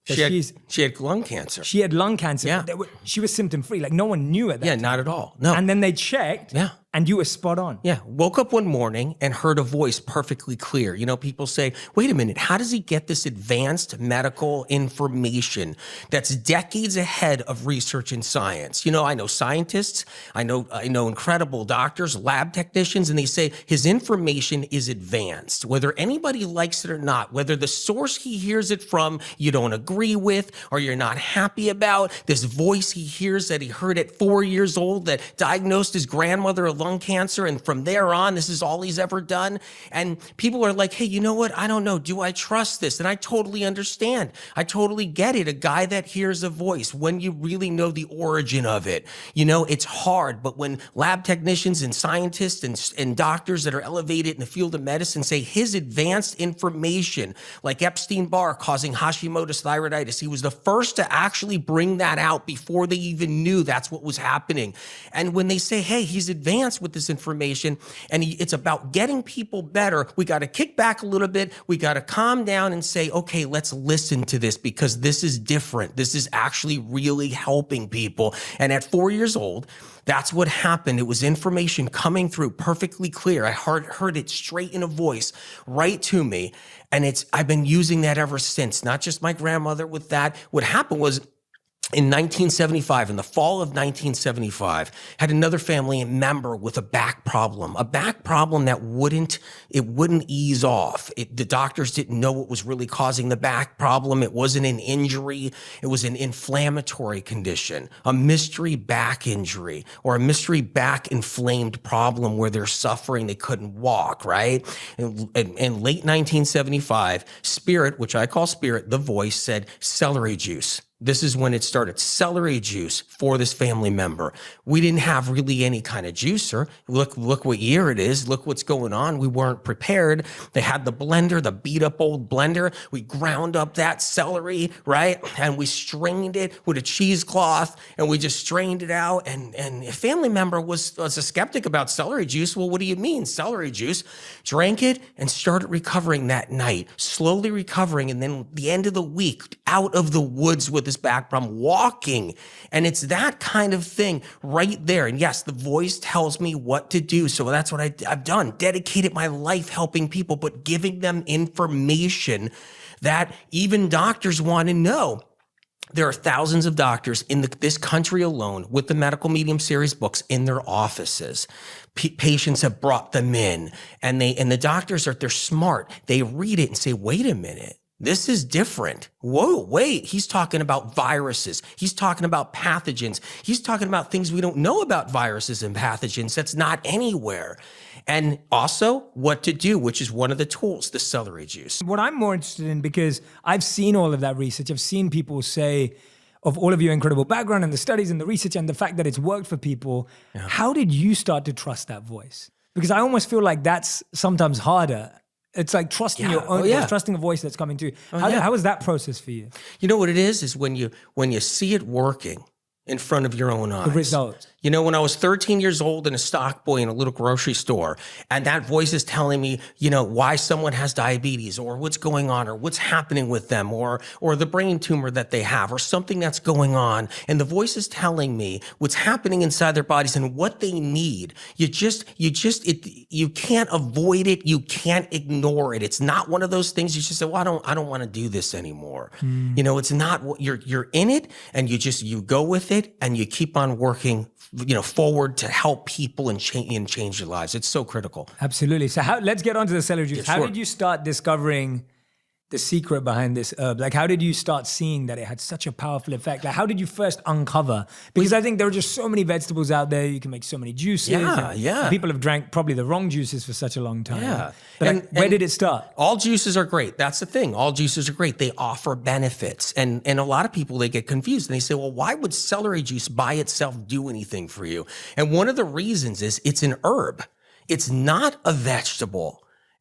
that she had lung cancer. She had lung cancer. Yeah. She was symptom-free. Like no one knew at that time. Not at all. No. And then they checked. Yeah. And you were spot on. Yeah. Woke up one morning and heard a voice perfectly clear. You know, people say, wait a minute, how does he get this advanced medical information that's decades ahead of research and science? You know, I know scientists, I know incredible doctors, lab technicians, and they say his information is advanced. Whether anybody likes it or not, whether the source he hears it from you don't agree with or you're not happy about, this voice he hears that he heard at 4 years old that diagnosed his grandmother of lung cancer, and from there on, this is all he's ever done. And people are like, hey, you know what? I don't know. Do I trust this? And I totally understand. I totally get it. A guy that hears a voice, when you really know the origin of it, you know, it's hard. But when lab technicians and scientists and doctors that are elevated in the field of medicine say his advanced information, like Epstein-Barr causing Hashimoto's thyroiditis, he was the first to actually bring that out before they even knew that's what was happening. And when they say, hey, he's advanced with this information and it's about getting people better, we got to kick back a little bit. We got to calm down and say, okay, let's listen to this because this is different. This is actually really helping people. And at 4 years old, that's what happened. It was information coming through perfectly clear. I heard it straight in a voice right to me. And I've been using that ever since, not just my grandmother with that. What happened was in 1975, in the fall of 1975, had another family member with a back problem that wouldn't ease off. The doctors didn't know what was really causing the back problem. It wasn't an injury. It was an inflammatory condition, a mystery back injury, or a mystery back inflamed problem where they're suffering. They couldn't walk, right? In late 1975, Spirit, which I call Spirit, the voice, said celery juice. This is when it started. Celery juice for this family member. We didn't have really any kind of juicer. Look what year it is. Look what's going on. We weren't prepared. They had the blender, the beat up old blender. We ground up that celery, right? And we strained it with a cheesecloth, and we just strained it out. And a family member was a skeptic about celery juice. Well, what do you mean celery juice? Drank it and started recovering that night, slowly recovering. And then the end of the week, out of the woods with his back problem, walking. And it's that kind of thing right there. And yes, the voice tells me what to do. So that's what I've done. Dedicated my life helping people, but giving them information that even doctors want to know. There are thousands of doctors in this country alone with the Medical Medium Series books in their offices. Patients have brought them in, and the doctors they're smart. They read it and say, wait a minute. This is different. Whoa, wait, he's talking about viruses. He's talking about pathogens. He's talking about things we don't know about viruses and pathogens that's not anywhere. And also what to do, which is one of the tools, the celery juice. What I'm more interested in, because I've seen all of that research, I've seen people say, of all of your incredible background and the studies and the research and the fact that it's worked for people, how did you start to trust that voice? Because I almost feel like that's sometimes harder. It's like trusting your own, trusting a voice that's coming to you. How was that process for you? You know what it is when you see it working in front of your own eyes. The results. You know, when I was 13 years old and a stock boy in a little grocery store, and that voice is telling me, you know, why someone has diabetes, or what's going on, or what's happening with them, or the brain tumor that they have, or something that's going on. And the voice is telling me what's happening inside their bodies and what they need. You can't avoid it. You can't ignore it. It's not one of those things you just say, well, I don't want to do this anymore. You know, it's not what you're in it, and you go with it, and you keep on working, you know, forward to help people and change their lives. It's so critical. Absolutely. So let's get onto the celery juice. How did you start discovering the secret behind this herb? Like, how did you start seeing that it had such a powerful effect? Like, how did you first uncover? Because I think there are just so many vegetables out there. You can make so many juices. Yeah. People have drank probably the wrong juices for such a long time. Yeah. But where did it start? All juices are great. That's the thing. All juices are great. They offer benefits. And a lot of people, they get confused and they say, well, why would celery juice by itself do anything for you? And one of the reasons is it's an herb. It's not a vegetable.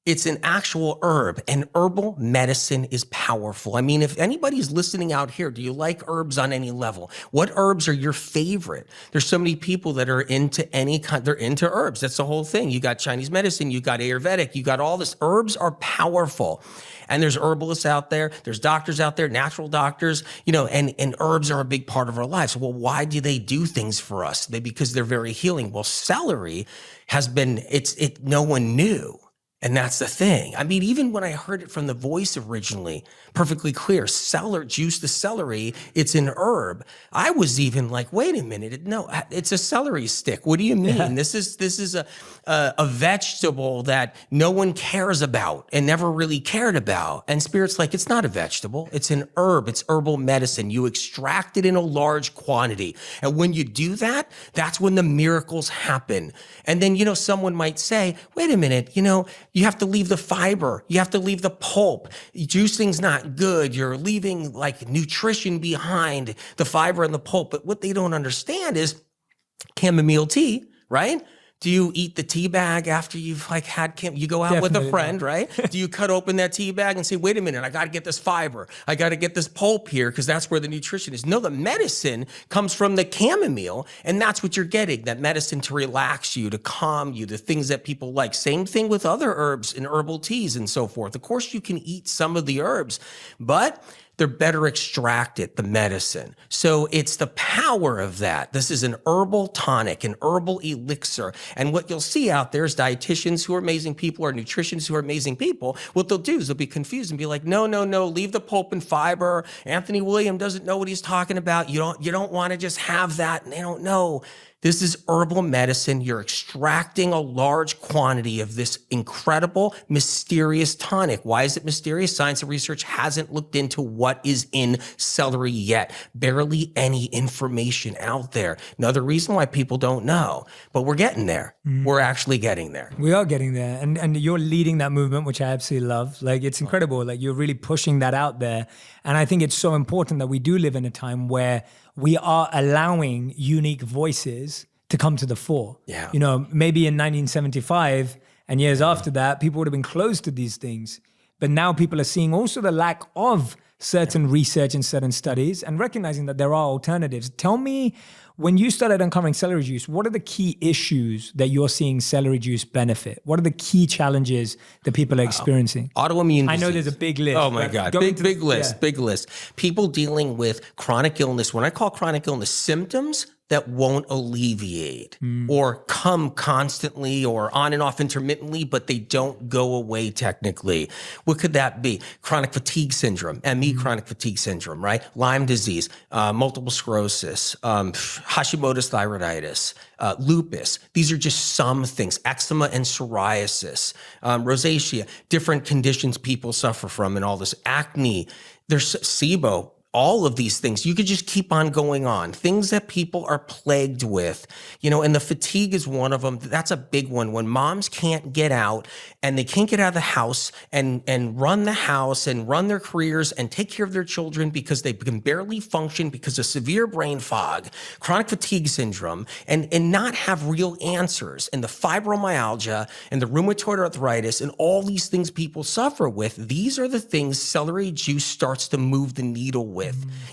It's an actual herb, and herbal medicine is powerful. I mean, if anybody's listening out here, do you like herbs on any level? What herbs are your favorite? There's so many people that are into they're into herbs. That's the whole thing. You got Chinese medicine, you got Ayurvedic, you got all this. Herbs are powerful. And there's herbalists out there, there's doctors out there, natural doctors, you know, and herbs are a big part of our lives. Well, why do they do things for us? Because they're very healing. Well, celery has been, no one knew. And that's the thing. I mean, even when I heard it from the voice originally, perfectly clear, juice the celery, it's an herb. I was even like, wait a minute, no, it's a celery stick. What do you mean? Yeah. This is a vegetable that no one cares about and never really cared about. And Spirit's like, it's not a vegetable, it's an herb, it's herbal medicine. You extract it in a large quantity. And when you do that, that's when the miracles happen. And then, you know, someone might say, wait a minute, you know, you have to leave the fiber. You have to leave the pulp. Juicing's not good. You're leaving like nutrition behind, the fiber and the pulp. But what they don't understand is chamomile tea, right? Do you eat the tea bag after you've you go out with a friend, right? Do you cut open that tea bag and say, wait a minute, I got to get this fiber. I got to get this pulp here because that's where the nutrition is. No, the medicine comes from the chamomile, and that's what you're getting, that medicine to relax you, to calm you, the things that people like. Same thing with other herbs and herbal teas and so forth. Of course, you can eat some of the herbs, but they're better extracted, the medicine. So it's the power of that. This is an herbal tonic, an herbal elixir. And what you'll see out there is dietitians who are amazing people or nutritionists who are amazing people. What they'll do is they'll be confused and be like, no, leave the pulp and fiber. Anthony William doesn't know what he's talking about. You don't want to just have that. And they don't know. This is herbal medicine. You're extracting a large quantity of this incredible, mysterious tonic. Why is it mysterious? Science and research hasn't looked into what is in celery yet. Barely any information out there. Another reason why people don't know, but we're getting there. We're actually getting there. We are getting there. And you're leading that movement, which I absolutely love. Like, it's incredible. Like, you're really pushing that out there. And I think it's so important that we do live in a time where we are allowing unique voices to come to the fore. Yeah. You know, maybe in 1975 and years after that, people would have been closed to these things. But now people are seeing also the lack of certain research and certain studies and recognizing that there are alternatives. Tell me, when you started uncovering celery juice, what are the key issues that you're seeing celery juice benefit? What are the key challenges that people are experiencing? Autoimmune disease. I know there's a big list. Oh my God, big list. People dealing with chronic illness. When I call chronic illness, symptoms that won't alleviate or come constantly or on and off intermittently, but they don't go away technically. What could that be? Chronic fatigue syndrome, ME chronic fatigue syndrome, right? Lyme disease, multiple sclerosis, Hashimoto's thyroiditis, lupus. These are just some things. Eczema and psoriasis, rosacea, different conditions people suffer from and all this. Acne, there's SIBO. All of these things, you could just keep on going on. Things that people are plagued with, and the fatigue is one of them. That's a big one. When moms can't get out and they can't get out of the house and run the house and run their careers and take care of their children because they can barely function because of severe brain fog, chronic fatigue syndrome, and not have real answers. And the fibromyalgia and the rheumatoid arthritis and all these things people suffer with, these are the things celery juice starts to move the needle with.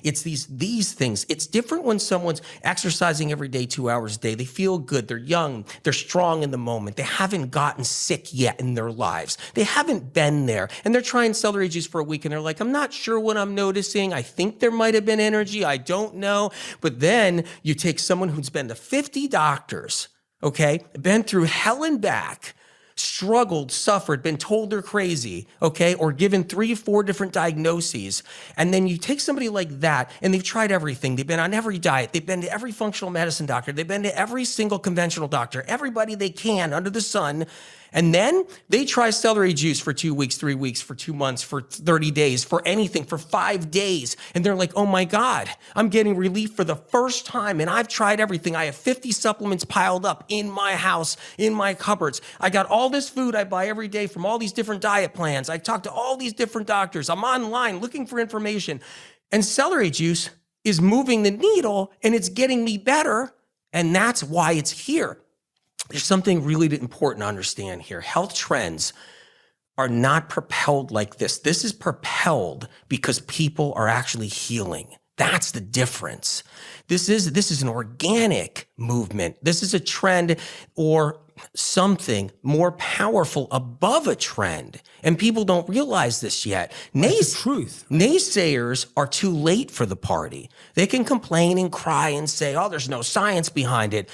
It's these things. It's different when someone's exercising every day, 2 hours a day. They feel good. They're young. They're strong in the moment. They haven't gotten sick yet in their lives. They haven't been there. And they're trying celery juice for a week and they're like, I'm not sure what I'm noticing. I think there might have been energy. I don't know. But then you take someone who's been to 50 doctors, okay, been through hell and back, struggled, suffered, been told they're crazy, okay, or given 3 or 4 different diagnoses. And then you take somebody like that and they've tried everything. They've been on every diet. They've been to every functional medicine doctor. They've been to every single conventional doctor, everybody they can under the sun. And then they try celery juice for 2 weeks, 3 weeks, for 2 months, for 30 days, for anything, for 5 days. And they're like, oh my God, I'm getting relief for the first time. And I've tried everything. I have 50 supplements piled up in my house, in my cupboards. I got all this food I buy every day from all these different diet plans. I talk to all these different doctors. I'm online looking for information. And celery juice is moving the needle and it's getting me better. And that's why it's here. There's something really important to understand here. Health trends are not propelled like this. This is propelled because people are actually healing. That's the difference. This is an organic movement. This is a trend or something more powerful above a trend. And people don't realize this yet. That's the truth. Naysayers are too late for the party. They can complain and cry and say, oh, there's no science behind it.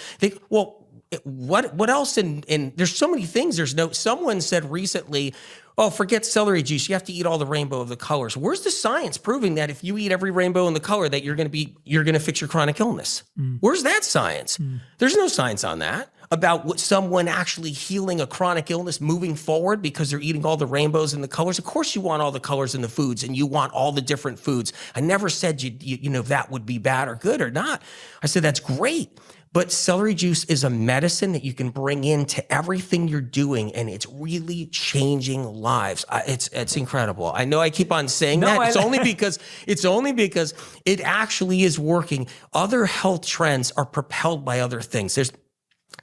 What else? And there's so many things. Someone said recently, oh, forget celery juice. You have to eat all the rainbow of the colors. Where's the science proving that if you eat every rainbow in the color that you're going to fix your chronic illness? Where's that science? There's no science on that about what someone actually healing a chronic illness moving forward because they're eating all the rainbows and the colors. Of course you want all the colors in the foods and you want all the different foods. I never said you know that would be bad or good or not. I said that's great. But celery juice is a medicine that you can bring into everything you're doing, and it's really changing lives. It's incredible. I know I keep on saying that. It's only because it actually is working. Other health trends are propelled by other things. There's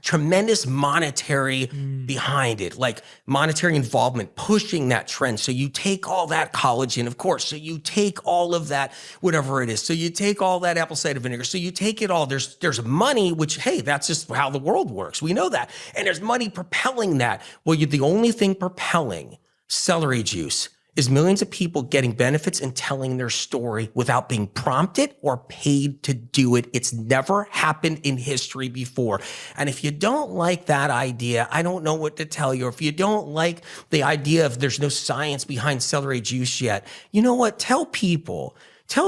tremendous monetary behind it, like monetary involvement, pushing that trend. So you take all that collagen, of course. So you take all of that, whatever it is. So you take all that apple cider vinegar. So you take it all. There's money, which, hey, that's just how the world works. We know that. And there's money propelling that. Well, the only thing propelling celery juice is millions of people getting benefits and telling their story without being prompted or paid to do it. It's never happened in history before. And if you don't like that idea, I don't know what to tell you. If you don't like the idea of there's no science behind celery juice yet, you know what? Tell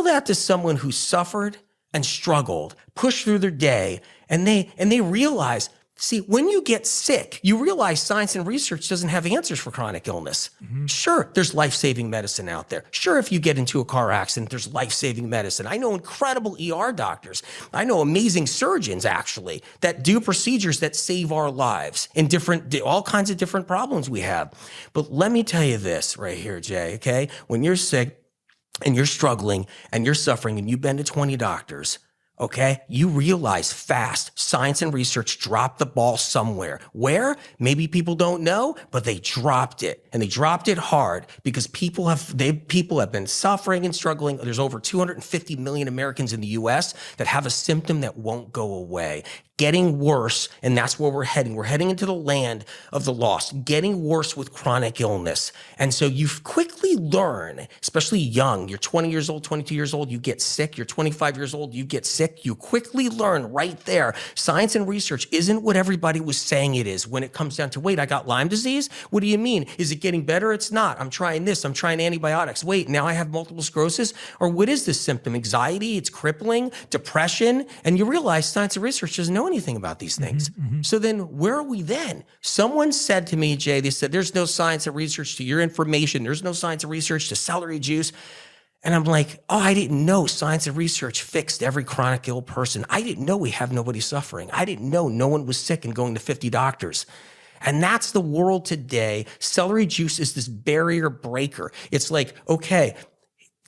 that to someone who suffered and struggled, pushed through their day, and they realize, see, when you get sick, you realize science and research doesn't have answers for chronic illness. Sure, there's life-saving medicine out there. Sure, if you get into a car accident, there's life-saving medicine. I know incredible ER doctors. I know amazing surgeons, actually, that do procedures that save our lives in all kinds of different problems we have. But let me tell you this right here, Jay, okay? When you're sick and you're struggling and you're suffering and you've been to 20 doctors, okay, you realize fast science and research dropped the ball somewhere. Where? Maybe people don't know, but they dropped it, and they dropped it hard because people have been suffering and struggling. There's over 250 million Americans in the US that have a symptom that won't go away. Getting worse, and that's where we're heading. We're heading into the land of the lost, getting worse with chronic illness. And so you quickly learn, especially young, you're 20 years old, 22 years old, you get sick, you're 25 years old, you get sick. You quickly learn right there, science and research isn't what everybody was saying it is when it comes down to, wait, I got Lyme disease? What do you mean? Is it getting better? It's not. I'm trying this, I'm trying antibiotics. Wait, now I have multiple sclerosis? Or what is this symptom? Anxiety, it's crippling, depression, and you realize science and research doesn't know anything about these things. So then where are we then? Someone said to me, Jay, they said, there's no science and research to your information. There's no science and research to celery juice. And I'm like, oh, I didn't know science and research fixed every chronic ill person. I didn't know we have nobody suffering. I didn't know no one was sick and going to 50 doctors. And that's the world today. Celery juice is this barrier breaker. It's like, okay,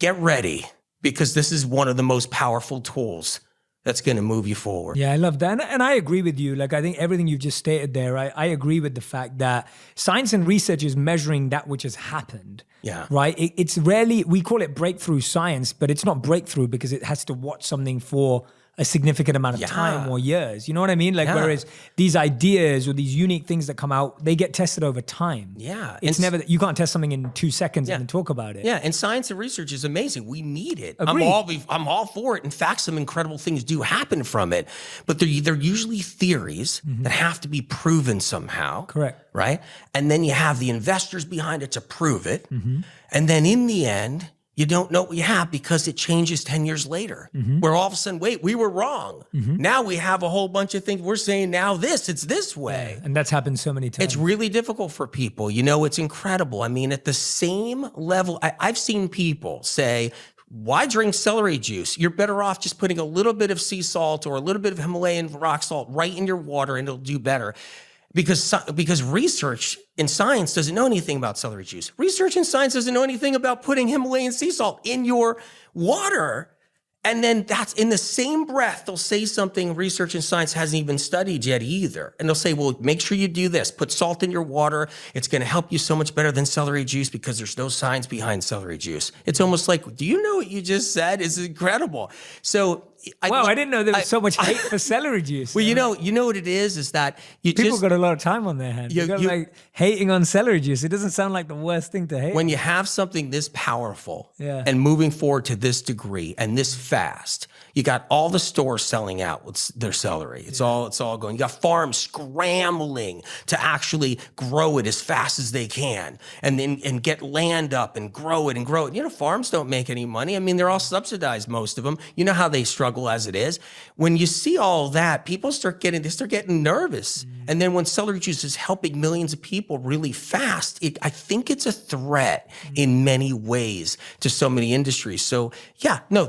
get ready, because this is one of the most powerful tools that's going to move you forward. Yeah, I love that. And I agree with you. Like, I think everything you've just stated there, I agree with the fact that science and research is measuring that which has happened. Yeah. Right? It's rarely, we call it breakthrough science, but it's not breakthrough because it has to watch something for a significant amount of time or years. You know what I mean? Like, whereas these ideas or these unique things that come out, they get tested over time. Yeah. It's never, you can't test something in 2 seconds and then talk about it. Yeah. And science and research is amazing. We need it. Agreed. I'm all for it. In fact, some incredible things do happen from it, but they're usually theories that have to be proven somehow. Correct. Right? And then you have the investors behind it to prove it. And then in the end, you don't know what you have because it changes 10 years later, where all of a sudden, wait, we were wrong. Now we have a whole bunch of things. We're saying now it's this way. And that's happened so many times. It's really difficult for people. You know, it's incredible. I mean, at the same level, I've seen people say, why drink celery juice? You're better off just putting a little bit of sea salt or a little bit of Himalayan rock salt right in your water and it'll do better. Because research in science doesn't know anything about celery juice. Research in science doesn't know anything about putting Himalayan sea salt in your water. And then that's in the same breath, they'll say something research and science hasn't even studied yet either. And they'll say, well, make sure you do this. Put salt in your water. It's going to help you so much better than celery juice because there's no science behind celery juice. It's almost like, do you know what you just said? It's incredible. So I didn't know there was so much hate for celery juice. Well, you know what it is that people got a lot of time on their hands. You got like hating on celery juice. It doesn't sound like the worst thing to hate. When you have something this powerful and moving forward to this degree and this fast, you got all the stores selling out with their celery. It's all going. You got farms scrambling to actually grow it as fast as they can, and then get land up and grow it. You know, farms don't make any money. I mean, they're all subsidized, most of them. You know how they struggle as it is. When you see all that, people start getting nervous. And then when celery juice is helping millions of people really fast, I think it's a threat in many ways to so many industries. So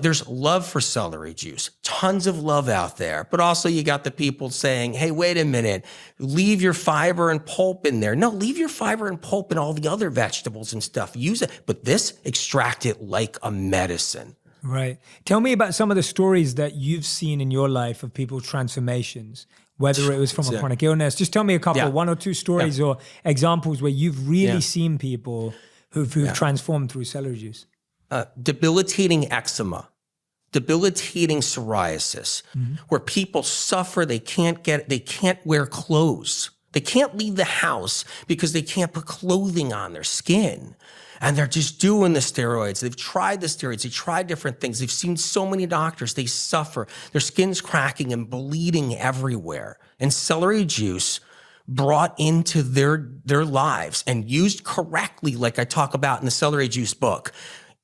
there's love for celery juice, tons of love out there, but also you got the people saying, hey, wait a minute, leave your fiber and pulp in there. No, leave your fiber and pulp in all the other vegetables and stuff. Use it, but extract it like a medicine. Right. Tell me about some of the stories that you've seen in your life of people's transformations, whether it was from a chronic illness. Just tell me a couple, one or two stories or examples where you've really seen people who've transformed through celery juice. Debilitating eczema, debilitating psoriasis, where people suffer, they can't wear clothes. They can't leave the house because they can't put clothing on their skin. And they're just doing the steroids. They've tried the steroids. They tried different things. They've seen so many doctors. They suffer. Their skin's cracking and bleeding everywhere. And celery juice brought into their lives and used correctly, like I talk about in the celery juice book.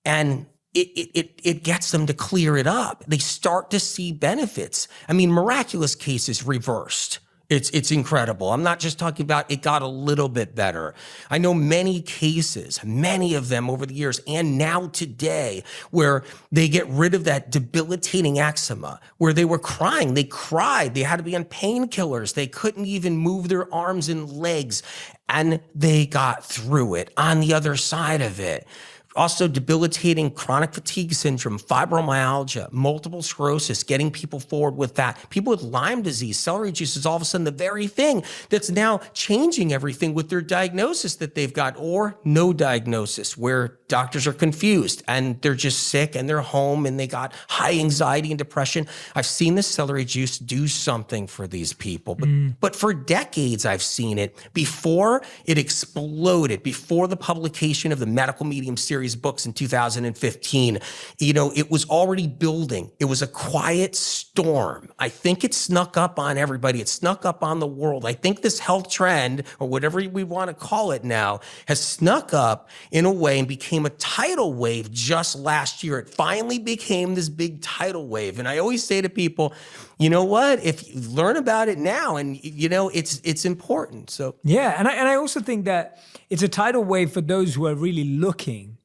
And it gets them to clear it up. They start to see benefits. I mean, miraculous cases reversed. It's incredible. I'm not just talking about it got a little bit better. I know many cases, many of them over the years and now today, where they get rid of that debilitating eczema, where they were crying. They cried. They had to be on painkillers. They couldn't even move their arms and legs, and they got through it on the other side of it. Also debilitating chronic fatigue syndrome, fibromyalgia, multiple sclerosis, getting people forward with that. People with Lyme disease, celery juice is all of a sudden the very thing that's now changing everything with their diagnosis that they've got, or no diagnosis, where doctors are confused and they're just sick and they're home and they got high anxiety and depression. I've seen the celery juice do something for these people, but for decades I've seen it before it exploded, before the publication of the Medical Medium series books in 2015. It was already building. It was a quiet storm. I think it snuck up on everybody. It snuck up on the world. I think this health trend, or whatever we want to call it now, has snuck up in a way and became a tidal wave just last year. It finally became this big tidal wave. And I always say to people, you know what? If you learn about it now, and it's important. So yeah, and I also think that it's a tidal wave for those who are really looking.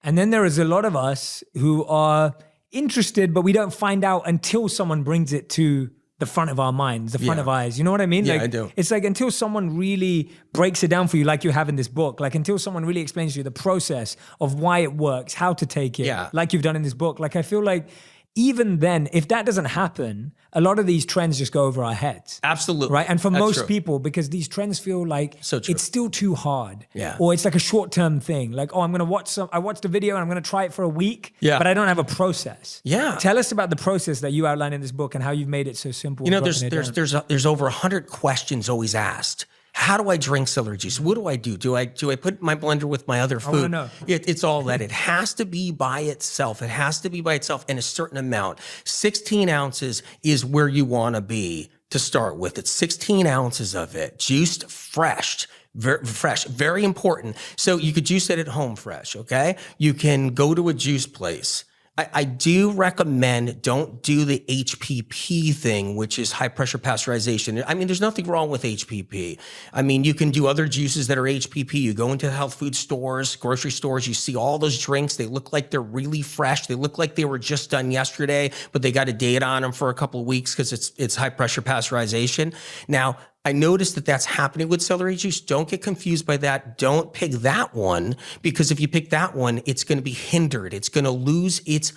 And then there is a lot of us who are interested, but we don't find out until someone brings it to the front of our minds, the front of eyes. You know what I mean? Yeah, I do. It's like until someone really breaks it down for you, like you have in this book, like until someone really explains to you the process of why it works, how to take it, like you've done in this book. Like I feel like even then, if that doesn't happen, a lot of these trends just go over our heads. Absolutely. Right? And for That's most true. people, because these trends feel like it's still too hard. Yeah. Or it's like a short-term thing. Like, I'm going to I watched a video and I'm going to try it for a week, but I don't have a process. Yeah. Tell us about the process that you outline in this book and how you've made it so simple. There's over 100 questions always asked. How do I drink celery juice? What do I do? Do I put my blender with my other food? I wanna know. It's all that. It has to be by itself. It has to be by itself in a certain amount. 16 ounces is where you want to be to start with. It's 16 ounces of it, juiced fresh. Very important. So you could juice it at home fresh, okay? You can go to a juice place. I do recommend don't do the HPP thing, which is high pressure pasteurization. I mean, there's nothing wrong with HPP. I mean, you can do other juices that are HPP. You go into health food stores, grocery stores, you see all those drinks. They look like they're really fresh. They look like they were just done yesterday, but they got a date on them for a couple of weeks because it's high pressure pasteurization. Now, I noticed that that's happening with celery juice. Don't get confused by that. Don't pick that one, because if you pick that one, it's going to be hindered. It's going to lose its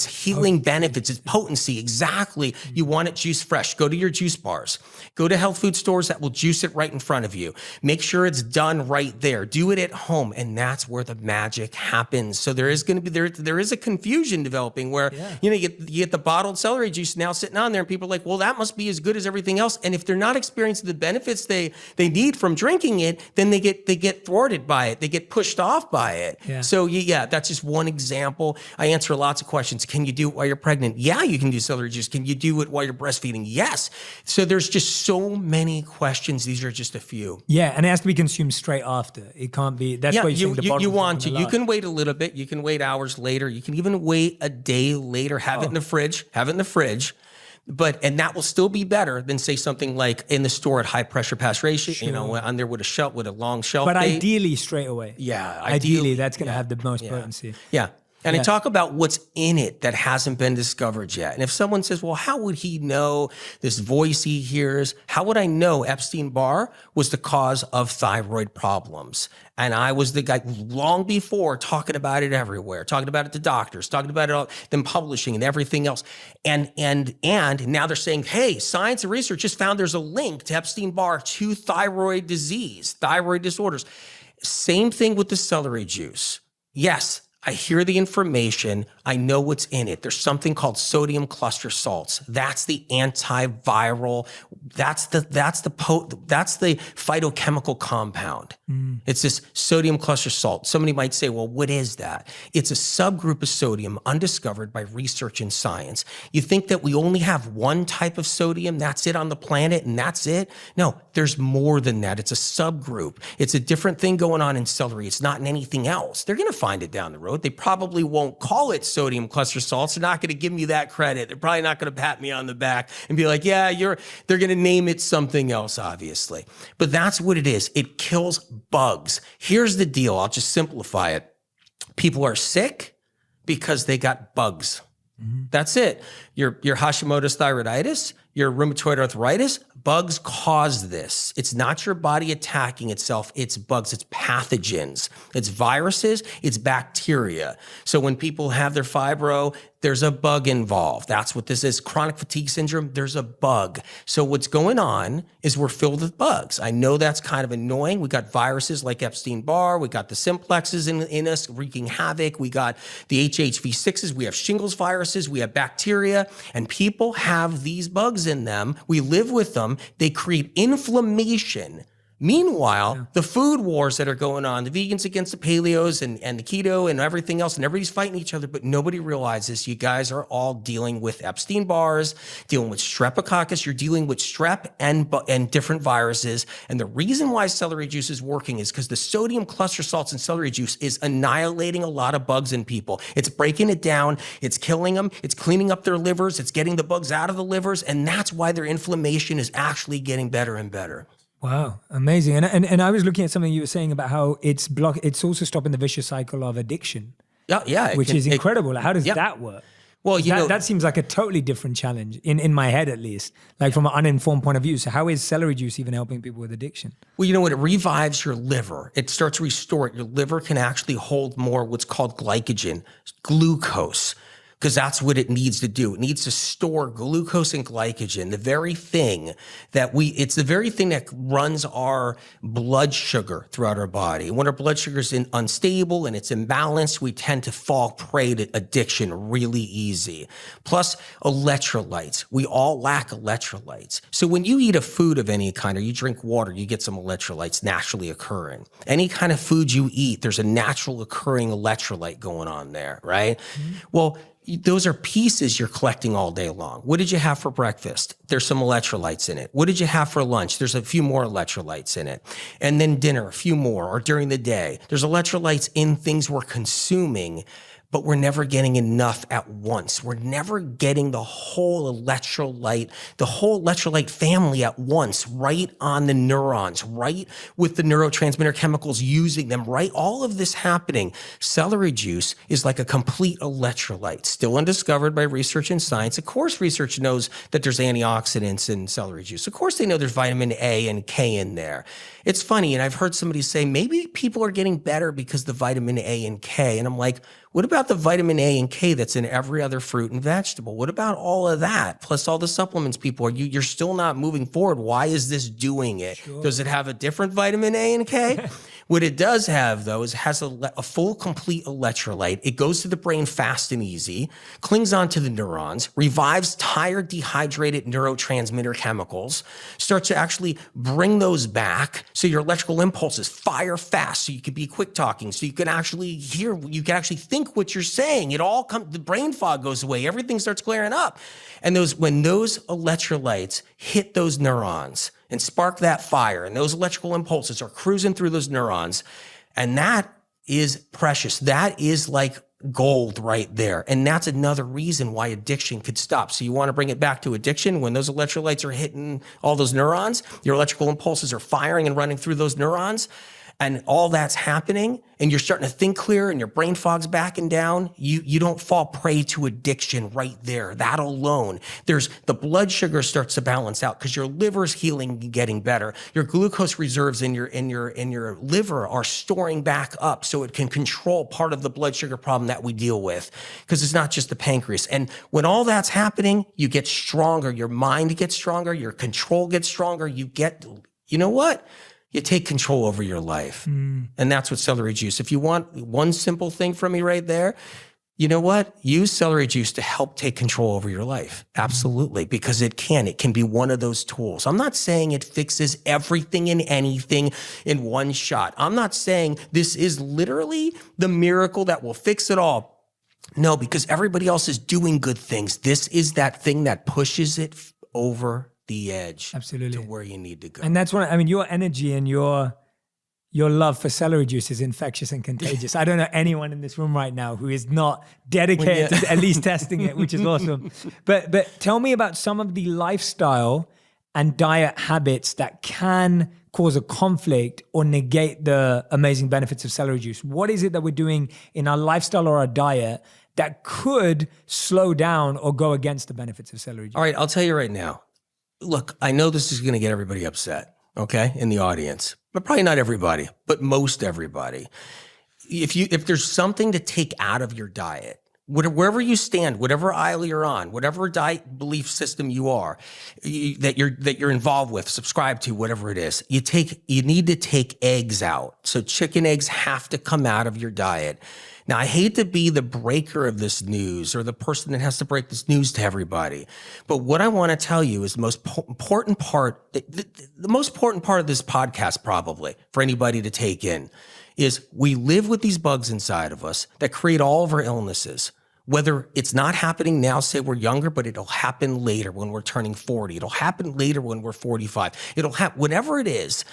healing benefits, its potency. Exactly. You want it juice fresh. Go to your juice bars. Go to health food stores that will juice it right in front of you. Make sure it's done right there. Do it at home, and that's where the magic happens. So there is going to be there is a confusion developing where you get the bottled celery juice now sitting on there, and people are like, well, that must be as good as everything else. And if they're not experiencing the benefits they need from drinking it, then they get thwarted by it. They get pushed off by it. Yeah. So that's just one example. I answer lots of questions. Can you do it while you're pregnant? Yeah, you can do celery juice. Can you do it while you're breastfeeding? Yes. So there's just so many questions. These are just a few. Yeah, and it has to be consumed straight after. It can't be. That's why you want to. You can wait a little bit. You can wait hours later. You can even wait a day later. Have it in the fridge. And that will still be better than, say, something like in the store at high pressure pasteurization, on there with a long shelf. But date. Ideally straight away. Yeah. Ideally that's going to have the most potency. Yeah. And I talk about what's in it that hasn't been discovered yet. And if someone says, well, how would he know this voice he hears? How would I know Epstein-Barr was the cause of thyroid problems? And I was the guy long before talking about it everywhere, talking about it to doctors, talking about it all, them publishing and everything else. And now they're saying, hey, science and research just found there's a link to Epstein-Barr to thyroid disease, thyroid disorders. Same thing with the celery juice. Yes, I hear the information. I know what's in it. There's something called sodium cluster salts. That's the antiviral That's the phytochemical compound. It's this sodium cluster salt. Somebody might say, well, what is that? It's a subgroup of sodium undiscovered by research and science. You think that we only have one type of sodium, that's it on the planet, and that's it? No, there's more than that. It's a subgroup. It's a different thing going on in celery. It's not in anything else. They're going to find it down the road. They probably won't call it sodium cluster salts. They're not going to give me that credit. They're probably not going to pat me on the back and be like, yeah, they're going to name it something else, obviously. But that's what it is. It kills bugs. Here's the deal. I'll just simplify it. People are sick because they got bugs. That's it. Your Hashimoto's thyroiditis, your rheumatoid arthritis, bugs cause this. It's not your body attacking itself. It's bugs. It's pathogens. It's viruses. It's bacteria. So when people have their fibro, there's a bug involved. That's what this is. Chronic fatigue syndrome, there's a bug. So what's going on is we're filled with bugs. I know that's kind of annoying. We got viruses like Epstein-Barr. We got the simplexes in us wreaking havoc. We got the HHV6s. We have shingles viruses. We have bacteria. And people have these bugs in them. We live with them. They create inflammation. Meanwhile, the food wars that are going on, the vegans against the paleos and the keto and everything else, and everybody's fighting each other, but nobody realizes you guys are all dealing with Epstein-Barr's, dealing with streptococcus, you're dealing with strep and different viruses. And the reason why celery juice is working is because the sodium cluster salts in celery juice is annihilating a lot of bugs in people. It's breaking it down, it's killing them, it's cleaning up their livers, it's getting the bugs out of the livers, and that's why their inflammation is actually getting better and better. Wow, amazing. And I was looking at something you were saying about how it's also stopping the vicious cycle of addiction. Yeah. Which is incredible. How does that work? Well, that seems like a totally different challenge in my head, at least, like from an uninformed point of view. So how is celery juice even helping people with addiction? Well, you know what? It revives your liver. It starts to restore it. Your liver can actually hold more what's called glycogen, glucose, because that's what it needs to do. It needs to store glucose and glycogen, it's the very thing that runs our blood sugar throughout our body. When our blood sugar is unstable and it's imbalanced, we tend to fall prey to addiction really easy. Plus electrolytes. We all lack electrolytes. So when you eat a food of any kind or you drink water, you get some electrolytes naturally occurring. Any kind of food you eat, there's a natural occurring electrolyte going on there, right? Well, those are pieces you're collecting all day long. What did you have for breakfast? There's some electrolytes in it. What did you have for lunch? There's a few more electrolytes in it. And then dinner, a few more, or during the day. There's electrolytes in things we're consuming, but we're never getting enough at once. We're never getting the whole electrolyte family at once, right on the neurons, right with the neurotransmitter chemicals using them, right? All of this happening. Celery juice is like a complete electrolyte, still undiscovered by research and science. Of course, research knows that there's antioxidants in celery juice. Of course, they know there's vitamin A and K in there. It's funny, and I've heard somebody say, maybe people are getting better because of the vitamin A and K. And I'm like, what about the vitamin A and K that's in every other fruit and vegetable? What about all of that? Plus all the supplements people you're still not moving forward. Why is this doing it? Sure. Does it have a different vitamin A and K? What it does have, though, is it has a full, complete electrolyte. It goes to the brain fast and easy, clings onto the neurons, revives tired, dehydrated neurotransmitter chemicals, starts to actually bring those back so your electrical impulses fire fast so you can be quick talking, so you can actually hear, you can actually think what you're saying. The brain fog goes away. Everything starts clearing up. And when those electrolytes hit those neurons and spark that fire, and those electrical impulses are cruising through those neurons, and that is precious. That is like gold right there. And that's another reason why addiction could stop. So you want to bring it back to addiction. When those electrolytes are hitting all those neurons, your electrical impulses are firing and running through those neurons, and all that's happening, and you're starting to think clear and your brain fog's backing down, you don't fall prey to addiction right there. That alone. The blood sugar starts to balance out because your liver's healing and getting better. Your glucose reserves in your liver are storing back up so it can control part of the blood sugar problem that we deal with, because it's not just the pancreas. And when all that's happening, you get stronger. Your mind gets stronger. Your control gets stronger. You know what? You take control over your life. And that's what celery juice. If you want one simple thing from me right there, you know what? Use celery juice to help take control over your life. Absolutely. Because it can be one of those tools. I'm not saying it fixes everything and anything in one shot. I'm not saying this is literally the miracle that will fix it all. No, because everybody else is doing good things. This is that thing that pushes it over the edge. Absolutely. To where you need to go. And that's what, I mean, your energy and your love for celery juice is infectious and contagious. I don't know anyone in this room right now who is not dedicated to at least testing it, which is awesome. But tell me about some of the lifestyle and diet habits that can cause a conflict or negate the amazing benefits of celery juice. What is it that we're doing in our lifestyle or our diet that could slow down or go against the benefits of celery juice? All right, I'll tell you right now. Look, I know this is going to get everybody upset, okay, in the audience. But probably not everybody, but most everybody. If there's something to take out of your diet, wherever you stand, whatever aisle you're on, whatever diet belief system you are, that you're involved with, subscribe to, whatever it is, you need to take eggs out. So chicken eggs have to come out of your diet. Now, I hate to be the breaker of this news or the person that has to break this news to everybody, but what I want to tell you is the most important part, the most important part of this podcast probably for anybody to take in is we live with these bugs inside of us that create all of our illnesses. Whether it's not happening now, say we're younger, but it'll happen later when we're turning 40. It'll happen later when we're 45. It'll happen, whatever it is.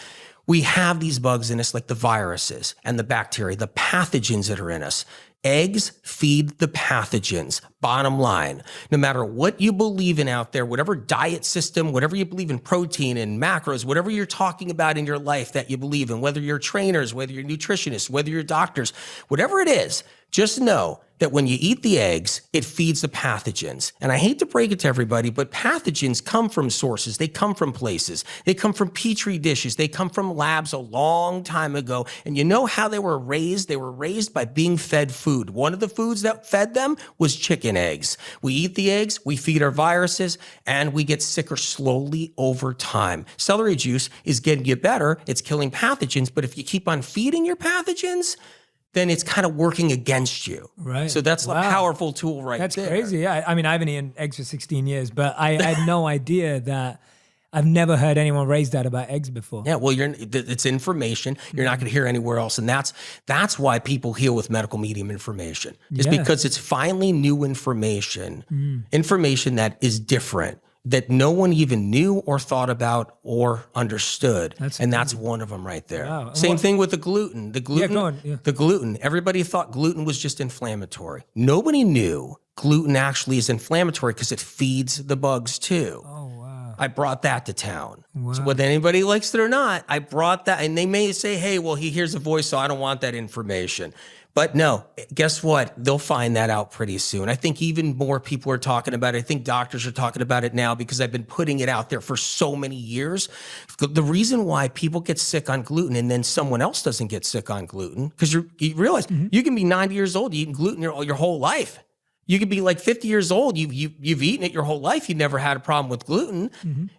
We have these bugs in us like the viruses and the bacteria, the pathogens that are in us. Eggs feed the pathogens, bottom line. No matter what you believe in out there, whatever diet system, whatever you believe in protein and macros, whatever you're talking about in your life that you believe in, whether you're trainers, whether you're nutritionists, whether you're doctors, whatever it is, just know that when you eat the eggs, it feeds the pathogens. And I hate to break it to everybody, but pathogens come from sources. They come from places. They come from petri dishes. They come from labs a long time ago. And you know how they were raised? They were raised by being fed food. One of the foods that fed them was chicken eggs. We eat the eggs, we feed our viruses, and we get sicker slowly over time. Celery juice is getting you better. It's killing pathogens. But if you keep on feeding your pathogens, then it's kind of working against you. Right. So that's a powerful tool right there. That's crazy. Yeah. I mean, I haven't eaten eggs for 16 years, but I had no idea that. I've never heard anyone raise that about eggs before. Yeah, well, it's information you're not going to hear anywhere else, and that's why people heal with medical medium information. Is because it's finally new information, information that is different, that no one even knew or thought about or understood. That's one of them right there. Wow. Same thing with the gluten. The gluten. Everybody thought gluten was just inflammatory. Nobody knew gluten actually is inflammatory because it feeds the bugs too. Oh, wow. I brought that to town. Wow. So whether anybody likes it or not, I brought that. And they may say, hey, well, he hears a voice, so I don't want that information. But no, guess what? They'll find that out pretty soon. I think even more people are talking about it. I think doctors are talking about it now because I've been putting it out there for so many years. The reason why people get sick on gluten and then someone else doesn't get sick on gluten, because you realize you can be 90 years old eating gluten your whole life. You could be like 50 years old. You've eaten it your whole life. You never had a problem with gluten.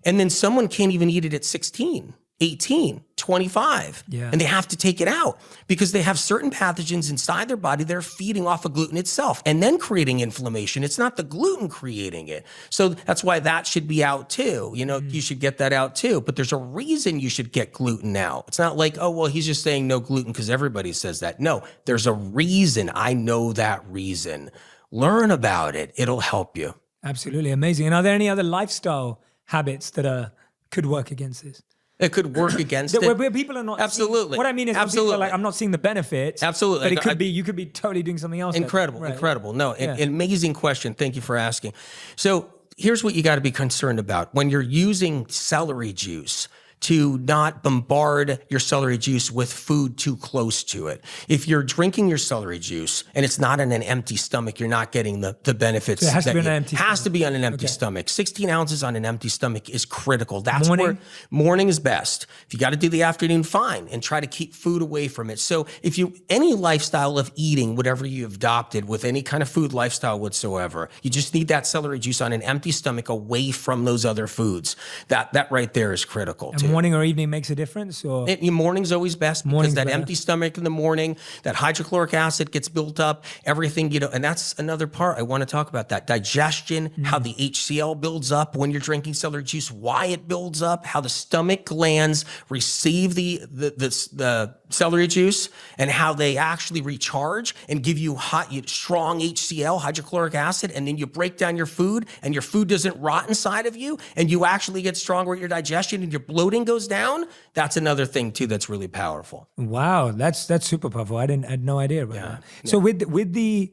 And then someone can't even eat it at 16, 18, 25. Yeah. And they have to take it out because they have certain pathogens inside their body that are feeding off of gluten itself and then creating inflammation. It's not the gluten creating it. So that's why that should be out too. You know, you should get that out too. But there's a reason you should get gluten out. It's not like, oh, well, he's just saying no gluten because everybody says that. No, there's a reason. I know that reason. Learn about it. It'll help you. Absolutely. Amazing. And are there any other lifestyle habits that could work against this? It could work against it. Where people are not. Absolutely. What I mean is, people are like, I'm not seeing the benefits. Absolutely. But you could be totally doing something else. Incredible. No, an amazing question. Thank you for asking. So here's what you got to be concerned about. When you're using celery juice, to not bombard your celery juice with food too close to it. If you're drinking your celery juice and it's not on an empty stomach, you're not getting the benefits. So it has to be on an empty stomach. Has to be on an empty stomach. 16 ounces on an empty stomach is critical. That's where morning is best. If you got to do the afternoon, fine, and try to keep food away from it. So if any lifestyle of eating, whatever you've adopted with any kind of food lifestyle whatsoever, you just need that celery juice on an empty stomach away from those other foods. That right there is critical too. morning or evening makes a difference? Or Your morning's always best because Morning's that better. empty stomach in the morning, that hydrochloric acid gets built up, everything, and that's another part I want to talk about, that digestion, how the HCl builds up when you're drinking celery juice, why it builds up, how the stomach glands receive the celery juice, and how they actually recharge and give you strong HCl, hydrochloric acid, and then you break down your food and your food doesn't rot inside of you and you actually get stronger at your digestion and your bloating goes down. That's another thing too that's really powerful. wow, that's super powerful. I had no idea about that. So with the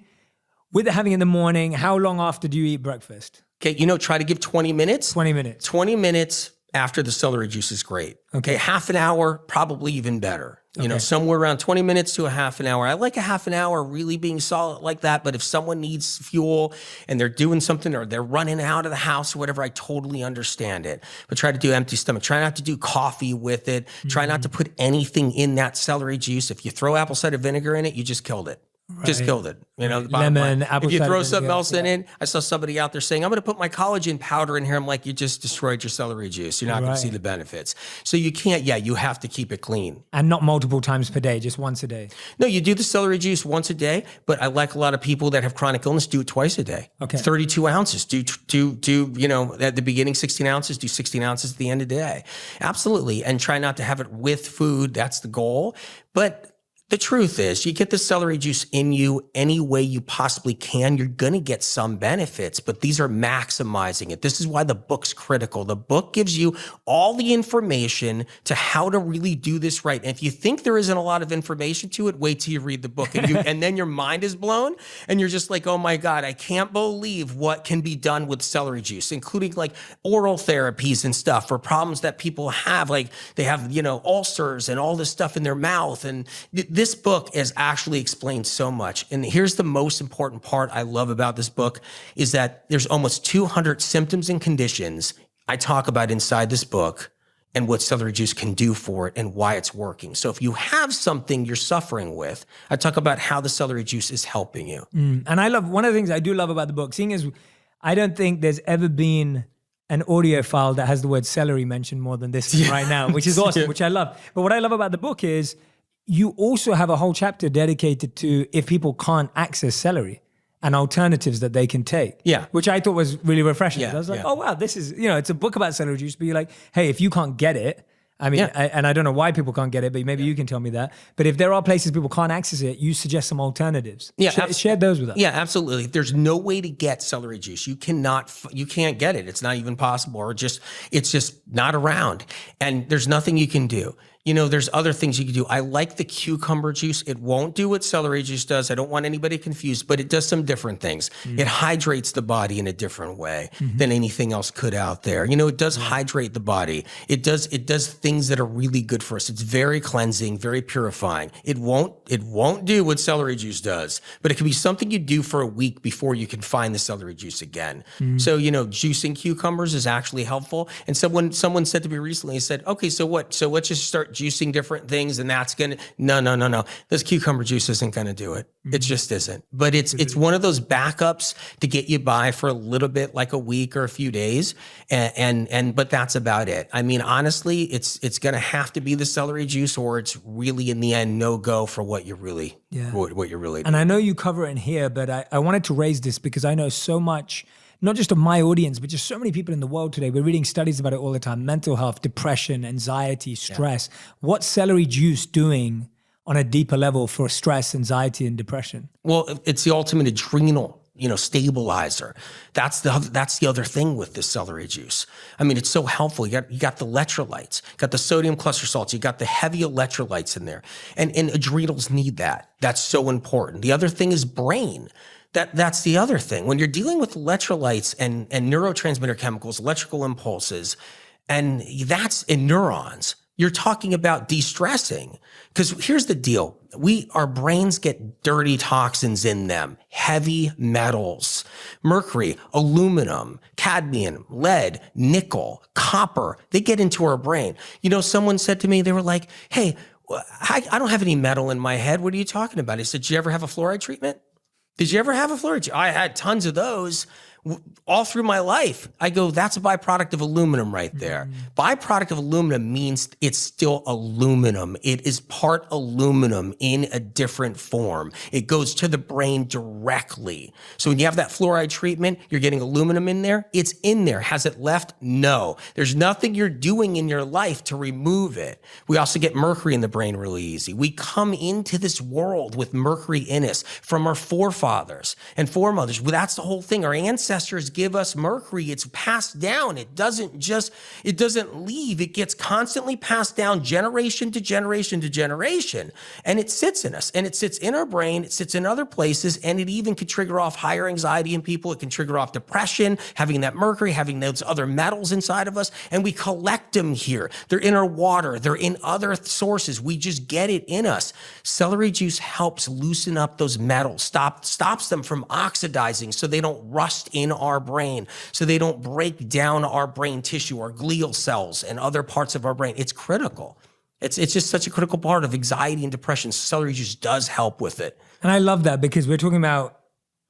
having in the morning, how long after do you eat breakfast? Okay, try to give 20 minutes. 20 minutes. 20 minutes after the celery juice is great. Okay, half an hour, probably even better. Somewhere around 20 minutes to a half an hour. I like a half an hour really being solid like that, but if someone needs fuel and they're doing something or they're running out of the house or whatever, I totally understand it. But try to do empty stomach. Try not to do coffee with it. Try not to put anything in that celery juice. If you throw apple cider vinegar in it, you just killed it. Just killed it. The bottom Lemon, line. apple If you cider throw vinegar, something else in it, I saw somebody out there saying, I'm going to put my collagen powder in here. I'm like, you just destroyed your celery juice. You're not going to see the benefits. So you can't, you have to keep it clean. And not multiple times per day, just once a day. No, you do the celery juice once a day, but I like a lot of people that have chronic illness do it twice a day. Okay. 32 ounces. Do at the beginning 16 ounces, do 16 ounces at the end of the day. Absolutely. And try not to have it with food. That's the goal. But the truth is, you get the celery juice in you any way you possibly can, you're going to get some benefits, but these are maximizing it. This is why the book's critical. The book gives you all the information to how to really do this right. And if you think there isn't a lot of information to it, wait till you read the book and then your mind is blown and you're just like, oh my God, I can't believe what can be done with celery juice, including like oral therapies and stuff for problems that people have. Like they have, ulcers and all this stuff in their mouth. And this book is actually explained so much. And here's the most important part I love about this book is that there's almost 200 symptoms and conditions I talk about inside this book and what celery juice can do for it and why it's working. So if you have something you're suffering with, I talk about how the celery juice is helping you. And I love, one of the things I do love about the book, seeing as I don't think there's ever been an audio file that has the word celery mentioned more than this right now, which is awesome, which I love. But what I love about the book is you also have a whole chapter dedicated to if people can't access celery and alternatives that they can take. Yeah. Which I thought was really refreshing. Yeah, I was like, oh, wow, this is, it's a book about celery juice, but you're like, hey, if you can't get it, I mean, and I don't know why people can't get it, but maybe you can tell me that. But if there are places people can't access it, you suggest some alternatives. Yeah, share those with us. Yeah, absolutely. There's no way to get celery juice. You can't get it. It's not even possible, or it's just not around. And there's nothing you can do. There's other things you can do. I like the cucumber juice. It won't do what celery juice does. I don't want anybody confused, but it does some different things. It hydrates the body in a different way than anything else could out there. It does hydrate the body. It does things that are really good for us. It's very cleansing, very purifying. It won't do what celery juice does, but it can be something you do for a week before you can find the celery juice again. So, juicing cucumbers is actually helpful. And someone said to me recently, he said, okay, so what? So let's just start juicing different things and that's going to, no. This cucumber juice isn't going to do it. It just isn't. But it's one of those backups to get you by for a little bit, like a week or a few days. But that's about it. I mean, honestly, it's going to have to be the celery juice or it's really in the end, no go for what you're really doing. And I know you cover it in here, but I wanted to raise this because I know so much, not just of my audience, but just so many people in the world today. We're reading studies about it all the time. Mental health, depression, anxiety, stress. What's celery juice doing on a deeper level for stress, anxiety, and depression? Well, it's the ultimate adrenal, stabilizer. That's the other thing with this celery juice. I mean, it's so helpful. You got the electrolytes, got the sodium cluster salts, you got the heavy electrolytes in there. And adrenals need that. That's so important. The other thing is brain. That's the other thing. When you're dealing with electrolytes and neurotransmitter chemicals, electrical impulses, and that's in neurons, you're talking about de-stressing. Because here's the deal. Our brains get dirty toxins in them, heavy metals, mercury, aluminum, cadmium, lead, nickel, copper. They get into our brain. Someone said to me, they were like, hey, I don't have any metal in my head. What are you talking about? I said, did you ever have a fluoride treatment? Did you ever have a fluoride? I had tons of those. all through my life, I go, that's a byproduct of aluminum right there. Byproduct of aluminum means it's still aluminum. It is part aluminum in a different form. It goes to the brain directly. So when you have that fluoride treatment, you're getting aluminum in there. It's in there. Has it left? No. There's nothing you're doing in your life to remove it. We also get mercury in the brain really easy. We come into this world with mercury in us from our forefathers and foremothers. Well, that's the whole thing. Our ancestors give us mercury. It's passed down. It doesn't leave. It gets constantly passed down generation to generation to generation. And it sits in us, and it sits in our brain. It sits in other places, and it even can trigger off higher anxiety in people. It can trigger off depression, having that mercury, having those other metals inside of us. And we collect them here. They're in our water. They're in other sources. We just get it in us. Celery juice helps loosen up those metals, stops them from oxidizing so they don't rust in our brain, so they don't break down our brain tissue, our glial cells and other parts of our brain. It's critical. It's just such a critical part of anxiety and depression. Celery juice does help with it. And I love that because we're talking about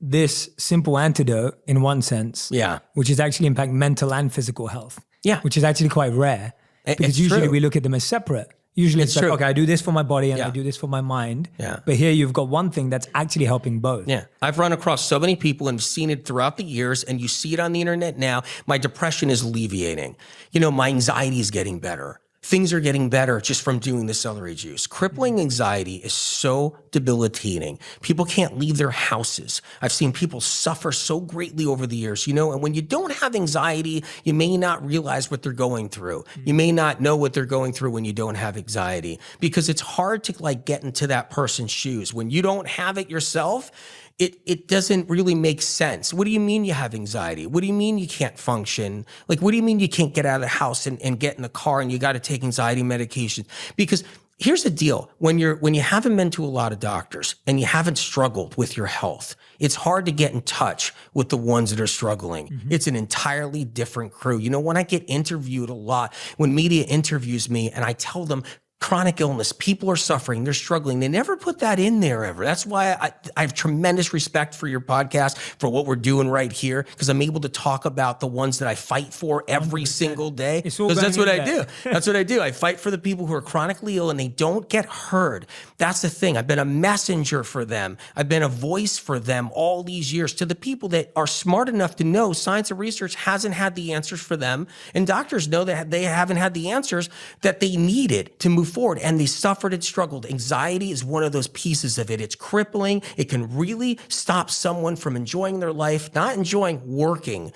this simple antidote in one sense, which is actually impact mental and physical health, which is actually quite rare because usually we look at them as separate. Usually it's like, okay, I do this for my body and I do this for my mind. Yeah. But here you've got one thing that's actually helping both. Yeah. I've run across so many people and seen it throughout the years, and you see it on the internet now. My depression is alleviating. My anxiety is getting better. Things are getting better just from doing the celery juice. Crippling anxiety is so debilitating. People can't leave their houses. I've seen people suffer so greatly over the years, and when you don't have anxiety, you may not realize what they're going through. You may not know what they're going through when you don't have anxiety, because it's hard to get into that person's shoes. When you don't have it yourself, it doesn't really make sense. What do you mean you have anxiety? What do you mean you can't function? What do you mean you can't get out of the house and get in the car and you got to take anxiety medication? Because here's the deal. When you haven't been to a lot of doctors and you haven't struggled with your health, it's hard to get in touch with the ones that are struggling. Mm-hmm. It's an entirely different crew. When I get interviewed a lot, when media interviews me and I tell them, chronic illness, people are suffering, they're struggling. They never put that in there ever. That's why I have tremendous respect for your podcast, for what we're doing right here, because I'm able to talk about the ones that I fight for every 100%. Single day. Because that's what I do. That's what I do. I fight for the people who are chronically ill and they don't get heard. That's the thing. I've been a messenger for them. I've been a voice for them all these years, to the people that are smart enough to know science and research hasn't had the answers for them. And doctors know that they haven't had the answers that they needed to move forward, and they suffered and struggled. Anxiety is one of those pieces of it. It's crippling. It can really stop someone from enjoying their life, not enjoying working,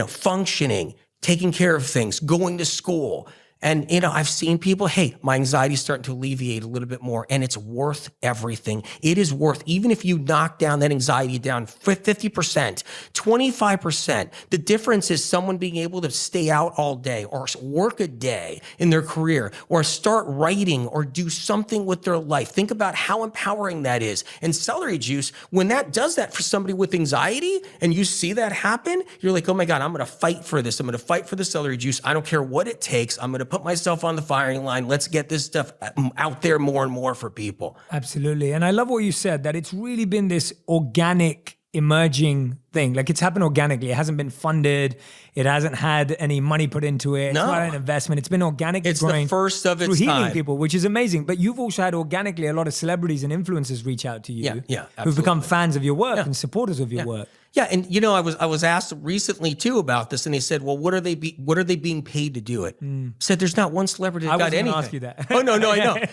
functioning, taking care of things, going to school. And, I've seen people, hey, my anxiety is starting to alleviate a little bit more, and it's worth everything. It is worth, even if you knock down that anxiety down 50%, 25%, the difference is someone being able to stay out all day or work a day in their career or start writing or do something with their life. Think about how empowering that is. And celery juice, when that does that for somebody with anxiety and you see that happen, you're like, oh my God, I'm going to fight for this. I'm going to fight for the celery juice. I don't care what it takes. I'm going to put myself on the firing line. Let's get this stuff out there more and more for people. Absolutely. And I love what you said, that it's really been this organic emerging thing. It's happened organically. It hasn't been funded. It hasn't had any money put into it. It's not an investment. It's been organic. It's the first of its through healing time. People, which is amazing. But you've also had organically a lot of celebrities and influencers reach out to you who've become fans of your work and supporters of your work. Yeah, and I was asked recently too about this, and they said, "Well, what are they being paid to do it?" Said, "There's not one celebrity that got anything." I was going to ask you that. Oh no,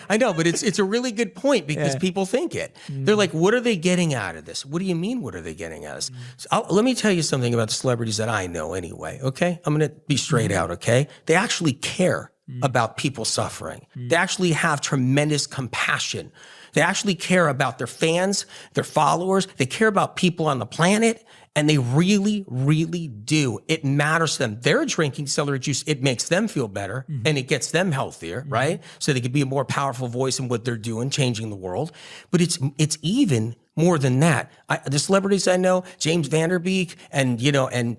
I know, but it's a really good point because people think it. They're like, "What are they getting out of this?" What do you mean? What are they getting out of this? So let me tell you something about the celebrities that I know. Anyway, okay, I'm going to be straight out. Okay, they actually care about people suffering. They actually have tremendous compassion. They actually care about their fans, their followers. They care about people on the planet. And they really, really do. It matters to them. They're drinking celery juice. It makes them feel better and it gets them healthier, right? So they can be a more powerful voice in what they're doing, changing the world. But it's even more than that. The celebrities I know, James Vanderbeek and,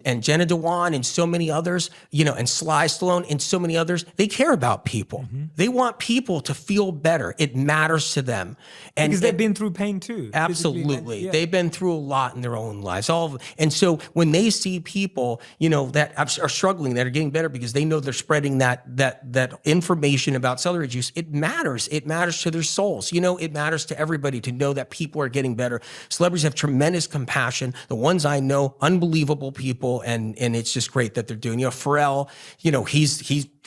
and Jenna Dewan and so many others, and Sly Stallone and so many others, they care about people. They want people to feel better. It matters to them. And because they've been through pain too. Absolutely. Yeah. They've been through a lot in their own lives. And so when they see people, that are struggling, that are getting better because they know they're spreading that information about celery juice, it matters. It matters to their souls. It matters to everybody to know that people are getting better. Celebrities have tremendous compassion. The ones I know, unbelievable people, and it's just great that they're doing. Pharrell,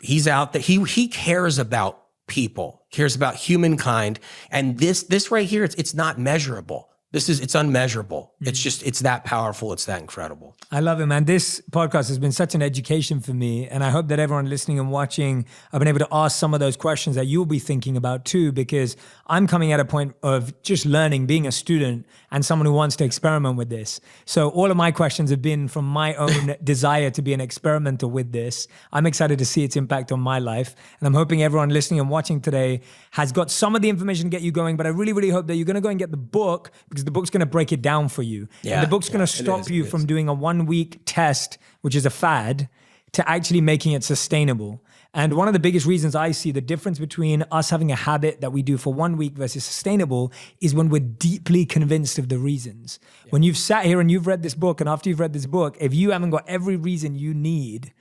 he's out there. He cares about people, cares about humankind, and this right here, it's not measurable. It's unmeasurable. It's that powerful. It's that incredible. I love it, man. This podcast has been such an education for me. And I hope that everyone listening and watching, I've been able to ask some of those questions that you'll be thinking about too, because I'm coming at a point of just learning, being a student and someone who wants to experiment with this. So all of my questions have been from my own desire to be an experimenter with this. I'm excited to see its impact on my life. And I'm hoping everyone listening and watching today has got some of the information to get you going. But I really, really hope that you're going to go and get the book, because the book's going to break it down for you. Yeah, and the book's going to stop you from doing a 1-week test, which is a fad, to actually making it sustainable. And one of the biggest reasons I see the difference between us having a habit that we do for 1 week versus sustainable is when we're deeply convinced of the reasons. Yeah. When you've sat here and you've read this book, and after you've read this book, if you haven't got every reason you need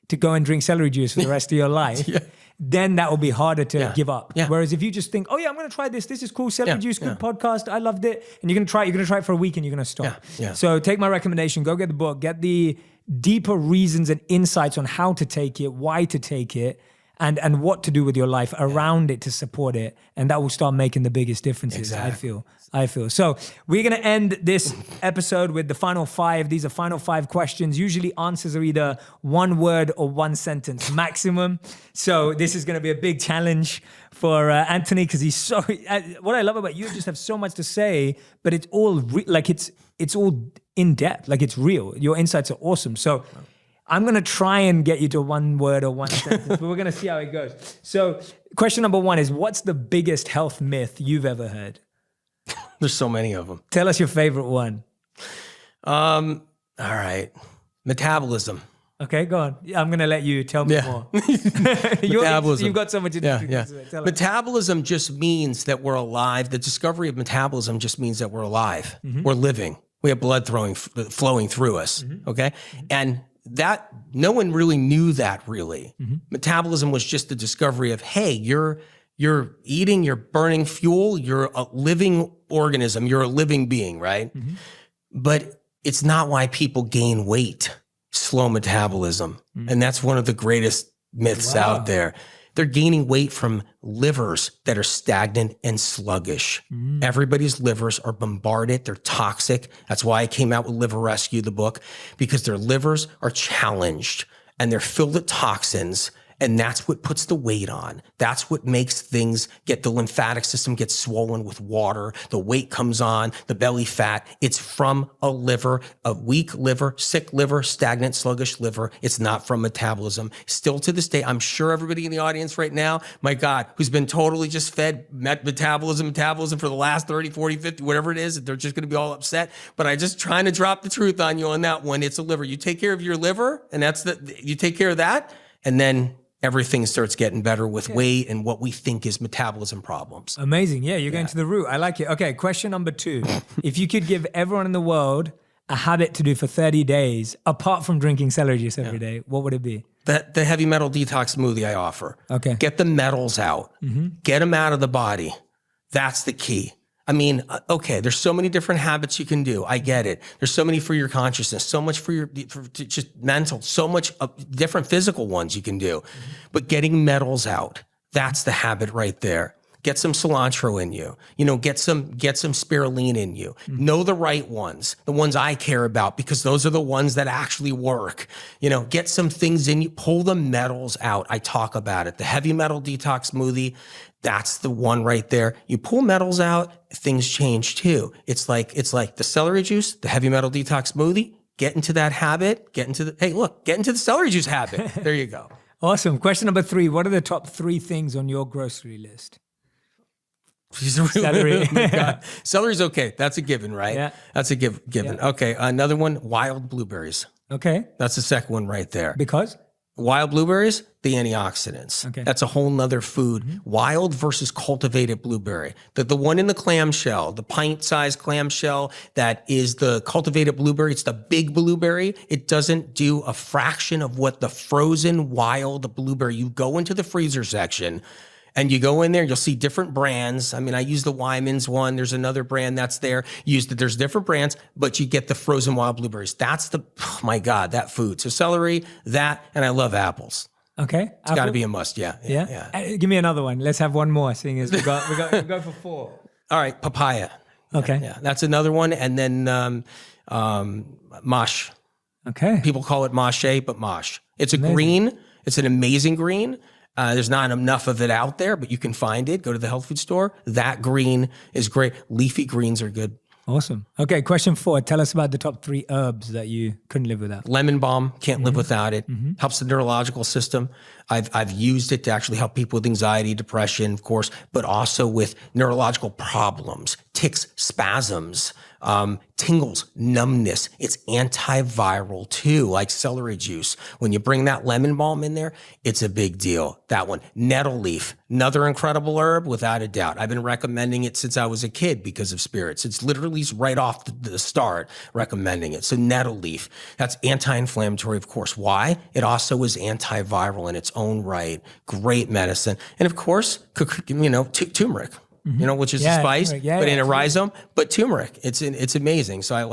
to go and drink celery juice for the rest of your life, then that will be harder to give up. Yeah. Whereas if you just think, oh yeah, I'm going to try this. This is cool. Celery juice, good podcast. I loved it. And you're going to try it for a week and you're going to stop. Yeah. So take my recommendation, go get the book, get the deeper reasons and insights on how to take it, why to take it, and what to do with your life around it to support it. And that will start making the biggest differences, exactly. I feel. So we're going to end this episode with the final 5. These are final 5 questions. Usually answers are either 1 word or 1 sentence maximum. So this is going to be a big challenge for Anthony, because he's so, what I love about you, just have so much to say, but it's all it's all in depth. Like it's real. Your insights are awesome. So I'm going to try and get you to 1 word or 1 sentence, but we're going to see how it goes. So question number 1 is, what's the biggest health myth you've ever heard? There's so many of them. Tell us your favorite one. All right. Metabolism. Okay, go on. I'm going to let you tell me more. Metabolism. You've got so much Yeah. Metabolism just means that we're alive. The discovery of metabolism just means that we're alive. Mm-hmm. We're living. We have blood flowing through us. Mm-hmm. Okay. Mm-hmm. And that, no one really knew that really. Mm-hmm. Metabolism was just the discovery of, hey, you're eating, you're burning fuel, you're a living organism, you're a living being, right? Mm-hmm. But it's not why people gain weight, slow metabolism. Mm-hmm. And that's one of the greatest myths out there. They're gaining weight from livers that are stagnant and sluggish. Mm. Everybody's livers are bombarded. They're toxic. That's why I came out with Liver Rescue, the book, because their livers are challenged and they're filled with toxins. And that's what puts the weight on. That's what makes things the lymphatic system gets swollen with water. The weight comes on, the belly fat. It's from a liver, a weak liver, sick liver, stagnant, sluggish liver. It's not from metabolism. Still to this day, I'm sure everybody in the audience right now, my God, who's been totally just fed metabolism for the last 30, 40, 50, whatever it is, they're just going to be all upset. But I just trying to drop the truth on you on that one. It's a liver. You take care of your liver, and you take care of that, and then everything starts getting better with weight and what we think is metabolism problems. Amazing. Yeah, you're going to the root. I like it. Okay, question number 2. If you could give everyone in the world a habit to do for 30 days, apart from drinking celery juice every day, what would it be? The heavy metal detox smoothie I offer. Okay. Get the metals out. Mm-hmm. Get them out of the body. That's the key. I mean, okay, there's so many different habits you can do. I get it. There's so many for your consciousness, so much for just mental, so much different physical ones you can do. Mm-hmm. But getting metals out, that's the habit right there. Get some cilantro in you. Get some spirulina in you. Mm-hmm. Know the right ones, the ones I care about, because those are the ones that actually work. Get some things in you. Pull the metals out. I talk about it. The heavy metal detox smoothie. That's the one right there. You pull metals out, things change too. It's like the celery juice, the heavy metal detox smoothie. Get into that habit. Get into the celery juice habit. There you go. Awesome. Question number 3. What are the top 3 things on your grocery list? Celery. Celery's okay. That's a given, right? Yeah. That's a given. Yeah. Okay. Another one, wild blueberries. Okay. That's the second one right there. Because? Wild blueberries, the antioxidants. Okay. That's a whole nother food. Wild versus cultivated blueberry. The one in the clamshell, the pint-sized clamshell, that is the cultivated blueberry. It's the big blueberry. It doesn't do a fraction of what the frozen wild blueberry. You go into the freezer section and you go in there, you'll see different brands. I mean, I use the Wyman's one. There's another brand that's there. There's different brands, but you get the frozen wild blueberries. That's oh my God, that food. So celery, that, and I love apples. Okay. It's got to be a must. Yeah. Give me another one. Let's have one more, seeing as we go for 4. All right, papaya. Okay. Yeah, that's another one. And then mosh. Okay. People call it mache, but mosh. It's a green. It's an amazing green. There's not enough of it out there, but you can find it. Go to the health food store. That green is great. Leafy greens are good. Awesome. Okay, question 4. Tell us about the top 3 herbs that you couldn't live without. Lemon balm, can't live without it. Helps the neurological system. I've used it to actually help people with anxiety, depression, of course, but also with neurological problems, tics, spasms, tingles, numbness. It's antiviral too, like celery juice. When you bring that lemon balm in there, it's a big deal. That one. Nettle leaf, another incredible herb without a doubt. I've been recommending it since I was a kid because of spirits. It's literally right off the start recommending it. So nettle leaf, that's anti-inflammatory, of course. Why? It also is antiviral in its own right. Great medicine. And of course, turmeric. Which is a spice, but in a rhizome, but turmeric. It's amazing. So I like